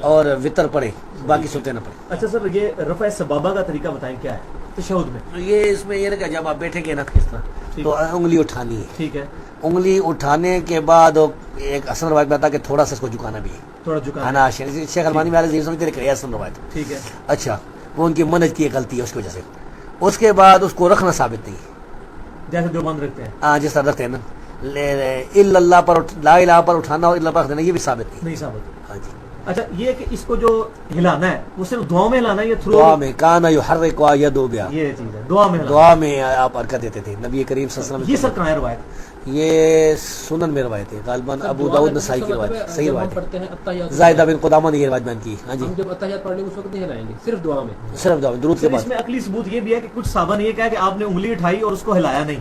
اور وتر پڑھیں, باقی سنتے نہ پڑھیں. اچھا سر, یہ رفع سبابہ کا طریقہ بتائیں کیا ہے تشہد میں. یہ اس میں یہ رہے گا جب آپ بیٹھیں گے نا اس طرح تو انگلی اٹھانی ہے. ٹھیک ہے. انگلی اٹھانے کے بعد ایک اصل روایت میں آتا ہے کہ تھوڑا سا اس کو جھکانا بھی ہے, تھوڑا جھکانا. ہاں, شیخ البانی میں سمجھتے ہیں اصل روایت. ٹھیک ہے. اچھا, وہ ان کی منہج کی غلطی ہے اس کی وجہ سے. اس کے بعد اس کو رکھنا ثابت نہیں ہے, جیسے دیوبند رکھتے ہیں. ہاں, جس طرح رکھتے ہیں نا, اللہ پر لا الہ پر اٹھانا اور اللہ پر رکھ دینا, یہ بھی ثابت نہیں ثابت. ہاں جی. اچھا, یہ کہ اس کو جو ہلانا ہے وہ صرف دعا میں ہلانا ہے یا تھرو دعا میں؟ کانا یحرک یدو بیا, یہ چیز ہے دعا میں ہلانا. دعا میں آپ حرکت دیتے تھے نبی کریم صلی اللہ علیہ وسلم. یہ سر کہاں ہے روایت؟ یہ سنن میں روایت ہے, غالباً ابو داؤد نسائی کی روایت, صحیح روایت ہے. زائدہ بن قدامہ نے یہ روایت بیان کی. ہاں جی, جب اتحیات پڑھنے اس وقت نہیں ہلائیں گے, صرف دعا میں, صرف دعا میں درود کے اس بعد. میں عقلی ثبوت یہ بھی ہے کہ کچھ صحابہ نے یہ کہا کہ آپ نے انگلی اٹھائی اور اس کو ہلایا نہیں.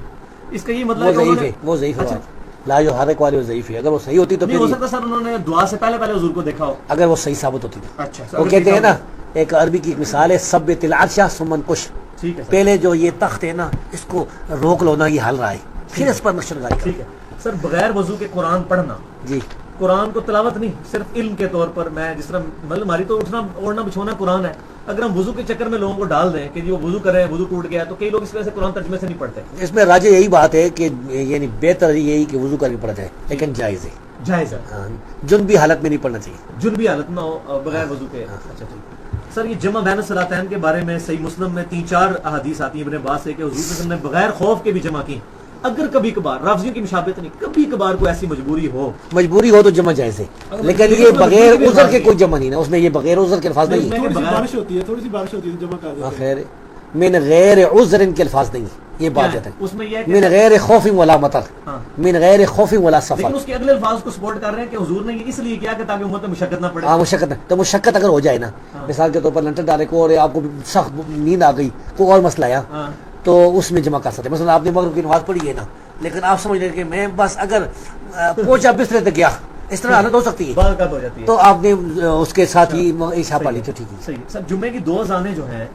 اس کا یہ مطلب وہ ضعیف ہے, لا یحرک والے ضعیف ہے. اگر وہ صحیح ہوتی تو نہیں ہو سکتا سر انہوں نے دعا سے پہلے حضور کو دیکھا ہو, اگر وہ صحیح ثابت ہوتی تو. اچھا, وہ کہتے ہیں نا, ایک عربی کی ایک مثال ہے, ثبت العرش ثم انقش. ٹھیک ہے. پہلے جو یہ تخت ہے نا اس کو روک لو نا, یہ ہل رہا ہے, پھر اس پر نقش لگائی. ٹھیک ہے سر. بغیر وضو کے قرآن پڑھنا جی قرآن کو تلاوت نہیں صرف علم کے طور پر، میں جس طرح مطلب ہماری تو اٹھنا اوڑھنا بچھونا قرآن ہے، اگر ہم وضو کے چکر میں لوگوں کو ڈال دیں کہ وہ وضو کر رہے ہیں وضو ٹوٹ گیا، تو کئی لوگ اس وجہ سے قرآن ترجمے سے نہیں پڑھتے. اس میں راجہ یہی بات ہے کہ یعنی بہتر یہی کہ وضو کر کے پڑھا جائے، لیکن جائز ہے، جائز ہے، جنبی حالت میں نہیں پڑھنا چاہیے، جنبی حالت میں ہو بغیر وضو کے. اچھا ٹھیک. سر یہ جمع بین الصلاتین کے بارے میں صحیح مسلم میں 3-4 احادیث آتی ہیں ابن عباس سے کہ حضور صلی اللہ علیہ وسلم نے بغیر خوف کے بھی جمع کی. اگر کبھی کبھار رافضیوں کی مشابہت نہیں، کبھی کبھار کوئی ایسی مجبوری ہو تو جمع جائز ہے، لیکن یہ بغیر عذر کے کوئی جمع نہیں نا، اس میں یہ بغیر عذر کے الفاظ نہیں تھوڑی سی بارش ہوتی ہے جمع کر دیتے ہیں. خیر من غیر عذر کے الفاظ نہیں، یہ بات ہے اس میں یہ ہے من غیر خوف ولا مطر، من غیر خوف ولا سفر. لیکن اس کے اگلے الفاظ کو سپورٹ کر رہے ہیں کہ حضور نے یہ اس لیے کیا کہ تاکہ امت میں مشقت نہ پڑے. ہاں مشقت، تو مشقت اگر ہو جائے نا، مثال کے طور پر لنٹر ڈالے کو اور آپ کو سخت نیند آ گئی، کوئی اور مسئلہ آیا تو اس میں جمع کر سکتے. مثلا آپ نے مغرب کی نماز پڑھی ہے نا، لیکن آپ سمجھ رہے کہ میں بس اگر پہنچا بسترے تک گیا، اس طرح حالت ہو سکتی ہے، برکت ہو جاتی ہے، تو آپ نے اس کے ساتھ ہی عشاء پڑھ لی تو ٹھیک ہے. صحیح. سر جمعے کی 2 اذانیں جو ہیں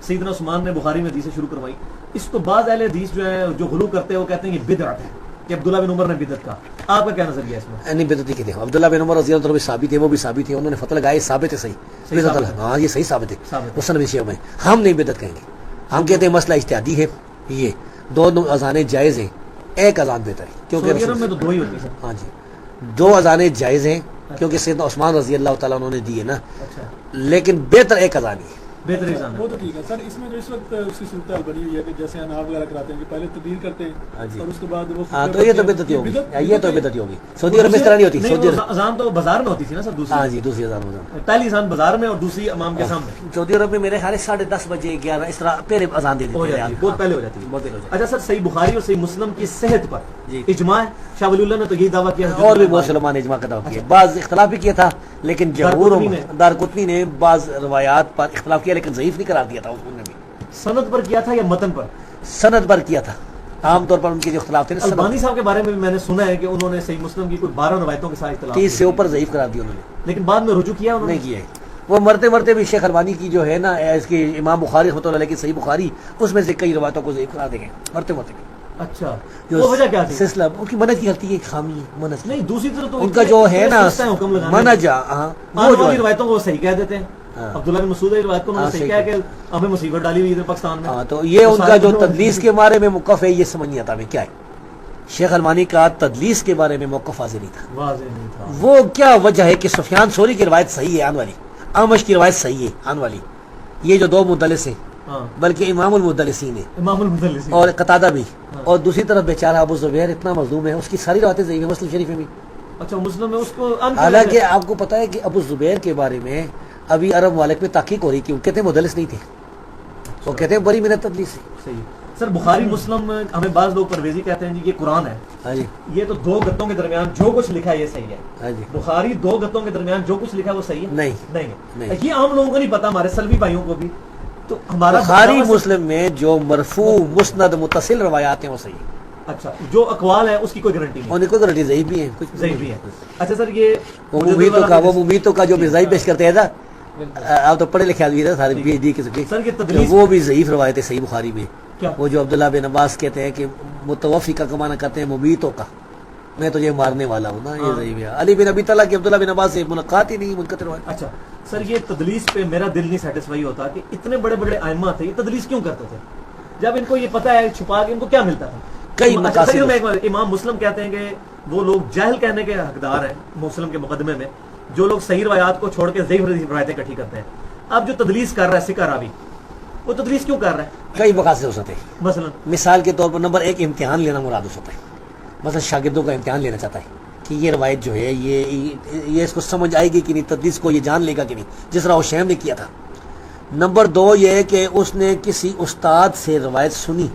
سیدنا عثمان نے بخاری میں حدیث سے شروع کروائی، اس کو بعض اہل حدیث جو ہے جو غلو کرتے ہیں وہ کہتے ہیں یہ بدعت ہے کہ عبداللہ بن عمر نے بدعت کہا. آپ کا کیا نظریہ ہے اس میں؟ نہیں بدعت کی تھے عبداللہ بن عمر رضی اللہ عنہ ثابت ہے، وہ بھی ثابت ہے، انہوں نے فتح لگایا، ثابت ہے، صحیح بدعت. ہاں یہ صحیح ثابت ہے مسلم وشیوں میں. ہم نہیں بدعت کہیں گے، ہم کہتے ہیں مسئلہ اجتہادی ہے، یہ 2 اذانیں جائز ہیں، ایک اذان بہتر ہے کیونکہ سعودی عرب میں تو 2 ہی ہوتی ہیں. ہاں جی 2 اذانیں جائز ہیں کیونکہ سیدنا عثمان رضی اللہ تعالیٰ انہوں نے دی ہے نا، اچھا لیکن بہتر ایک اذان ہی ہے. بہتر اذان وہ تو ٹھیک ہے سر. اس میں جو اس وقت اس کی صورتحال بنی ہوئی ہے کہ جیسے اناف وغیرہ کراتے ہیں کہ پہلے تبدیل کرتے ہیں اور اس کے بعد وہ ہاں تو یہ تو بدعت ہوگی، یہ تو بدعت ہوگی. سعودی عرب میں اس طرح نہیں ہوتی. سعودی عرب اذان تو بازار میں ہوتی تھی نا سر، دوسری ہاں جی دوسری اذان پہلی اذان بازار میں اور دوسری امام کے سامنے. سعودی عرب میں میرے خیال 10:30 بجے 11 اس طرح پہلے اذان دے ہو دیتے جاتی ہیں، ہے، بہت پہلے ہو جاتی ہے. بہت دیر ہو جاتی اچھا سر صحیح بخاری اور صحیح مسلم کی صحت پر جی. اجماع ہے. شاہ ولی اللہ نے تو یہی دعویٰ کیا ہے. اور بھی بہت سے علماء نے اجماع کا دعویٰ کیا، بعض اختلاف بھی کیا تھا، لیکن جمہور دارقطنی نے بعض روایات پر اختلاف کیا لیکن ضعیف نہیں قرار دیا تھا. اس نے بھی سند پر کیا تھا یا متن پر؟ سند پر کیا تھا. عام طور پر ان کے جو اختلاف تھے البانی صاحب کے بارے میں بھی میں نے سنا ہے کہ انہوں نے صحیح مسلم کی کوئی 12 روایتوں کے ساتھ اختلاف 30 سے اوپر ضعیف قرار دیا انہوں نے، لیکن بعد میں رجوع کیا انہوں نے. نہیں کیا ہے. وہ مرتے مرتے بھی شیخ البانی کی جو ہے نا اس کی امام بخاری رحمۃ اللہ علیہ کی صحیح بخاری، اس میں سے کئی روایتوں کو ضعیف قرار دے گئے مرتے مرتے. اچھا وہ وجہ کیا تھی؟ سلسلہ ان کی منہج کی غلطی ہے، خامی ہے منہج. نہیں دوسری طرف تو ان کا جو ہے نا منہج وہ جو روایتوں کو صحیح کہہ دیتے ہیں. عبداللہ بن مسعود کی روایت کو انہوں نے صحیح کہا کہ ہمیں مصیبت ڈالی ہوئی ہے پاکستان میں. ہاں تو یہ ان کا جو تدلیس کے بارے میں موقف ہے یہ سمجھ نہیں آتا میں کیا ہے. شیخ البانی کا تدلیس کے بارے میں موقف واضح نہیں تھا. وہ کیا وجہ ہے کہ سفیان ثوری کی روایت صحیح ہے آن والی، اعمش کی روایت صحیح ہے آن والی، یہ جو 2 مدلس ہیں بلکہ امام المدلسین ہے، امام المدلسین اور قتادہ بھی، اور دوسری طرف بیچارہ ابو زبیر اتنا مظلوم ہے، اس کی ساری روایتیں ضعیف ہیں مسلم شریف میں بھی. اچھا مسلم میں اس کو حالانکہ آپ کو پتا ہے کہ ابو زبیر کے بارے میں ابھی عرب ممالک میں تحقیق ہو رہی کہ وہ کہتے ہیں مدلس نہیں تھے، وہ کہتے ہیں بری من التدلیس. صحیح. سر بخاری مسلم ہمیں بعض لوگ پرویزی کہتے ہیں جی یہ قرآن ہے. ہاں جی یہ تو 2 گتوں کے درمیان جو کچھ لکھا ہے یہ صحیح ہے. ہاں جی بخاری 2 گتوں کے درمیان جو کچھ لکھا ہے وہ صحیح ہے؟ نہیں. یہ عام لوگوں کو نہیں پتا، ہمارے سلفی بھائیوں کو بھی. تو ہمارا بخاری مسلم میں جو مرفوع مسند متصل روایات ہیں وہ صحیح ہے. اچھا جو اقوال ہے اس کی کوئی گارنٹی نہیں. ان کی کوئی گارنٹی ضعیف بھی ہے، کچھ ضعیف بھی ہے. اچھا سر یہ وہ ممیتوں کا جو مرزائی پیش کرتے ہیں نا، آپ تو پڑھے لکھے آدمی سارے پی ایچ ڈی کے سر یہ تدلیس وہ بھی ضعیف روایت ہے صحیح بخاری میں. کیا وہ جو عبداللہ بن عباس کہتے ہیں کہ متوفی کا کمانا کرتے ہیں ممیتوں کا، میں تجھے مارنے والا ہوں نا، یہ ضعیف ہے. علی بن ابی طلحہ کی عبداللہ بن عباس سے ملاقات ہی نہیں، منقطع روایت. اچھا سر یہ تدلیس پہ میرا دل نہیں سیٹسفائی ہوتا کہ اتنے بڑے بڑے ائمہ تھے یہ تدلیس کیوں کرتے تھے جب ان کو یہ پتا ہے چھپا کے ان کو کیا ملتا تھا؟ کئی امام مسلم کہتے ہیں کہ وہ لوگ جہل کہنے کے حقدار ہیں مسلم کے مقدمے میں، جو لوگ صحیح روایات کو چھوڑ کے ضعیف روایتیں اکٹھی کرتے ہیں. اب جو تدلیس کر رہا ہے سکہ راوی وہ تدلیس کیوں کر رہا ہے؟ کئی مقاصد ہو سکتے ہیں. مثلا مثال کے طور پر نمبر 1 امتحان لینا مراد ہو سکتا ہے. مثلا شاگردوں کا امتحان لینا چاہتا ہے کہ یہ روایت جو ہے یہ اس کو سمجھ آئے گی کہ نہیں، تدلیس کو یہ جان لے گا کہ نہیں، جس طرح شیم نے کیا تھا. نمبر 2 یہ ہے کہ اس نے کسی استاد سے روایت سنی،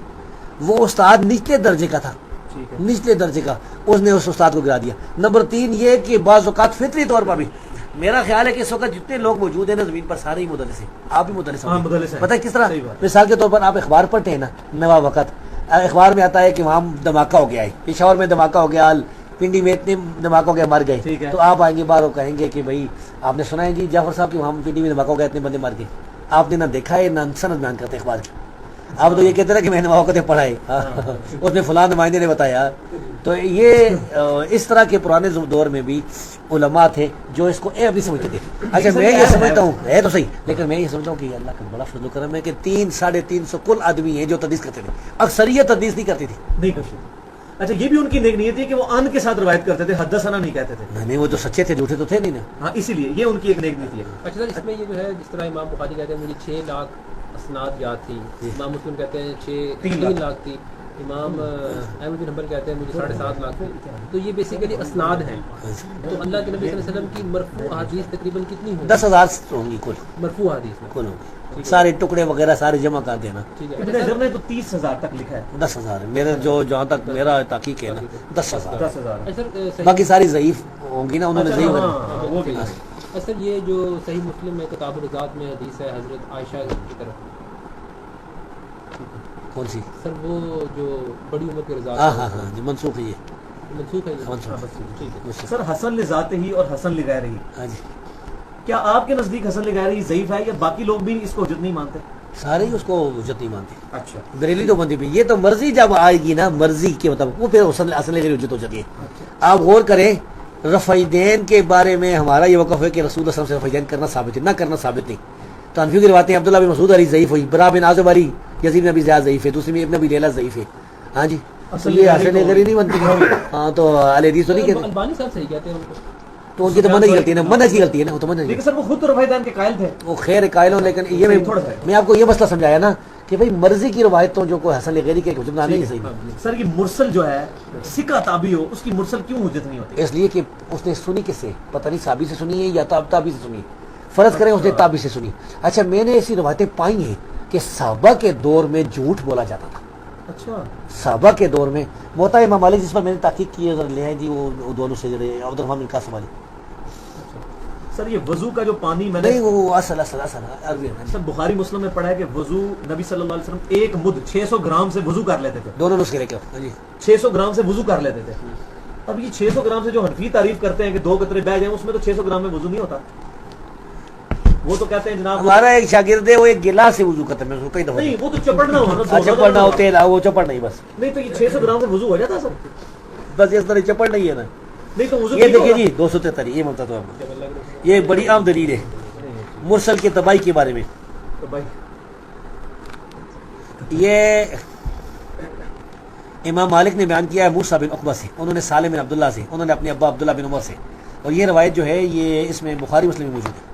وہ استاد نچلے درجے کا تھا، نچلے درجے کا، اس نے اس استاد کو گرا دیا. نمبر 3 یہ کہ بعض اوقات فطری طور پر بھی میرا خیال ہے کہ اس وقت جتنے لوگ موجود ہیں نا زمین پر سارے ہی مدلس ہیں. آپ بھی مدلس ہیں. پتہ ہے کس طرح؟ مثال کے طور پر آپ اخبار پڑھتے ہیں نا، نوا وقت اخبار میں آتا ہے کہ وہاں دھماکہ ہو گیا ہے، پشاور میں دھماکہ ہو گیا، پنڈی میں اتنے دھماکہ ہو گیا مر گئے، تو آپ آئیں گے باہر اور کہیں گے کہ بھائی آپ نے سنا ہے جی جعفر صاحب کہ وہاں پنڈی میں دھماکہ ہو گیا اتنے بندے مر گئے. آپ نے نہ دیکھا ہے نہ سند بیان کرتے اخبار کی. اب تو یہ کہتے ہیں کہ میں نے موقع پڑھائے اس میں فلاں نمائندے نے بتایا. تو یہ اس طرح کے پرانے دور میں بھی علماء تھے جو اس کو عیب نہیں سمجھتے تھے. اچھا میں یہ سمجھتا ہوں ہے تو صحیح، لیکن میں یہ سمجھتا ہوں کہ اللہ کا بڑا فضل و کرم ہے کہ 300-350 کل آدمی ہیں جو تدریس کرتے تھے. اکثریت تدریس نہیں کرتی تھی. نہیں کرتی. اچھا یہ بھی ان کی نیک نیت ہے کہ وہ ان کے ساتھ روایت کرتے تھے، حدثنا نہیں کہتے تھے. نہیں وہ تو سچے تھے، جھوٹے تو تھے نہیں نا. ہاں اسی لیے یہ ان کی ایک نیک نیتی ہے. اچھا سر اس میں یہ جو ہے جس طرح امام بخاری کہتے ہیں مجھے 6 لاکھ اسناد یاد تھی، امام مسلم کہتے ہیں 3 لاکھ تھی، امام احمد بن حنبل کہتے ہیں مجھے 7.5 لاکھ تھی. تو یہ بیسیکلی اسناد ہیں. تو اللہ کے نبی صلی اللہ علیہ وسلم کی مرفوع احادیث تقریباً کتنی ہوں؟ 10,000 ہوں گی کل مرفوع احادیث میں کل ہوں گی. سارے ٹکڑے وغیرہ سارے جمع کر دینا. ٹھیک ہے. ابن حجر نے تو 30,000 تک لکھا ہے. 10,000 میرے جو جہاں تک میرا تحقیق ہے نا 10,000. 10,000. اچھا سر باقی ساری ضعیف ہوں گی نا، انہوں نے ضعیف ہاں وہ بھی. سر یہ جو صحیح مسلم میں کتاب الرزاق میں حدیث ہے حضرت عائشہ کی طرف، کون سی؟ سر وہ جو بڑی عمر کے رضاق ہاں ہاں ہاں جی منسوخ ہے یہ. منسوخ ہے یہ؟ منسوخ. ٹھیک ہے. سر حسن لذات ہی اور حسن لغیرہ ہی، ہاں جی کیا آپ کے نزدیک حسن لغیرہ ہی ضعیف ہے یا باقی لوگ بھی اس کو حجت نہیں مانتے؟ سارے ہی اس کو حجت نہیں مانتے. اچھا بریلی تو بندی بھی یہ تو مرضی جب آئے گی نا مرضی کے مطابق وہ پھر اصل کی حجت ہو جاتی ہے. آپ غور کریں رفعیدین کے بارے میں ہمارا یہ وقف ہے کہ رسول اللہ صلی اللہ علیہ وسلم سے رفعیدین کرنا ثابت ہے، نہ کرنا ثابت نہیں. تو انفیوں کی روایتیں عبداللہ بن مسعود علی ضعیف ہوئی، برا بن عازب علی یزید بن ابی زیاد ضعیف ہے، دوسری میں ابن ابی لیلہ ضعیف ہے. ہاں جی تو یہ حسن لغیرہ نہیں بنتی. ہاں تو اہل حدیث تو نہیں کہتے. البانی صاحب صحیح کہتے ہیں ان کو. تو ان کی تو منہج کی غلطی ہے نا، منہج کی غلطی ہے نا. وہ تو منہج لیکن سر وہ خود تو رفعیدان کے قائل تھے. وہ خیر قائل ہوں، لیکن یہ میں آپ کو یہ مسئلہ سمجھایا نا کہ بھائی مرضی کی روایتوں جو کوئی حسن لغیری کے حجت نہیں صحیح. سر یہ مرسل جو ہے سکہ تابعی ہو اس کی مرسل کیوں حجت نہیں ہوتی؟ اس لیے کہ اس نے سنی کس سے پتہ نہیں، صحابی سے سنی ہے یا تابعی سے سنی. فرض کریں اس نے تابعی سے سنی. اچھا میں نے ایسی روایتیں پائی ہیں کہ صحابہ کے دور میں جھوٹ بولا جاتا تھا. اچھا صحابہ کے دور میں موطا امام مالک جس پر میں نے تحقیق کی ہے لے ہیں جی وہ دونوں سے جڑے عبد الرحمن بن قاسم والی. سر یہ وضو کا جو پانی میں نے نہیں وہ اصل عربی ہے. سر بخاری مسلم میں پڑھا ہے کہ وضو نبی صلی اللہ علیہ وسلم ایک مد 600 گرام سے وضو کر لیتے تھے. دونوں نسخے لے کے جی 600 گرام سے وضو کر لیتے تھے. اب یہ 600 گرام سے جو حنفی تعریف کرتے ہیں کہ 2 قطرے بہ جائیں اس میں تو 600 گرام میں وضو نہیں ہوتا. وہ تو کہتے ہیں جناب ہمارا ایک شاگرد ہے وہ ایک گلاس سے وضو کرتا ہے. میں کئی دفعہ نہیں وہ تو چپڑنا ہوا نا. چپڑنا ہوتے ہیں وہ چپڑ نہیں بس. نہیں تو یہ 600 گرام سے وضو ہو جاتا سر؟ بس اس طرح چپڑ نہیں ہے نا. نہیں تو وضو یہ دیکھیے جی 273 یہ ملتا تو یہ بڑی عام دلیل ہے مرسل کے تباہی کے بارے میں. یہ امام مالک نے بیان کیا ہے موسیٰ بن عقبہ سے، انہوں نے سالم بن عبداللہ سے، انہوں نے اپنے ابا عبداللہ بن عمر سے. اور یہ روایت جو ہے یہ اس میں بخاری مسلم میں موجود ہے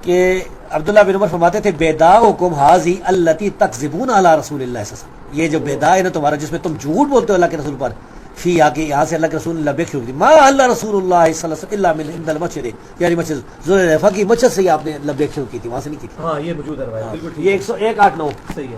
کہ عبداللہ بن عمر فرماتے تھے بیداؤکم ھذی التی تکذبون علی رسول اللہ صلی اللہ علیہ وسلم. یہ جو بیدا ہے نا تمہارا جس میں تم جھوٹ بولتے ہو اللہ کے رسول پر، فی آ کے یہاں سے اللہ کے رسول لبیک شروع کی ما اللہ رسول اللہ صلی اللہ علیہ وسلم الا من عند المسجد، یعنی مسجد ذوالحلیفہ کی مسجد سے آپ نے لبیک شروع کی تھی، وہاں سے نہیں کی تھی. ہاں یہ موجود ہے روایت بالکل ٹھیک. یہ 101.8.9 صحیح ہے.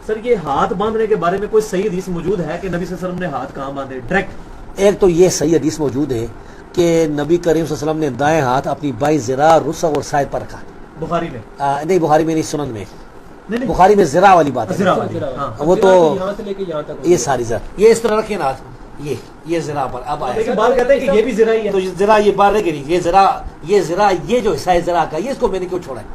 سر یہ ہاتھ باندھنے کے بارے میں کوئی صحیح حدیث موجود ہے کہ نبی صلی اللہ علیہ وسلم نے ہاتھ کہاں باندھے ڈائریکٹ؟ ایک تو یہ صحیح حدیث موجود ہے کہ نبی کریم صلی اللہ علیہ وسلم نے دائیں ہاتھ اپنی بائیں ذراع رسغ اور سائد پر رکھا. بخاری میں نہیں بخاری میں نہیں، سنن میں. نہیں بخاری میں ذراع والی بات ہے. ذراع والی. ہاں وہ تو یہاں سے لے کے یہاں تک یہ ساری ذرا یہ اس طرح رکھے نا ہاتھ، یہ ذراع پر اب آیا. لیکن بعض کہتے ہیں کہ یہ بھی ذرا ہی ہے. تو ذراع یہ باہر رہ گئی، یہ ذراع یہ جو حصہ ہے ذراع کا یہ اس کو میں نے کیوں چھوڑا ہے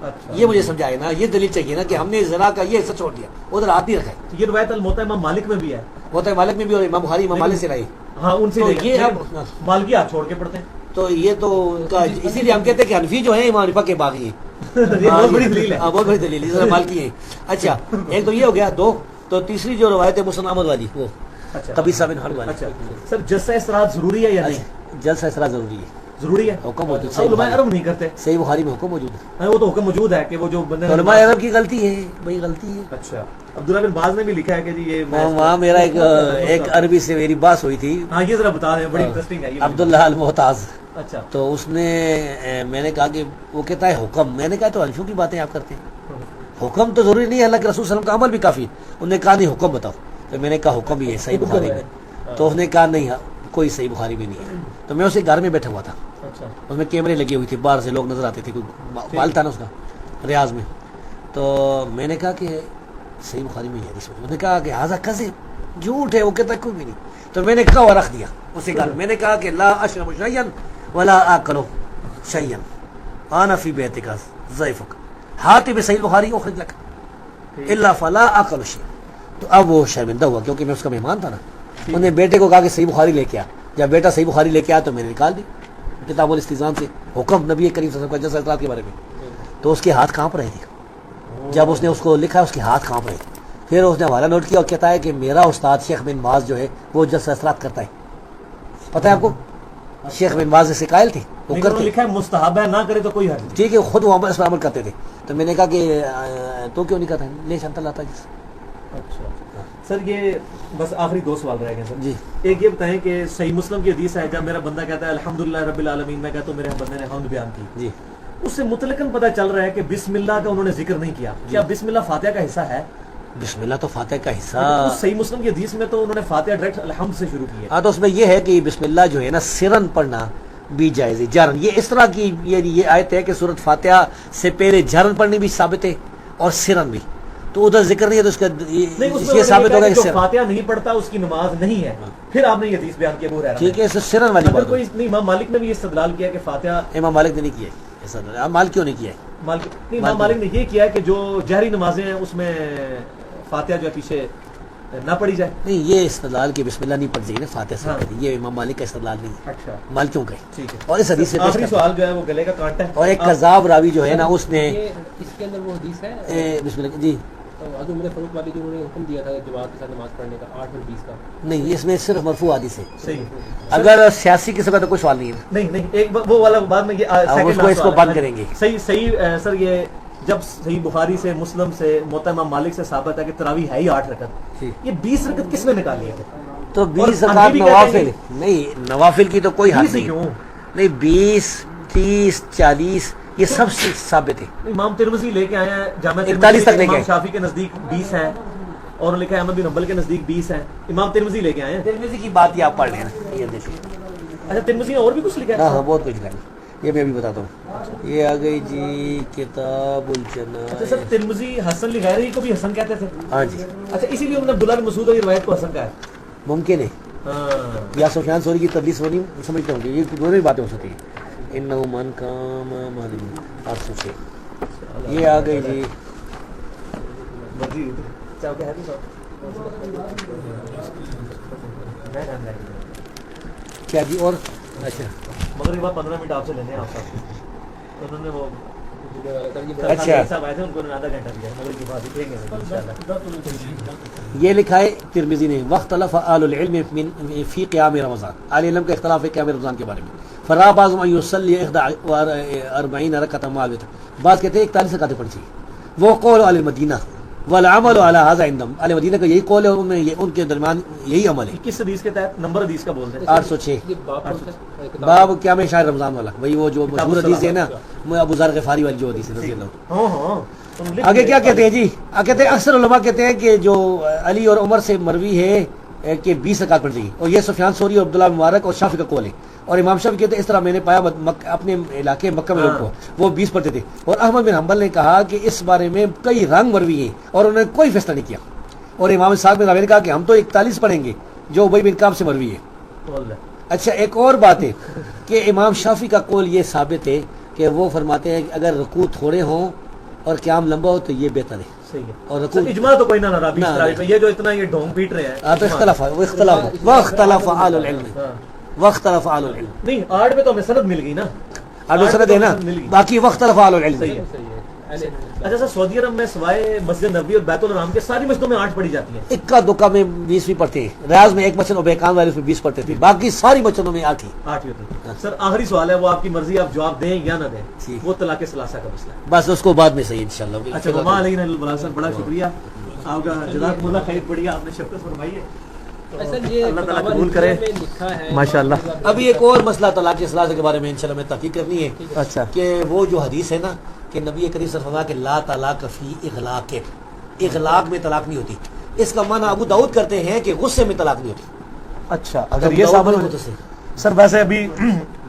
اچھا یہ مجھے سمجھائے نا. یہ دلیل چاہیے نا کہ ہم نے ذراع کا یہ حصہ چھوڑ دیا، ادھر ہاتھ نہیں رکھا ہے. یہ روایت الموطا امام مالک میں بھی ہے. موطا مالک میں بھی اور امام بخاری امام مالک سے رہی. ہاں ان سے تو یہ اب مالکی ہاتھ چھوڑ کے پڑھتے ہیں. تو یہ تو ان کا اسی لیے ہم کہتے ہیں کہ حنفی جو ہیں امام حنیفہ کے باغی ہیں. یہ بہت بڑی دلیل ہے. ہاں بہت بڑی دلیل ہے مالکی ہیں. اچھا ایک تو یہ ہو گیا. دو تو تیسری جو روایت ہے مسلم احمد والی وہ قبیصہ بن حرب والی. اچھا سر جلسہ استراحت ضروری ہے یا نہیں؟ جلسہ استراحت ضروری ہے. ضروری ہے. حکم موجود سب علماء عرب نہیں کرتے. صحیح بخاری میں حکم موجود ہے. ہاں وہ تو حکم موجود ہے کہ وہ جو بندے علماء عرب کی غلطی ہے بھائی، غلطی ہے. اچھا عبداللہ بن باز نے بھی لکھا ہے کہ جی یہ وہاں میرا ایک عربی سے میری بات ہوئی تھی. ہاں یہ ذرا بتا دیں بڑی انٹرسٹنگ ہے یہ. عبداللہ المحتاج. اچھا تو اس نے میں نے کہا کہ وہ کہتا ہے حکم. میں نے کہا تو حنفیوں کی باتیں آپ کرتے ہیں، حکم تو ضروری نہیں ہے، اللہ کے رسول صلی اللہ علیہ وسلم کا عمل بھی کافی. انہوں نے کہا نہیں حکم بتاؤ. تو میں نے کہا حکم ہی ہے صحیح بخاری میں. تو اس نے کہا نہیں کوئی صحیح بخاری میں نہیں ہے. تو میں اسے گھر میں بیٹھا ہوا تھا، اس میں کیمرے لگے ہوئے تھے، باہر سے لوگ نظر آتے تھے، کوئی مال تھا نا اس کا ریاض میں. تو میں نے کہا کہ صحیح بخاری میں ہے. اس نے کہا کہ حاضہ کذب، جھوٹ ہے. وہ کہتا ہے کوئی بھی نہیں. تو میں نے کہا اور رکھ دیا اسے گھر. میں نے کہا کہ لا اشرب شیئا ولا آکل شیئا انا فی بیتک ضیفک ہاتھ بصحیح بخاری اخرج لک. الا فلا اقل شيء. تو اب وہ شرمندہ ہوا کیونکہ میں اس کا مہمان تھا نا. انہوں نے بیٹے کو کہا کہ صحیح بخاری لے کے آ. جب بیٹا صحیح بخاری لے کے آیا تو میں نے نکال دی کتاب الاستئذان سے حکم نبی کریم صلی اللہ علیہ وسلم کا کے بارے میں. تو اس کے ہاتھ کانپ رہے تھے جب اس نے اس کو لکھا, اس کے ہاتھ کانپ رہے تھے. پھر اس نے حوالہ نوٹ کیا اور کہتا ہے کہ میرا استاد شیخ بن باز جو ہے وہ جلسہ اثرات کرتا ہے. پتہ ہے آپ کو شیخ بن باز سے قائل تھے, وہ کرتے لکھا ہے مستحب ہے, نہ کرے تو کوئی حرج نہیں. ٹھیک ہے, خود وہ اس پر عمل کرتے تھے. تو میں نے کہا کہ تو کیوں نہیں کرتا لے شانتا لاتا جس. اچھا سر, یہ بس آخری 2 سوال رہ گئے سر. جی, ایک یہ بتائیں کہ صحیح مسلم کی حدیث ہے, جب میرا بندہ کہتا ہے الحمدللہ رب العالمین, میں کہتا ہوں میرے بندے نے حمد بیان کی, جی, اس سے مطلقاً پتہ چل رہا ہے کہ بسم اللہ کا انہوں نے ذکر نہیں کیا. کیا بسم اللہ فاتحہ کا حصہ ہے؟ بسم اللہ تو فاتحہ کا حصہ. اس صحیح مسلم کی حدیث میں تو انہوں نے فاتحہ ڈائریکٹ الحمد سے شروع کی ہے. ہاں, تو اس میں یہ ہے کہ بسم اللہ جو ہے نا سرن پڑھنا بھی جائز ہے, جہرن. یہ اس طرح کی یہ آیت ہے کہ سورۃ فاتحہ سے پہلے جہرن پڑھنی بھی ثابت ہے اور سرن بھی. تو ادھر ذکر نہیں ہے تو اس کا یہ ثابت ہوگا کہ جو فاتحہ نہیں پڑھتا اس کی نماز نہیں ہے. پھر آپ نے یہ حدیث بیان کیا, ٹھیک ہے, اس سرن والی بات. کوئی نہیں, امام مالک نے بھی یہ استدلال کیا کہ فاتحہ, امام مالک نے نہیں کیا ایسا. مالک کیوں نہیں کیا ہے؟ امام مالک نے یہ کیا کہ جو جہری نمازیں ہیں اس میں فاتحہ جو ہے پیچھے نہ پڑھی جائے. نہیں, یہ استدلال کہ بسم اللہ نہیں پڑھ جائے نا فاتحہ سے پہلے, یہ امام مالک کا استدلال نہیں ہے. اچھا, مال کیوں کہے. ٹھیک ہے. اور اس حدیث سے آخری سوال جو ہے وہ گلے کا کانٹا ہے. اور ایک کذاب راوی جو ہے نا اس نے اس کے اندر وہ حدیث ہے بسم اللہ جی حضرت عمر فاروق والی جو انہوں نے حکم دیا تھا جماعت کے ساتھ نماز پڑھنے کا 8 اور 20 کا. نہیں, اس میں صرف مرفوع حدیث ہے. صحیح. اگر سیاسی قسم کا تو کوئی سوال نہیں ہے. نہیں, ایک وہ والا بعد میں اس کو بند کریں گے. صحیح سر, یہ جب صحیح بخاری سے مسلم سے موطا امام مالک سے ثابت ہے کہ تراویح ہے ہی 8 رکعت, یہ 20 رکعت کس نے نکالی ہے؟ تو 20 رکعت نوافل نہیں, نوافل کی تو کوئی حد نہیں. نہیں, 20 30 40 یہ سب سے ثابت ہے. امام ترمذی لے کے آئے ہیں جامع 41 تک لے کے, امام شافعی کے نزدیک 20 ہیں اور لکھا ہے احمد بن حنبل کے نزدیک 20 ہیں. امام ترمذی لے کے آئے ہیں. ترمذی کی بات یہ آپ پڑھ لیں نا, یہ دیکھیں. اچھا, ترمذی نے اور بھی کچھ لکھا ہے؟ ہاں, بہت کچھ لکھا ہے, یہ میں ابھی بتاتا ہوں. یہ آ گئی جی کتاب الجنائز. اچھا سر, ترمذی حسن لغیری کو بھی حسن کہتے تھے. ہاں جی. اچھا, اسی لیے انہوں نے عبداللہ بن مسعود کی روایت کو حسن کہا ہے. ممکن ہے, یا سفیان ثوری کی تدلیس ہونی سمجھتا ہوں کہ یہ دونوں ہی باتیں ہو سکتی ہیں. انہو من کام مادم 806. یہ آ گئی جی کیا جی. اور اچھا, مگر یہ بات 15 منٹ آپ سے لینے ہیں آپ صاحب. انہوں نے وہ اچھا صاحب آئے تھے, ان کو آدھا گھنٹہ دیا, مگر کی بات ہی کہیں گے انشاءاللہ. یہ لکھا ہے ترمذی نے, واختلف اہل العلم فی قیام رمضان. اہل علم کا اختلاف ہے قیام رمضان کے بارے میں. فرا بعضهم ان يصلي 41 ركعه مع الوتر. بعض کہتے ہیں 41 رکعتیں پڑھنی چاہیے. وہ قول اہل المدینہ والعمل على هذا عندهم. اہل مدینہ کا یہی قول ہے, ان میں ان کے درمیان یہی عمل ہے. کس حدیث کے تحت نمبر حدیث کا بولتے ہیں؟ 806 باب قیام شہر رمضان والا, وہی وہ جو مشہور حدیث ہے نا, ابو ذر غفاری والی جو حدیث ہے رضی اللہ. ہاں, آگے کیا کہتے ہیں جی, کہتے ہیں اکثر علماء کہتے ہیں کہ جو علی اور عمر سے مروی ہے کہ 20 رکعت پڑھ چاہیے, اور یہ سفیان ثوری اور عبداللہ مبارک اور شافعی کا قول ہے. اور امام شافعی کہتے ہیں اس طرح میں نے پایا اپنے علاقے مکہ میں لوگوں کو وہ 20 پڑھتے تھے. اور احمد بن حنبل نے کہا کہ اس بارے میں کئی رنگ مروی ہیں اور انہوں نے کوئی فیصلہ نہیں کیا. اور امام صاحب بن راویہ نے کہا کہ ہم تو 41 پڑھیں گے جو ابی بن کعب سے مروی ہے. اچھا, ایک اور بات ہے کہ امام شافعی کا قول یہ ثابت ہے کہ وہ فرماتے ہیں کہ اگر رکوع تھوڑے ہوں اور قیام لمبا ہو تو یہ بہتر ہے. صحیح ہے. اور رکوع اجماع تو کوئی نہ رہا 20 تراویح پہ, یہ جو اتنا یہ ڈھونگ پیٹ رہے ہیں. تو اختلاف اہل العلم واختلف اہل العلم. نہیں, 8 میں تو ہمیں سند مل گئی نا, سند ہے نا, باقی واختلف اہل العلم. اچھا سر, سعودی عرب میں سوائے مسجد نبوی اور بیت الحرام کے ساری مسجدوں میں 8 پڑھی جاتی ہیں. اکا دکا میں 20 بھی پڑھتے ہیں. ریاض میں ایک مسجد عبیقان والے میں 20 پڑھتے تھے, باقی ساری مسجدوں میں 8 ہی ہوتی ہے. سر آخری سوال ہے, وہ آپ کی مرضی, آپ جواب دیں یا نہ دیں, وہ طلاق ثلاثہ کا مسئلہ ہے. بس اس کو بعد میں صحیح انشاءاللہ. اچھا, وما علینا الا البلاغ. سر بڑا شکریہ آپ کا, جزاکم اللہ خیر, بڑھیا آپ نے شفقت فرمائی ہے. اللہ تعالیٰ قبول کرے ماشاءاللہ. ابھی ایک اور مسئلہ طلاق ثلاثہ کے بارے میں انشاءاللہ میں تحقیق کرنی ہے. اچھا, کہ وہ جو حدیث ہے نا کہ نبی کریم صلی اللہ علیہ وسلم نے فرمایا کہ لا طلاق فی اغلاق, اغلاق میں طلاق نہیں ہوتی. اس کا معنی ابو داؤد کرتے ہیں کہ غصے میں طلاق نہیں ہوتی. اچھا, اگر یہ ثابت ہو سر, ویسے ابھی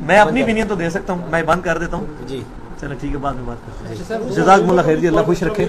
میں اپنی opinion تو دے سکتا ہوں, میں بند کر دیتا ہوں. جی چلو ٹھیک ہے, بعد میں بات کرتے ہیں. جزاکم اللہ خیر جی, اللہ خوش رکھے.